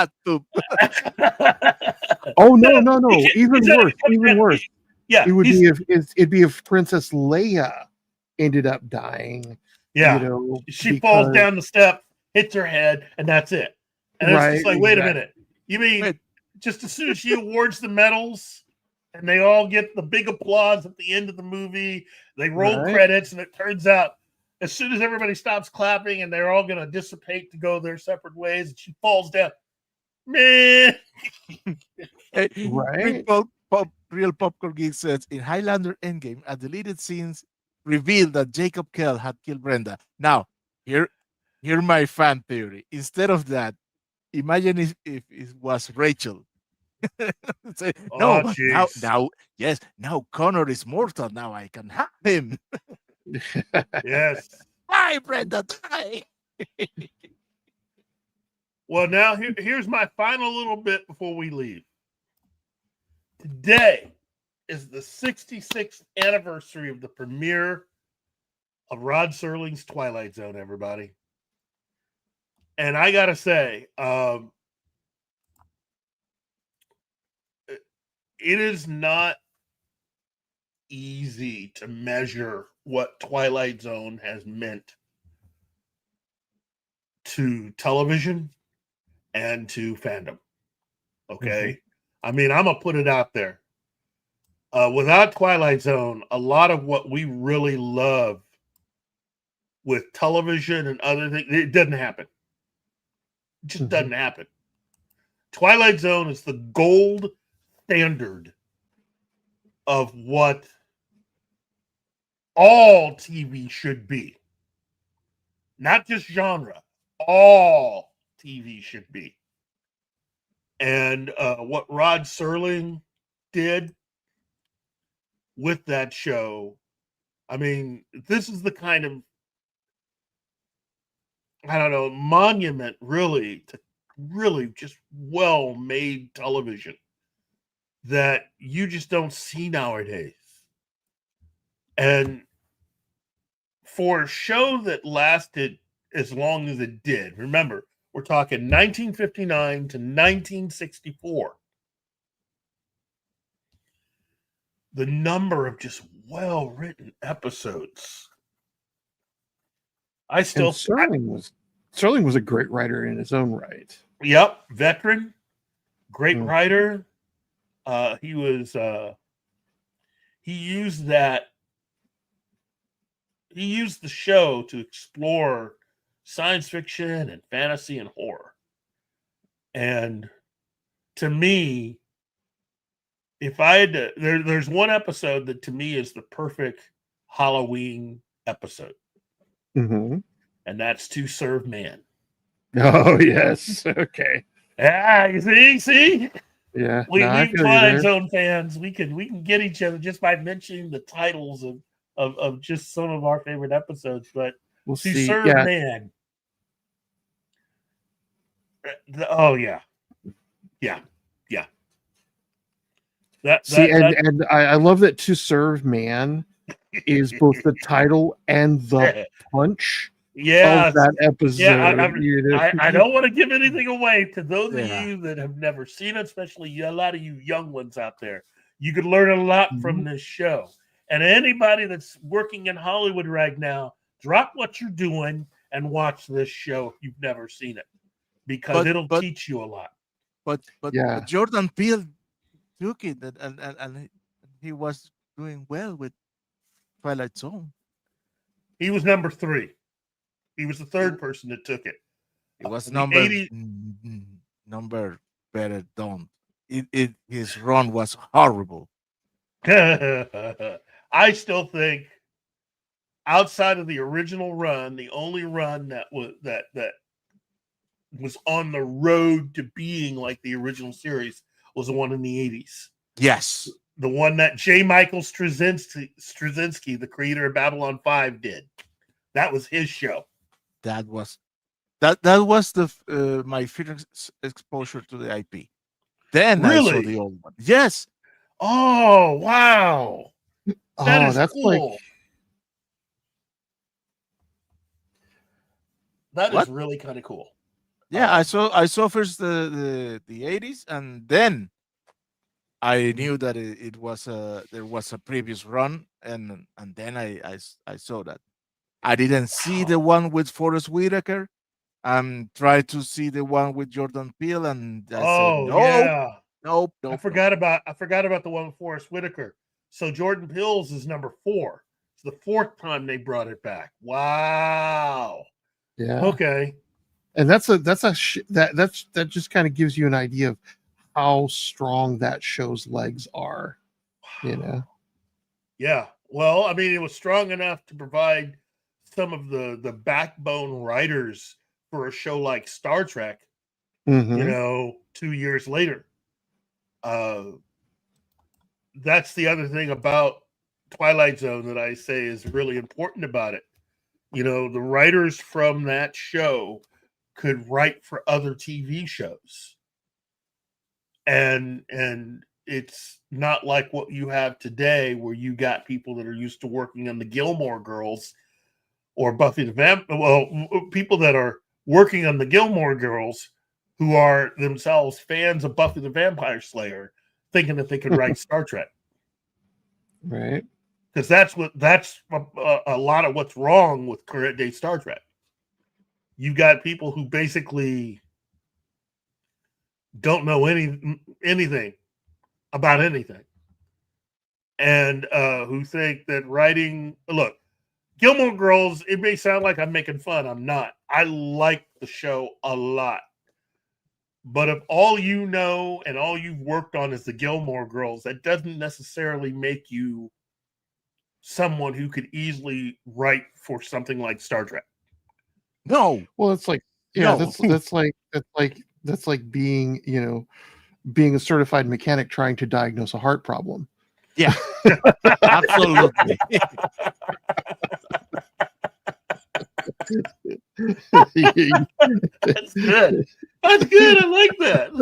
Oh no! Even worse. Yeah, it'd be if Princess Leia ended up dying. Yeah, she falls down the step, hits her head, and that's it. And it's just like, wait a minute. You mean just as soon as she awards the medals and they all get the big applause at the end of the movie, they roll credits, and it turns out as soon as everybody stops clapping and they're all going to dissipate to go their separate ways, and she falls down. Man. Real Popcorn Geek says in Highlander Endgame, a deleted scenes revealed that Jacob Kell had killed Brenda. Now, here my fan theory. Instead of that, imagine if it was Rachel. Say, no, now Connor is mortal. Now I can have him. Yes. Die, Brenda, die. Well, now here's my final little bit before we leave. Today is the 66th anniversary of the premiere of Rod Serling's Twilight Zone, everybody. And I got to say, it is not easy to measure what Twilight Zone has meant to television and to fandom. Okay? Mm-hmm. I mean, I'm going to put it out there. Without Twilight Zone, a lot of what we really love with television and other things, it doesn't happen. It just doesn't happen. Twilight Zone is the gold standard of what all TV should be. Not just genre. All TV should be. And what Rod Serling did with that show, I mean, this is the kind of, I don't know, monument really to really just well-made television that you just don't see nowadays. And for a show that lasted as long as it did, remember, we're talking 1959 to 1964. The number of just well-written episodes. Serling was a great writer in his own right. Yep, veteran, great writer. He used the show to explore science fiction and fantasy and horror. And to me, if I had to, there's one episode that to me is the perfect Halloween episode. Mm-hmm. and that's To Serve Man. Oh yes. Okay. Ah, you see? Yeah. We No, I feel you Twilight there. Zone fans, we can get each other just by mentioning the titles of just some of our favorite episodes. But We'll To see. Serve Yeah. Man. Oh yeah. Yeah. See, and That and I love that To Serve Man is both the title and the punch of yeah. that Yeah, episode. You know? I don't want to give anything away to those of Yeah. you that have never seen it, especially a lot of you young ones out there. You could learn a lot from this show. And anybody that's working in Hollywood right now, drop what you're doing and watch this show if you've never seen it, because it'll But teach you a lot. Yeah. Jordan Peele took it, and he was doing well with Twilight Zone. He was number 3. He was the third person that took it. It was The number 80 number better done. His run was horrible. I still think outside of the original run, the only run that was on the road to being like the original series was the one in the 80s. Yes, The one that J. Michael Straczynski, the creator of Babylon 5, did. That was his show. that was the my first exposure to the IP. Then I saw Really? the old one. Yes, Oh, wow. That Oh, is that's cool. like That is What? really kind of cool. yeah. I saw first the 80s, and then I knew that it was there was a previous run, and then I saw that. I didn't see the one with Forrest Whitaker, and tried to see the one with Jordan Peele, and I said Oh, no, yeah. nope, I nope, forgot about the one with Forrest Whitaker. So Jordan Peele's is number 4. It's the 4th time they brought it back. Wow. yeah. Okay. And that just kind of gives you an idea of how strong that show's legs are. You know. Yeah. Well, I mean, it was strong enough to provide some of the backbone writers for a show like Star Trek, Mhm. 2 years later. That's the other thing about Twilight Zone that I say is really important about it. The writers from that show could write for other TV shows. And it's not like what you have today where you got people that are used to working on the Gilmore Girls or Buffy the people that are working on the Gilmore Girls who are themselves fans of Buffy the Vampire Slayer thinking that they could write Star Trek. Right. Because that's a lot of what's wrong with current day Star Trek. You got people who basically don't know anything about anything, and who think that writing. Look, Gilmore Girls. It may sound like I'm making fun. I'm not. I like the show a lot. But if all you know and all you've worked on is the Gilmore Girls, that doesn't necessarily make you someone who could easily write for something like Star Trek. no, Well, it's like yeah, no. that's like being being a certified mechanic trying to diagnose a heart problem. Yeah, absolutely. That's good. That's good. I like that.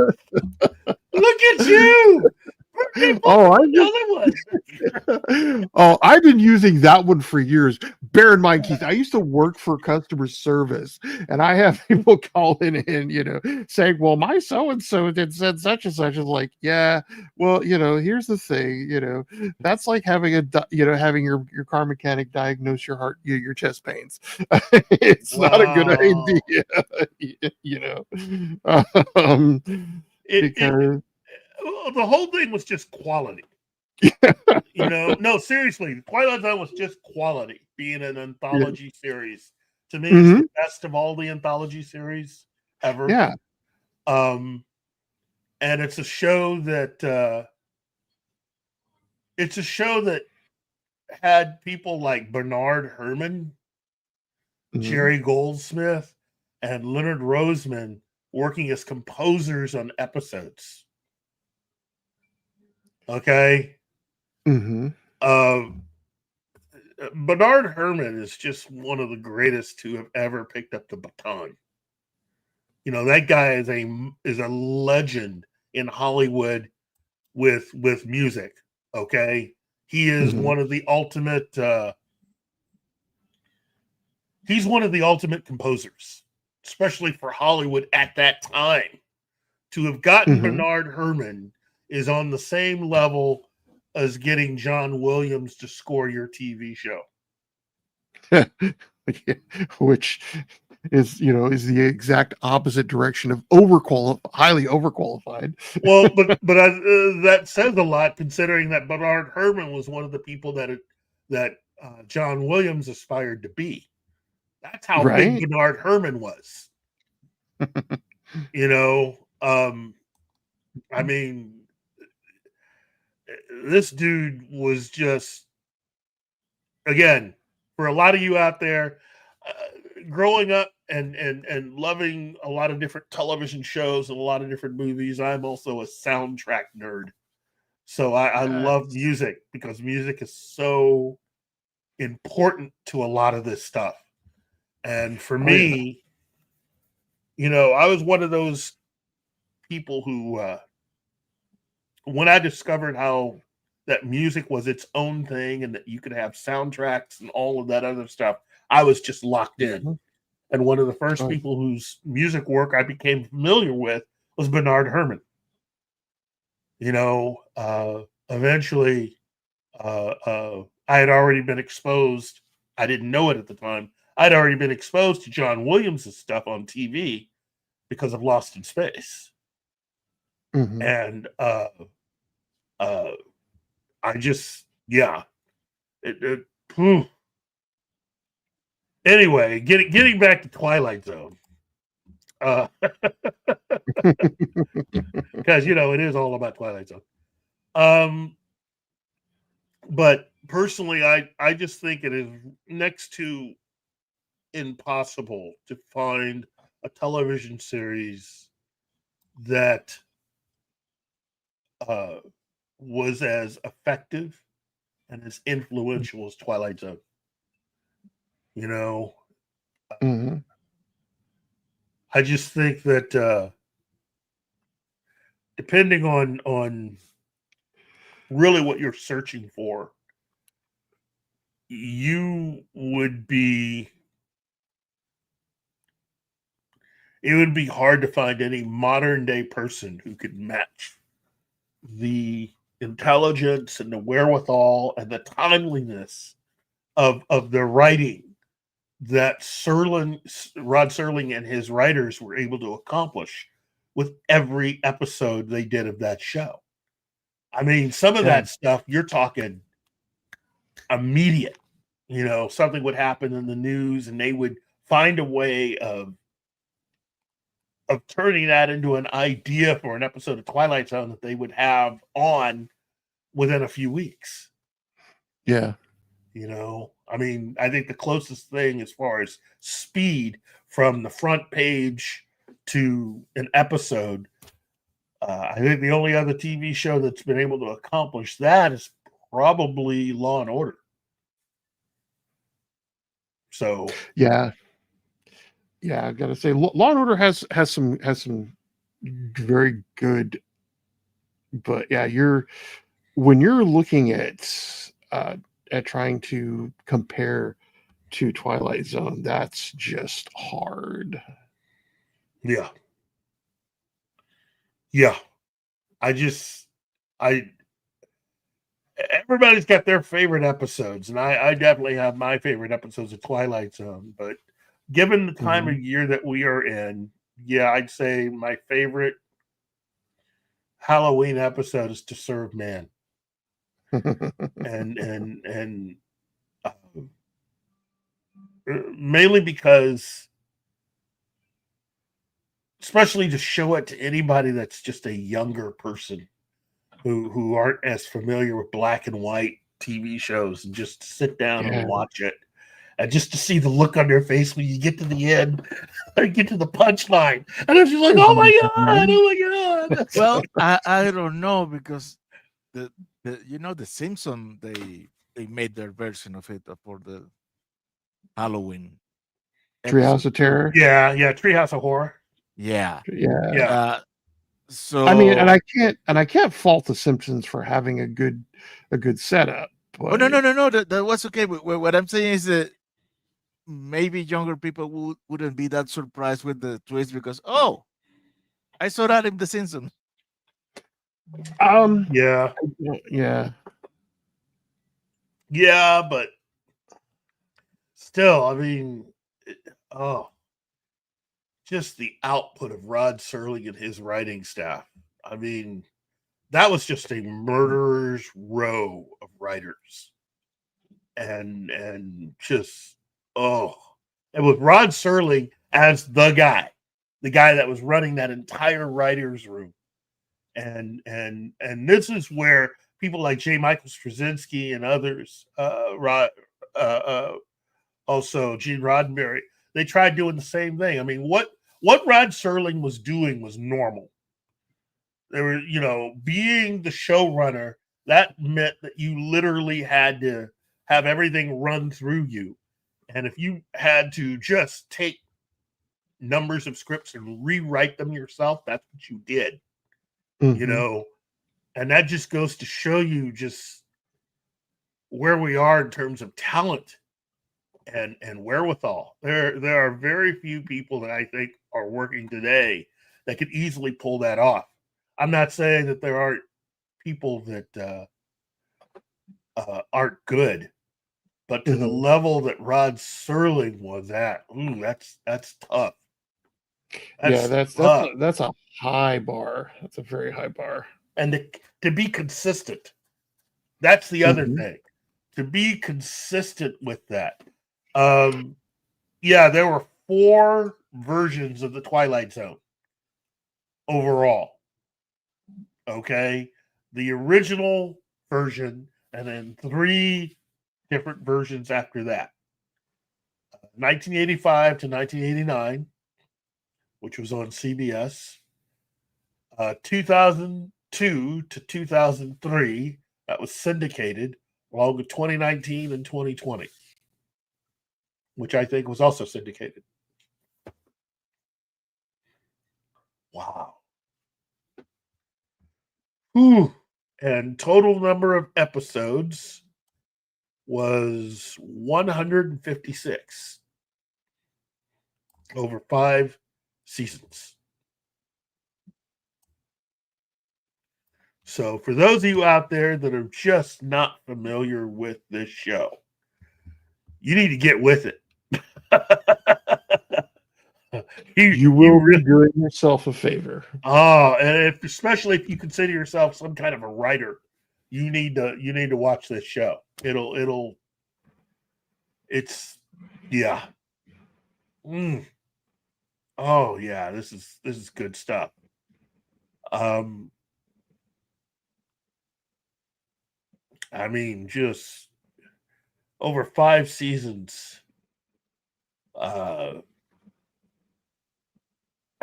Look at you. I've been using that one for years. Bear in mind, Keith, I used to work for customer service, and I have people calling in, saying, "Well, my so and so did said such and such." Is like, yeah, well, here's the thing, that's like having having your car mechanic diagnose your heart, your chest pains. It's not a good idea, because. The whole thing was just quality. No, seriously, Twilight Zone was just quality. Being an anthology series, to me, it's the best of all the anthology series ever. Yeah. And it's a show that had people like Bernard Herrmann, Jerry Goldsmith, and Leonard Roseman working as composers on episodes. Okay. Mm-hmm. Bernard Herrmann is just one of the greatest to have ever picked up the baton. You know, that guy is a legend in Hollywood with music. Okay. He is one of the ultimate he's one of the ultimate composers, especially for Hollywood at that time. To have gotten Bernard Herrmann is on the same level as getting John Williams to score your TV show. Which is the exact opposite direction of highly overqualified. Well, but that says a lot, considering that Bernard Herrmann was one of the people that John Williams aspired to be. That's how big Bernard Herrmann was. I mean, this dude was just, again, for a lot of you out there, growing up and loving a lot of different television shows and a lot of different movies, I'm also a soundtrack nerd. So I love music because music is so important to a lot of this stuff. And for me, I was one of those people who, when I discovered how that music was its own thing and that you could have soundtracks and all of that other stuff, I was just locked in. And one of the first people whose music work I became familiar with was Bernard Herrmann. Eventually, I had already been exposed. I didn't know it at the time. I'd already been exposed to John Williams' stuff on TV because of Lost in Space. And I just, Anyway, getting back to Twilight Zone, because it is all about Twilight Zone. But personally, I just think it is next to impossible to find a television series that was as effective and as influential as Twilight Zone. I just think that depending on really what you're searching for, it would be hard to find any modern day person who could match the intelligence and the wherewithal and the timeliness of the writing that Rod Serling and his writers were able to accomplish with every episode they did of that show. I mean, some of that stuff, you're talking immediate. Something would happen in the news and they would find a way of turning that into an idea for an episode of Twilight Zone that they would have on within a few weeks. Yeah. I mean, I think the closest thing as far as speed from the front page to an episode, I think the only other TV show that's been able to accomplish that is probably Law and Order. So yeah, I gotta say, Law and Order has some very good, but when you're looking at trying to compare to Twilight Zone, that's just hard. Yeah. Everybody's got their favorite episodes, and I definitely have my favorite episodes of Twilight Zone, but given the time of year that we are in, I'd say my favorite Halloween episode is To Serve Man. and mainly because, especially to show it to anybody that's just a younger person who aren't as familiar with black and white TV shows, and just sit down and watch it and just to see the look on their face when you get to the end, or get to the punchline, and it's just like, oh my god, oh my god. Well, I don't know because the the Simpson they made their version of it for the Halloween Treehouse of Terror. Yeah, Treehouse of Horror. Yeah. Yeah. So I mean, and I can't fault the Simpsons for having a good setup. Oh no. That was okay. But what I'm saying is that maybe younger people wouldn't be that surprised with the twist because I saw that in The Simpsons. Yeah, but still, I mean, just the output of Rod Serling and his writing staff. I mean, that was just a murderer's row of writers, and just and with Rod Serling as the guy that was running that entire writers' room, and this is where people like J. Michael Straczynski and others, also Gene Roddenberry, they tried doing the same thing. I mean, what Rod Serling was doing was normal. They were, being the showrunner, that meant that you literally had to have everything run through you. And if you had to just take numbers of scripts and rewrite them yourself, that's what you did. And that just goes to show you just where we are in terms of talent and wherewithal. There are very few people that I think are working today that could easily pull that off. I'm not saying that there aren't people that aren't good, but to the level that Rod Serling was at, that's tough. That's a high bar. That's a very high bar. And to be consistent, that's the other thing. To be consistent with that. There were 4 versions of the Twilight Zone overall. Okay, the original version, and then 3 different versions after that. 1985 to 1989, which was on CBS. 2002 to 2003, that was syndicated, along with 2019 and 2020, which I think was also syndicated. Wow. Whew. And total number of episodes was 156 over 5 seasons. So for those of you out there that are just not familiar with this show, you need to get with it. You will be doing yourself a favor. And especially if you consider yourself some kind of a writer, you need to watch this show. Yeah. Oh yeah, this is good stuff. I mean, just over 5 seasons. I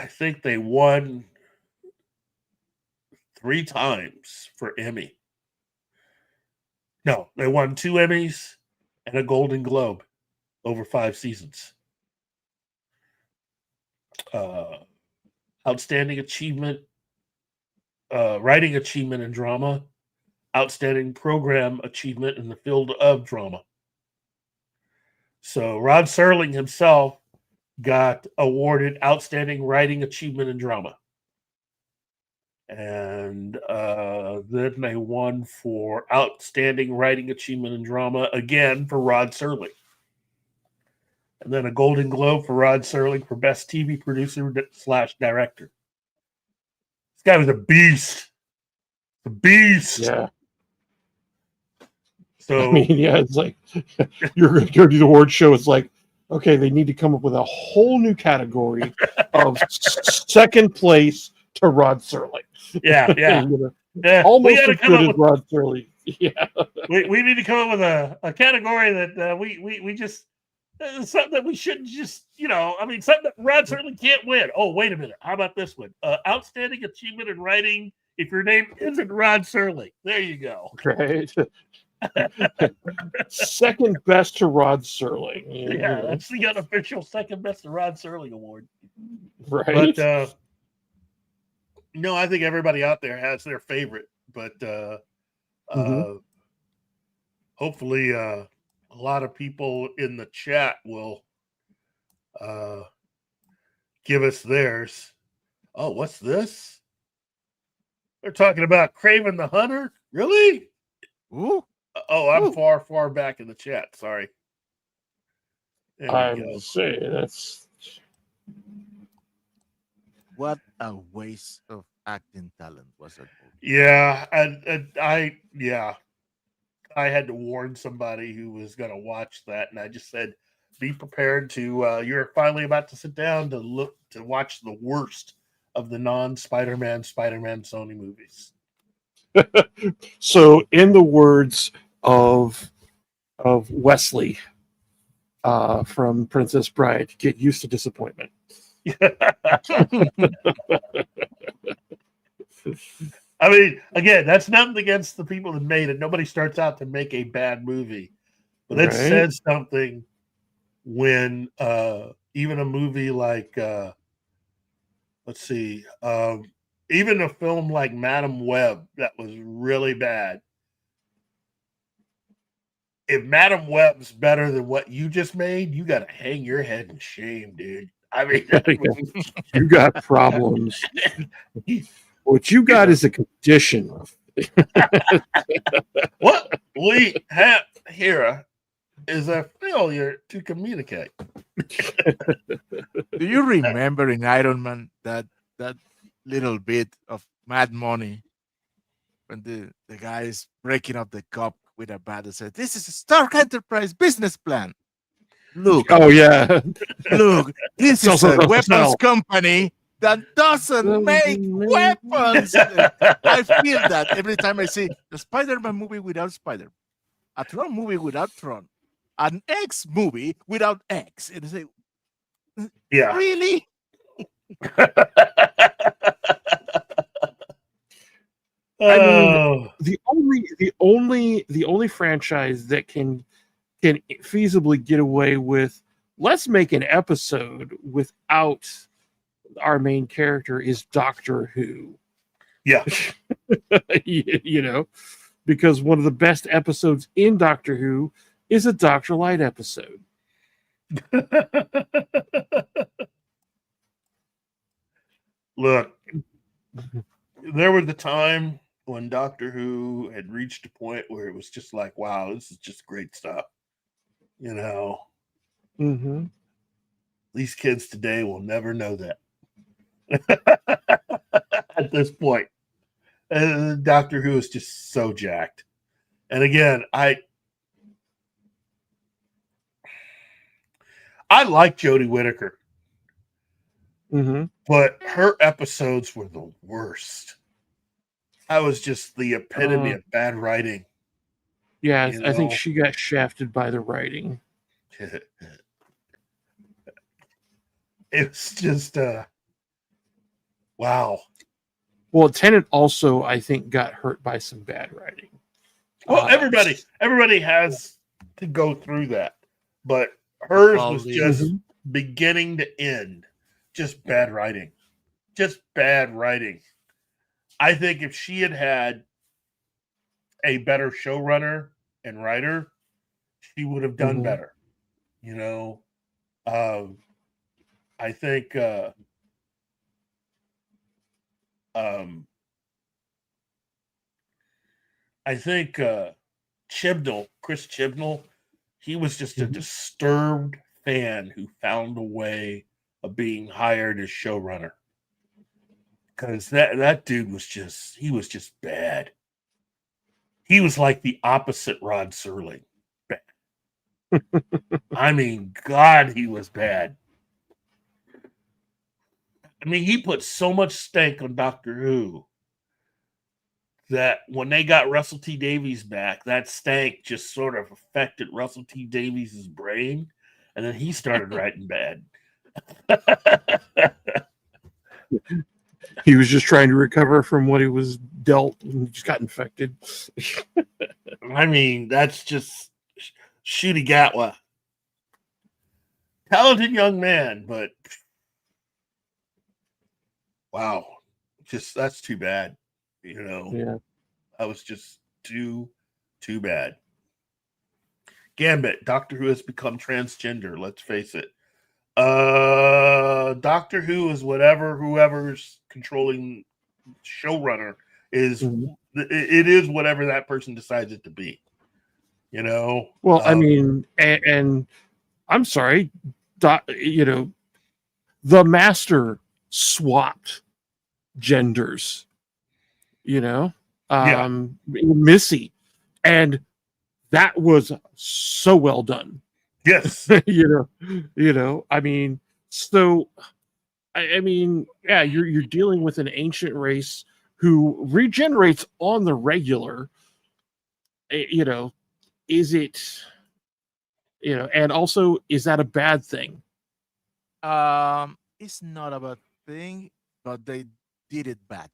think they won 3 times for Emmy. No, they won 2 Emmys and a Golden Globe over 5 seasons. Outstanding achievement, writing achievement in drama, outstanding program achievement in the field of drama. So Rod Serling himself got awarded outstanding writing achievement in drama. And then they won for outstanding writing achievement in drama again for Rod Serling. And then a Golden Globe for Rod Serling for best TV producer / director. This guy was a beast. A beast. Yeah. So I mean, it's like you're going to go to the award show. It's like, okay, they need to come up with a whole new category of second place to Rod Serling. Yeah. Almost as good as Rod Serling. Yeah. We need to come up with a category that we just Something that we shouldn't just, I mean, something that Rod certainly can't win. Oh, wait a minute. How about this one? Outstanding achievement in writing if your name isn't Rod Serling. There you go. Right. Second best to Rod Serling. Yeah, that's the unofficial second best to Rod Serling award. Right. But no, I think everybody out there has their favorite. But hopefully a lot of people in the chat will give us theirs. Oh, what's this? They're talking about Craven the Hunter? Really? Ooh. Oh, I'm far back in the chat. Sorry. I would say that's What a waste of acting talent was that movie. Yeah, and I had to warn somebody who was going to watch that, and I just said, be prepared to. You're finally about to sit down to watch the worst of the non-Spider-Man Sony movies. so. In the words of Wesley from Princess Bride, get used to disappointment. I mean, again, that's nothing against the people that made it. Nobody starts out to make a bad movie, but it says something when even a movie like let's see, even a film like Madam Web that was really bad. If Madam Web's better than what you just made, you got to hang your head in shame, dude. I mean, you got problems. What you got is a condition. What we have here is a failure to communicate. Do you remember in Iron Man that little bit of Mad Money when the guy is breaking up the cup with a bat and said, "This is a Stark Enterprise business plan. Look, Oh yeah, look, this is also a weapons company that doesn't make weapons." I feel that every time I see a Spider-Man movie without Spider-Man, a Tron movie without Tron, an X movie without X, and I say, Yeah, really? I mean, the only franchise that can feasibly get away with, let's make an episode without our main character, is Doctor Who. Yeah. you know, because one of the best episodes in Doctor Who is a Dr. Light episode. Look, there was the time when Doctor Who had reached a point where it was just like, wow, this is just great stuff. You know, Mm-hmm. these kids today will never know that. At this point, Doctor Who is just so jacked. And again, I like Jodie Whittaker, Mm-hmm. but her episodes were the worst. That was just the epitome of bad writing. Yeah, You I think know? she got shafted by the writing. It's just wow. Well, Tennant also, I think, got hurt by some bad writing. Well, everybody has to go through that, but hers was just beginning to end, just bad writing, just bad writing. I think if she had had a better showrunner and writer, she would have done better. You know, I think Chris Chibnall, he was just a disturbed fan who found a way of being hired as showrunner. Because that dude was just bad. He was like the opposite Rod Serling. Bad. I mean, God, he was bad. I mean, he put so much stank on Doctor Who that when they got Russell T Davies back, that stank just sort of affected Russell T Davies' brain. and then he started writing bad. He was just trying to recover from what he was dealt and just got infected. I mean, that's just Shooty Gatwa. Talented young man, but wow, just that's too bad. You know, Yeah. that was just too bad. Gambit, Doctor Who has become transgender. Let's face it. Doctor Who is whoever's controlling showrunner is. Mhm. It is whatever that person decides it to be. You know. Well, I mean, and I'm sorry, you know, the Master swapped genders. You know, Missy, and that was so well done. Yes. you know. I mean, so I mean, yeah, you're dealing with an ancient race who regenerates on the regular. You know, is it? You know, and also, is that a bad thing? It's not a bad thing, but they did it badly.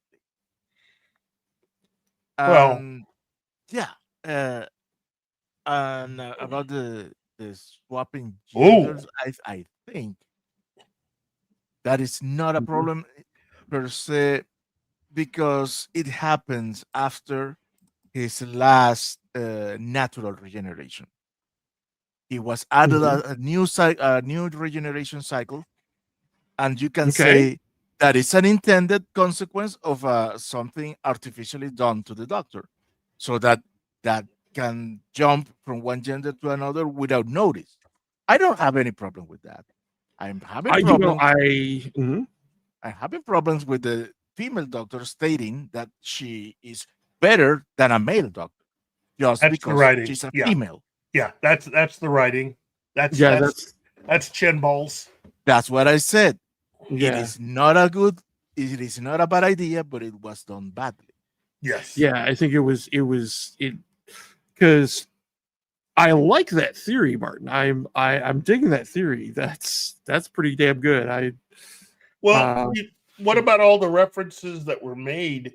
Well, Yeah, and about the swapping oh, genders, I think that is not a problem per se because it happens after his last natural regeneration. He was added a new regeneration cycle, and you can Okay. say that it's an intended consequence of something artificially done to the Doctor, so that can jump from one gender to another without notice. I don't have any problem with that. I'm having You know, problems. mhm. I'm having problems with the female doctor stating that she is better than a male doctor just that's the because writing. she's a Yeah, female. yeah, that's the writing. That's Yeah, that's chin balls. That's what I said. It yeah, is not a good, it is not a bad idea, but it was done badly. Yes. yeah. I think it because I like that theory, Martin. I'm digging that theory. That's pretty damn good. Well, what about all the references that were made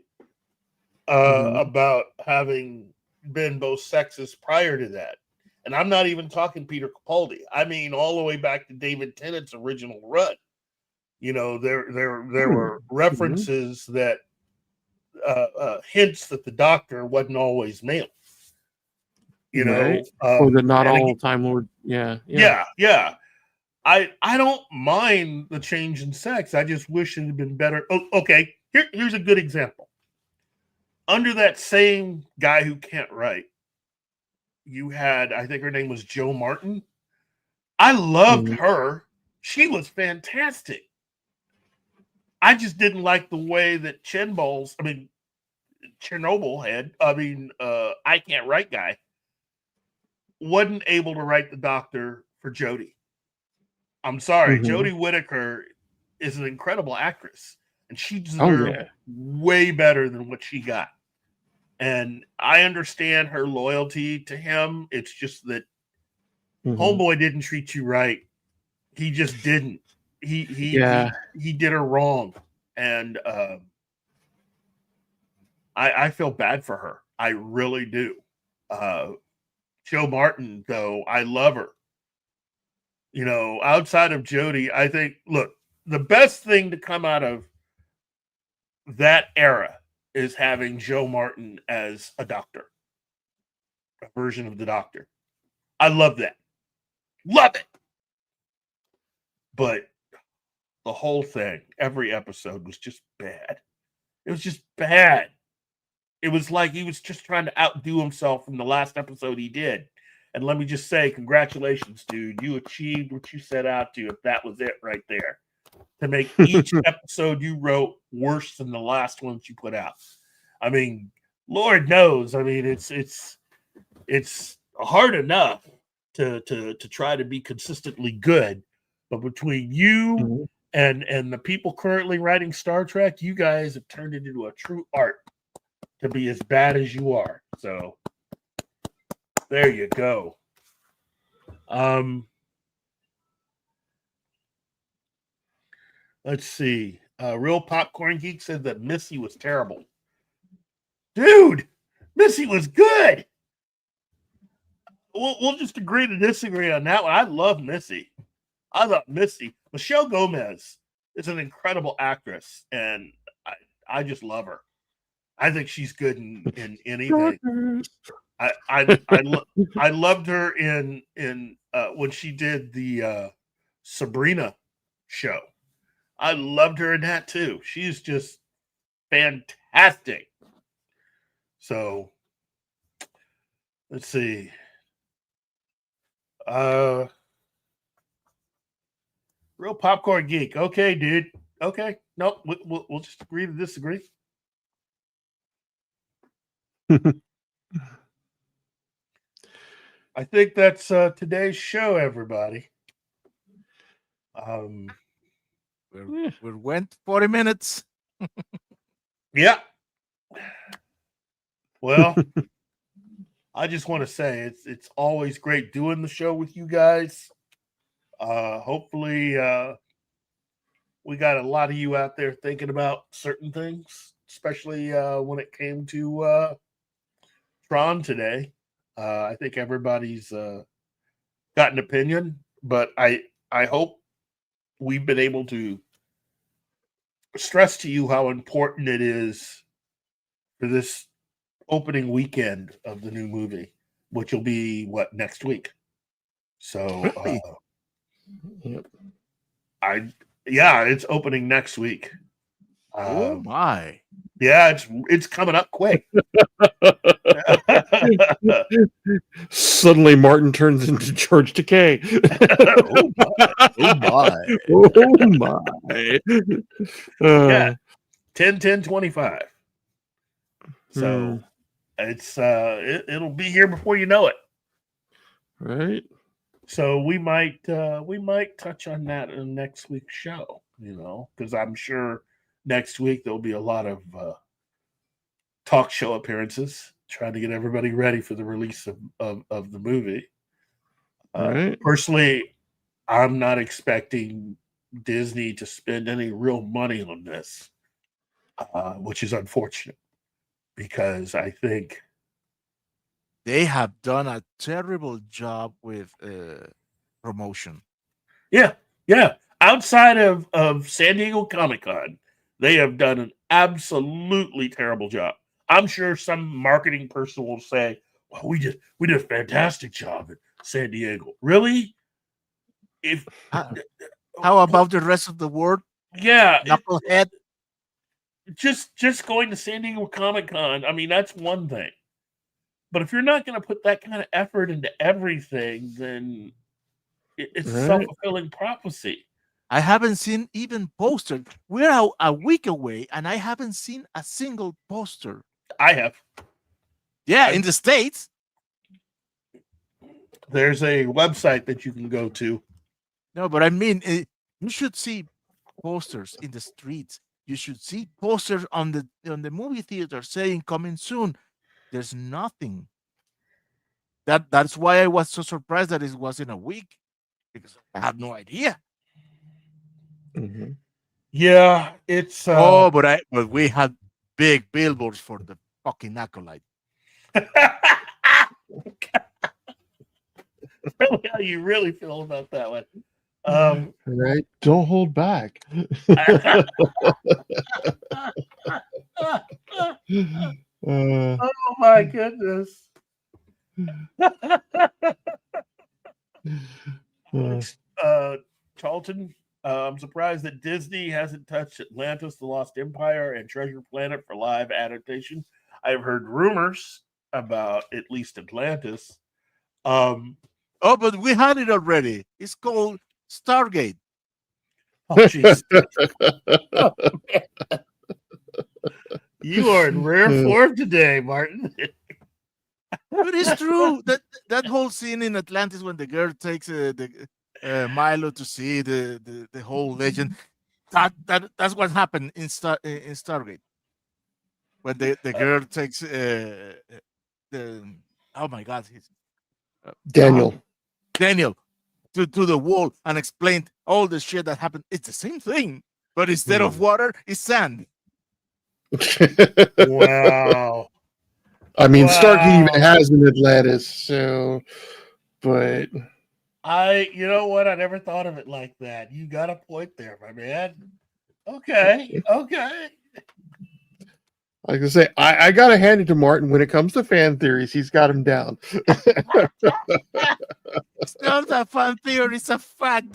Mhm. about having been both sexes prior to that? And I'm not even talking Peter Capaldi. I mean, all the way back to David Tennant's original run. You know, there were Mhm. references that hints that the Doctor wasn't always male. You Right. know, Or the not and all again, Time Lord. Yeah, yeah. I don't mind the change in sex. I just wish it had been better. Oh, okay, here's a good example. Under that same guy who can't write, you had, I think her name was Jo Martin. I loved Mhm. her. She was fantastic. I just didn't like the way that Chernobyl I can't write guy wasn't able to write the Doctor for Jodie. I'm sorry, Mhm. Jodie Whittaker is an incredible actress, and she Oh deserved yeah. way better than what she got. And I understand her loyalty to him. It's just that Mhm. Homeboy didn't treat you right. He just didn't. He he Yeah. he did her wrong, and I feel bad for her. I really do. Uh, Jo Martin, though, I love her. You know, outside of Jodie, I think, look, the best thing to come out of that era is having Jo Martin as a doctor, a version of the Doctor. I love that. Love it. But the whole thing, every episode was just bad. It was just bad. It was like he was just trying to outdo himself from the last episode he did. And let me just say, congratulations, dude. You achieved what you set out to, if that was it right there. To make each episode you wrote worse than the last ones you put out. I mean, Lord knows. I mean, it's hard enough to try to be consistently good, but between you Mhm. and the people currently writing Star Trek, you guys have turned it into a true art to be as bad as you are. So there you go. Let's see. Real Popcorn Geek said that Missy was terrible. Dude, Missy was good. We'll just agree to disagree on that one. I love Missy. I love Missy. Michelle Gomez is an incredible actress, and I just love her. I think she's good in anything. I loved her in when she did the Sabrina show. I loved her in that too. She's just fantastic. So let's see. Real Popcorn Geek. Okay, dude. Okay. Nope. We'll just agree to disagree. I think that's today's show, everybody. We went 40 minutes. Yeah. Well, I just want to say it's always great doing the show with you guys. Hopefully, we got a lot of you out there thinking about certain things, especially when it came to Tron today. I think everybody's got an opinion, but I hope we've been able to stress to you how important it is for this opening weekend of the new movie, which will be next week. So Yep. it's opening next week. Oh my. Yeah, it's coming up quick. Suddenly Martin turns into George Takei. Oh my. Oh my. Yeah. 10/10/25. So it's it'll be here before you know it. Right. So we might touch on that in next week's show, because I'm sure next week there'll be a lot of talk show appearances, trying to get everybody ready for the release of the movie. Right. Personally, I'm not expecting Disney to spend any real money on this, which is unfortunate, because I think They have done a terrible job with promotion. Yeah. Outside of San Diego Comic-Con, they have done an absolutely terrible job. I'm sure some marketing person will say, "Well, we did a fantastic job at San Diego." Really? How about the rest of the world? Yeah, Knucklehead. just going to San Diego Comic-Con, I mean, that's one thing. But if you're not going to put that kind of effort into everything, then it's a self-fulfilling prophecy. I haven't seen even posters. We're a week away, and I haven't seen a single poster. I have. Yeah, in the States. There's a website that you can go to. No, but I mean, you should see posters in the streets. You should see posters on the movie theater saying "coming soon." There's nothing. That's why I was so surprised that it was in a week, because I had no idea. Mm-hmm. Yeah, it's but we had big billboards for the fucking acolyte. Really how you really feel about that one. Right. Don't hold back. Oh my goodness. Charlton, I'm surprised that Disney hasn't touched Atlantis, The Lost Empire, and Treasure Planet for live adaptation. I've heard rumors about at least Atlantis. Oh, but we had it already. It's called Stargate. Oh, jeez. Oh, you are in rare form today, Martin. But it's true that whole scene in Atlantis when the girl takes Milo to see the whole legend. That's what happened in Stargate when the girl takes the oh my God, Daniel to the wall and explained all the shit that happened. It's the same thing. but instead of water, it's sand. Wow. I mean, Stargate even Wow. has an Atlantis, so, but You know what? I never thought of it like that. You got a point there, my man. Okay. like I say, I got to hand it to Martin when it comes to fan theories. He's got him down. It's not a fan theory; it's a fact.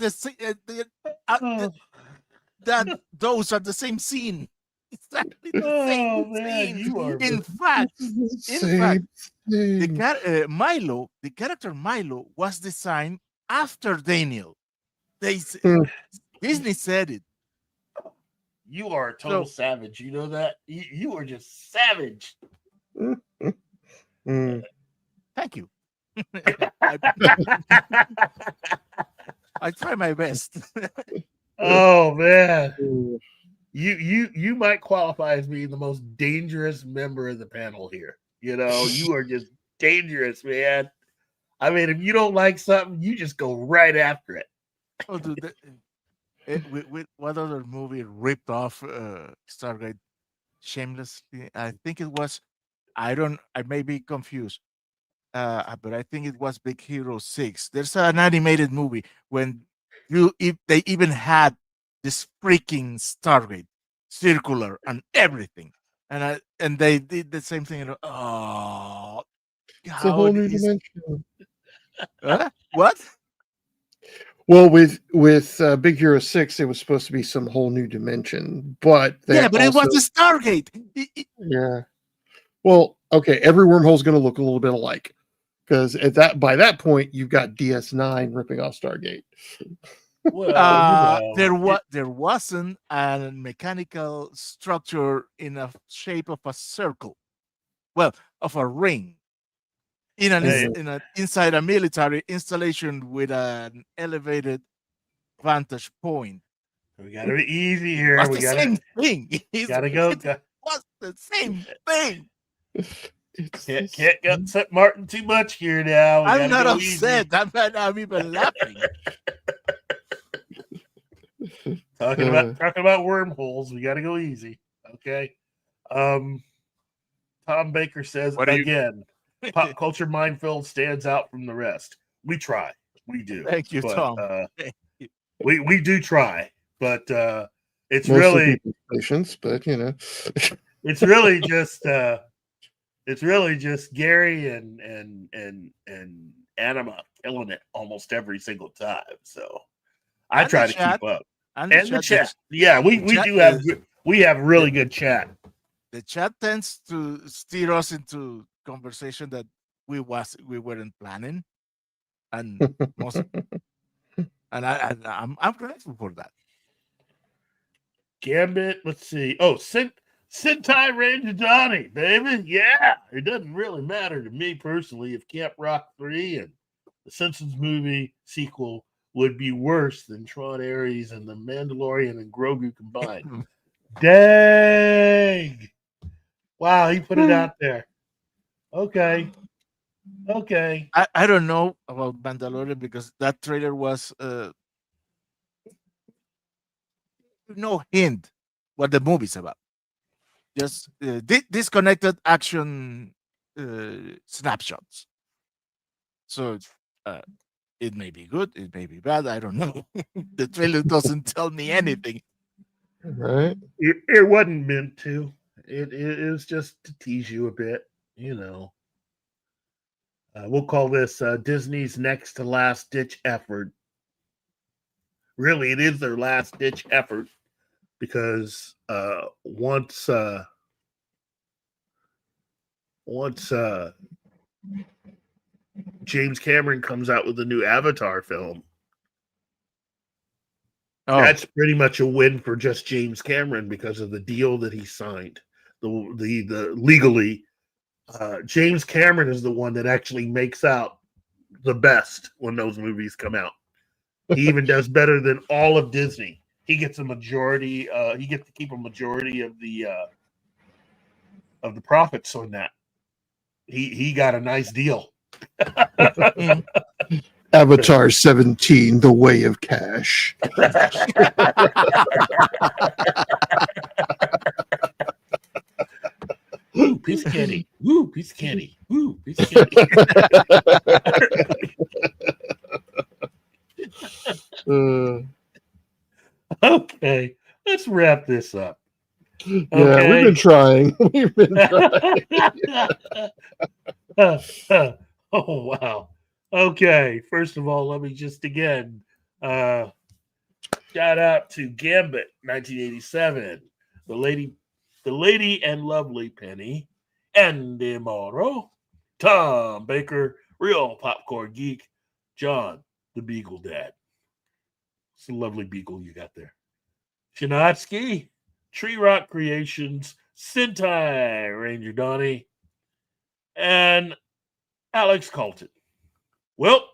That those are the same scene. Exactly the same Man, scene. you are In fact, Same thing. Milo, the character Milo, was designed after Daniel. Hmm. Disney said it. You are a total savage. You know that? You are just savage. Mm. Thank you. I try my best. Oh man. You might qualify as being the most dangerous member of the panel here. You know, you are just dangerous, man. I mean, if you don't like something, you just go right after it. Oh, dude, with what other movie ripped off Stargate shamelessly? I think it was. I may be confused, but I think it was Big Hero 6. There's an animated movie when they even had this freaking Stargate circular and everything, and they did the same thing. Oh, It's a whole new dimension. What? Well, with Big Hero 6, it was supposed to be some whole new dimension, but Yeah, but it was the Stargate. Yeah. Well, okay, every wormhole is going to look a little bit alike because by that point you've got DS9 ripping off Stargate. Well, there wasn't a mechanical structure in a shape of a circle, well, of a ring, in an inside a military installation with an elevated vantage point. We got to be easy here. That's We the got same thing. Gotta go. It was the same thing. Can't get upset Martin too much here now. I'm not upset. I'm even laughing. Talking about wormholes, we got to go easy. Okay. Tom Baker says again, Pop Culture Minefield stands out from the rest. We try. We do. Thank you, Tom. We do try, but it's Mostly really patience, but you know. it's really just Gary and Anima killing it almost every single time. So I try to keep up. And the chat. Yeah, we have really good chat. The chat tends to steer us into conversation that we weren't planning, and I'm grateful for that. Gambit, let's see. Oh, Sentai Ranger Johnny, baby. Yeah. It doesn't really matter to me personally if Camp Rock 3 and the Simpsons movie sequel would be worse than Tron Ares and the Mandalorian and Grogu combined. Dang. Wow, he put it out there. Okay. I don't know about Mandalorian because that trailer was no hint what the movie's about. Just disconnected action snapshots. So it may be good, it may be bad. I don't know. The trailer doesn't tell me anything. Right? It wasn't meant to. It was just to tease you a bit, you know. We'll call this Disney's next to last ditch effort. Really, it is their last ditch effort because once James Cameron comes out with a new Avatar film, that's pretty much a win for just James Cameron because of the deal that he signed. The legally, James Cameron is the one that actually makes out the best when those movies come out. He even does better than all of Disney. He gets a majority. He gets to keep a majority of the profits on that. He got a nice deal. Avatar 17, The Way of Cash. Ooh, piece of candy. Ooh, piece of candy. Ooh, piece of candy. Okay, let's wrap this up. Yeah, Okay. we've been trying. We've been trying. Oh wow. Okay, first of all, let me just again shout out to Gambit 1987, the lady and lovely Penny, Andy Morrow, Tom Baker, Real Popcorn Geek, John the Beagle Dad. It's a lovely beagle you got there. Chinatsky, Tree Rock Creations, Sentai Ranger Donnie, and Alex Colton. Well,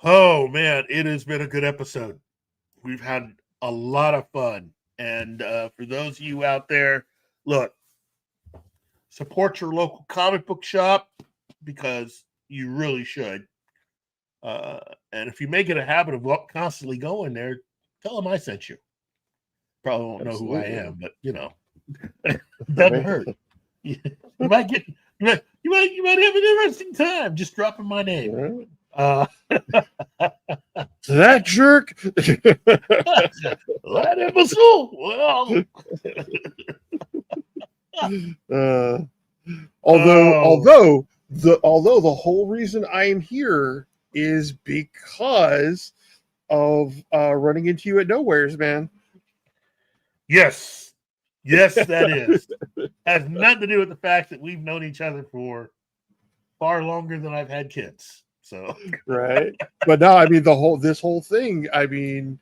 oh man, it has been a good episode. We've had a lot of fun. And for those of you out there, look, support your local comic book shop because you really should. And if you make it a habit of constantly going there, tell them I sent you. Probably won't know who I am, but you know, it doesn't hurt. You might get, you might have an interesting time just dropping my name. That jerk. That imbecile. Well, although the whole reason I am here is because of running into you at Nowheres, man. yes, that is. Has nothing to do with the fact that we've known each other for far longer than I've had kids. So right, but no, I mean this whole thing. I mean,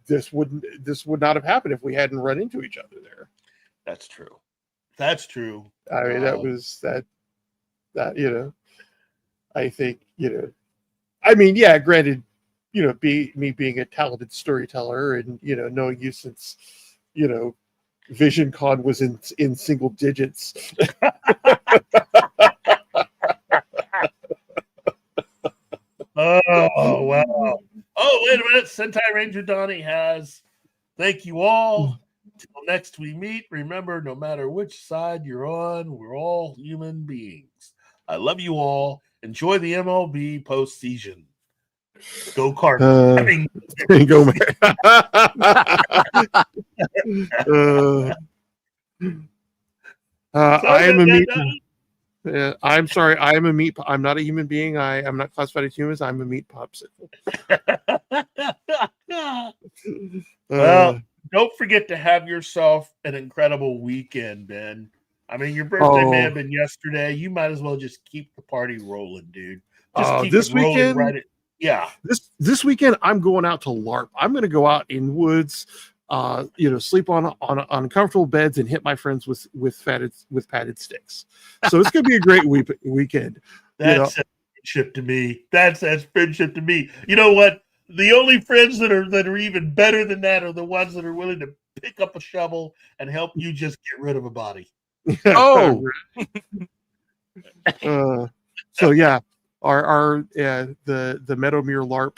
this would not have happened if we hadn't run into each other there. That's true. That's true. I mean, that was that you know. I think I mean, yeah. Granted, me being a talented storyteller and knowing you since Vision Con was in single digits. Oh, wow. Oh, wait a minute. Sentai Ranger Donnie has, thank you all. Till next we meet, remember, no matter which side you're on, we're all human beings. I love you all. Enjoy the MLB postseason. Go Cardinals. Go, I am a meat. I'm sorry. I am a meat. I'm not a human being. I'm not classified as humans. I'm a meat popsicle. Well, don't forget to have yourself an incredible weekend, Ben. I mean, your birthday may have been yesterday. You might as well just keep the party rolling, dude. Just keep this it rolling weekend, right. Yeah. This weekend, I'm going out to LARP. I'm going to go out in woods, sleep on comfortable beds and hit my friends with padded sticks. So it's going to be a great weekend. That's friendship to me. That's friendship to me. You know what? The only friends that are even better than that are the ones that are willing to pick up a shovel and help you just get rid of a body. Oh. So yeah, our the Meadowmere LARP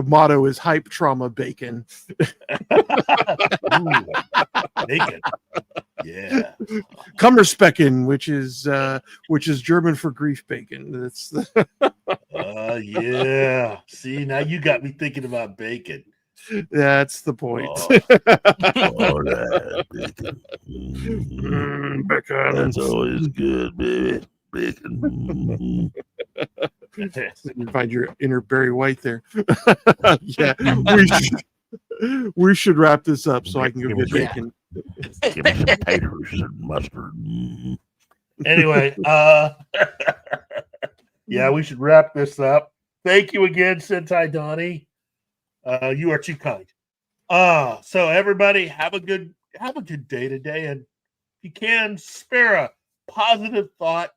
motto is hype trauma bacon. Ooh, bacon. Yeah. Kummerspecken, which is German for grief bacon. That's yeah. See, now you got me thinking about bacon. That's the point. Oh, that bacon. Bacon. That's always good, baby. Bacon. You find your inner Barry White there. Yeah, we should wrap this up so I can go get bacon. Give me some taters and mustard. Anyway, yeah, we should wrap this up. Thank you again, Sentai Donnie. You are too kind. So everybody have a good day today, and if you can, spare a positive thought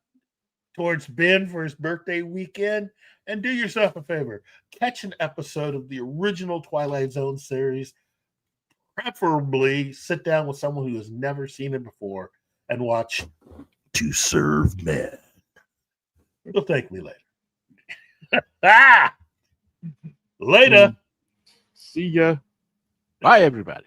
towards Ben for his birthday weekend, and do yourself a favor. Catch an episode of the original Twilight Zone series. Preferably sit down with someone who has never seen it before and watch to serve men. You'll thank me later. Later. See ya. Bye, everybody.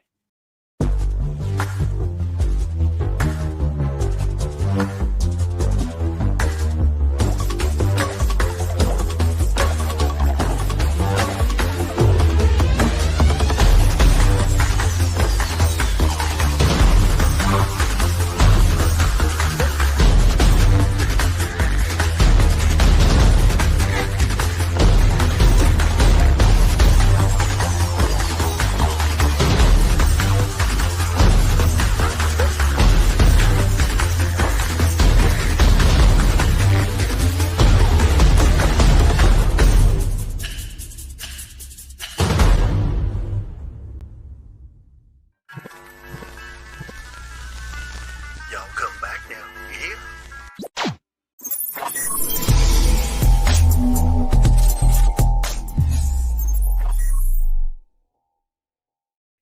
Y'all come back now, you hear?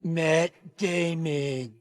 Matt Damon.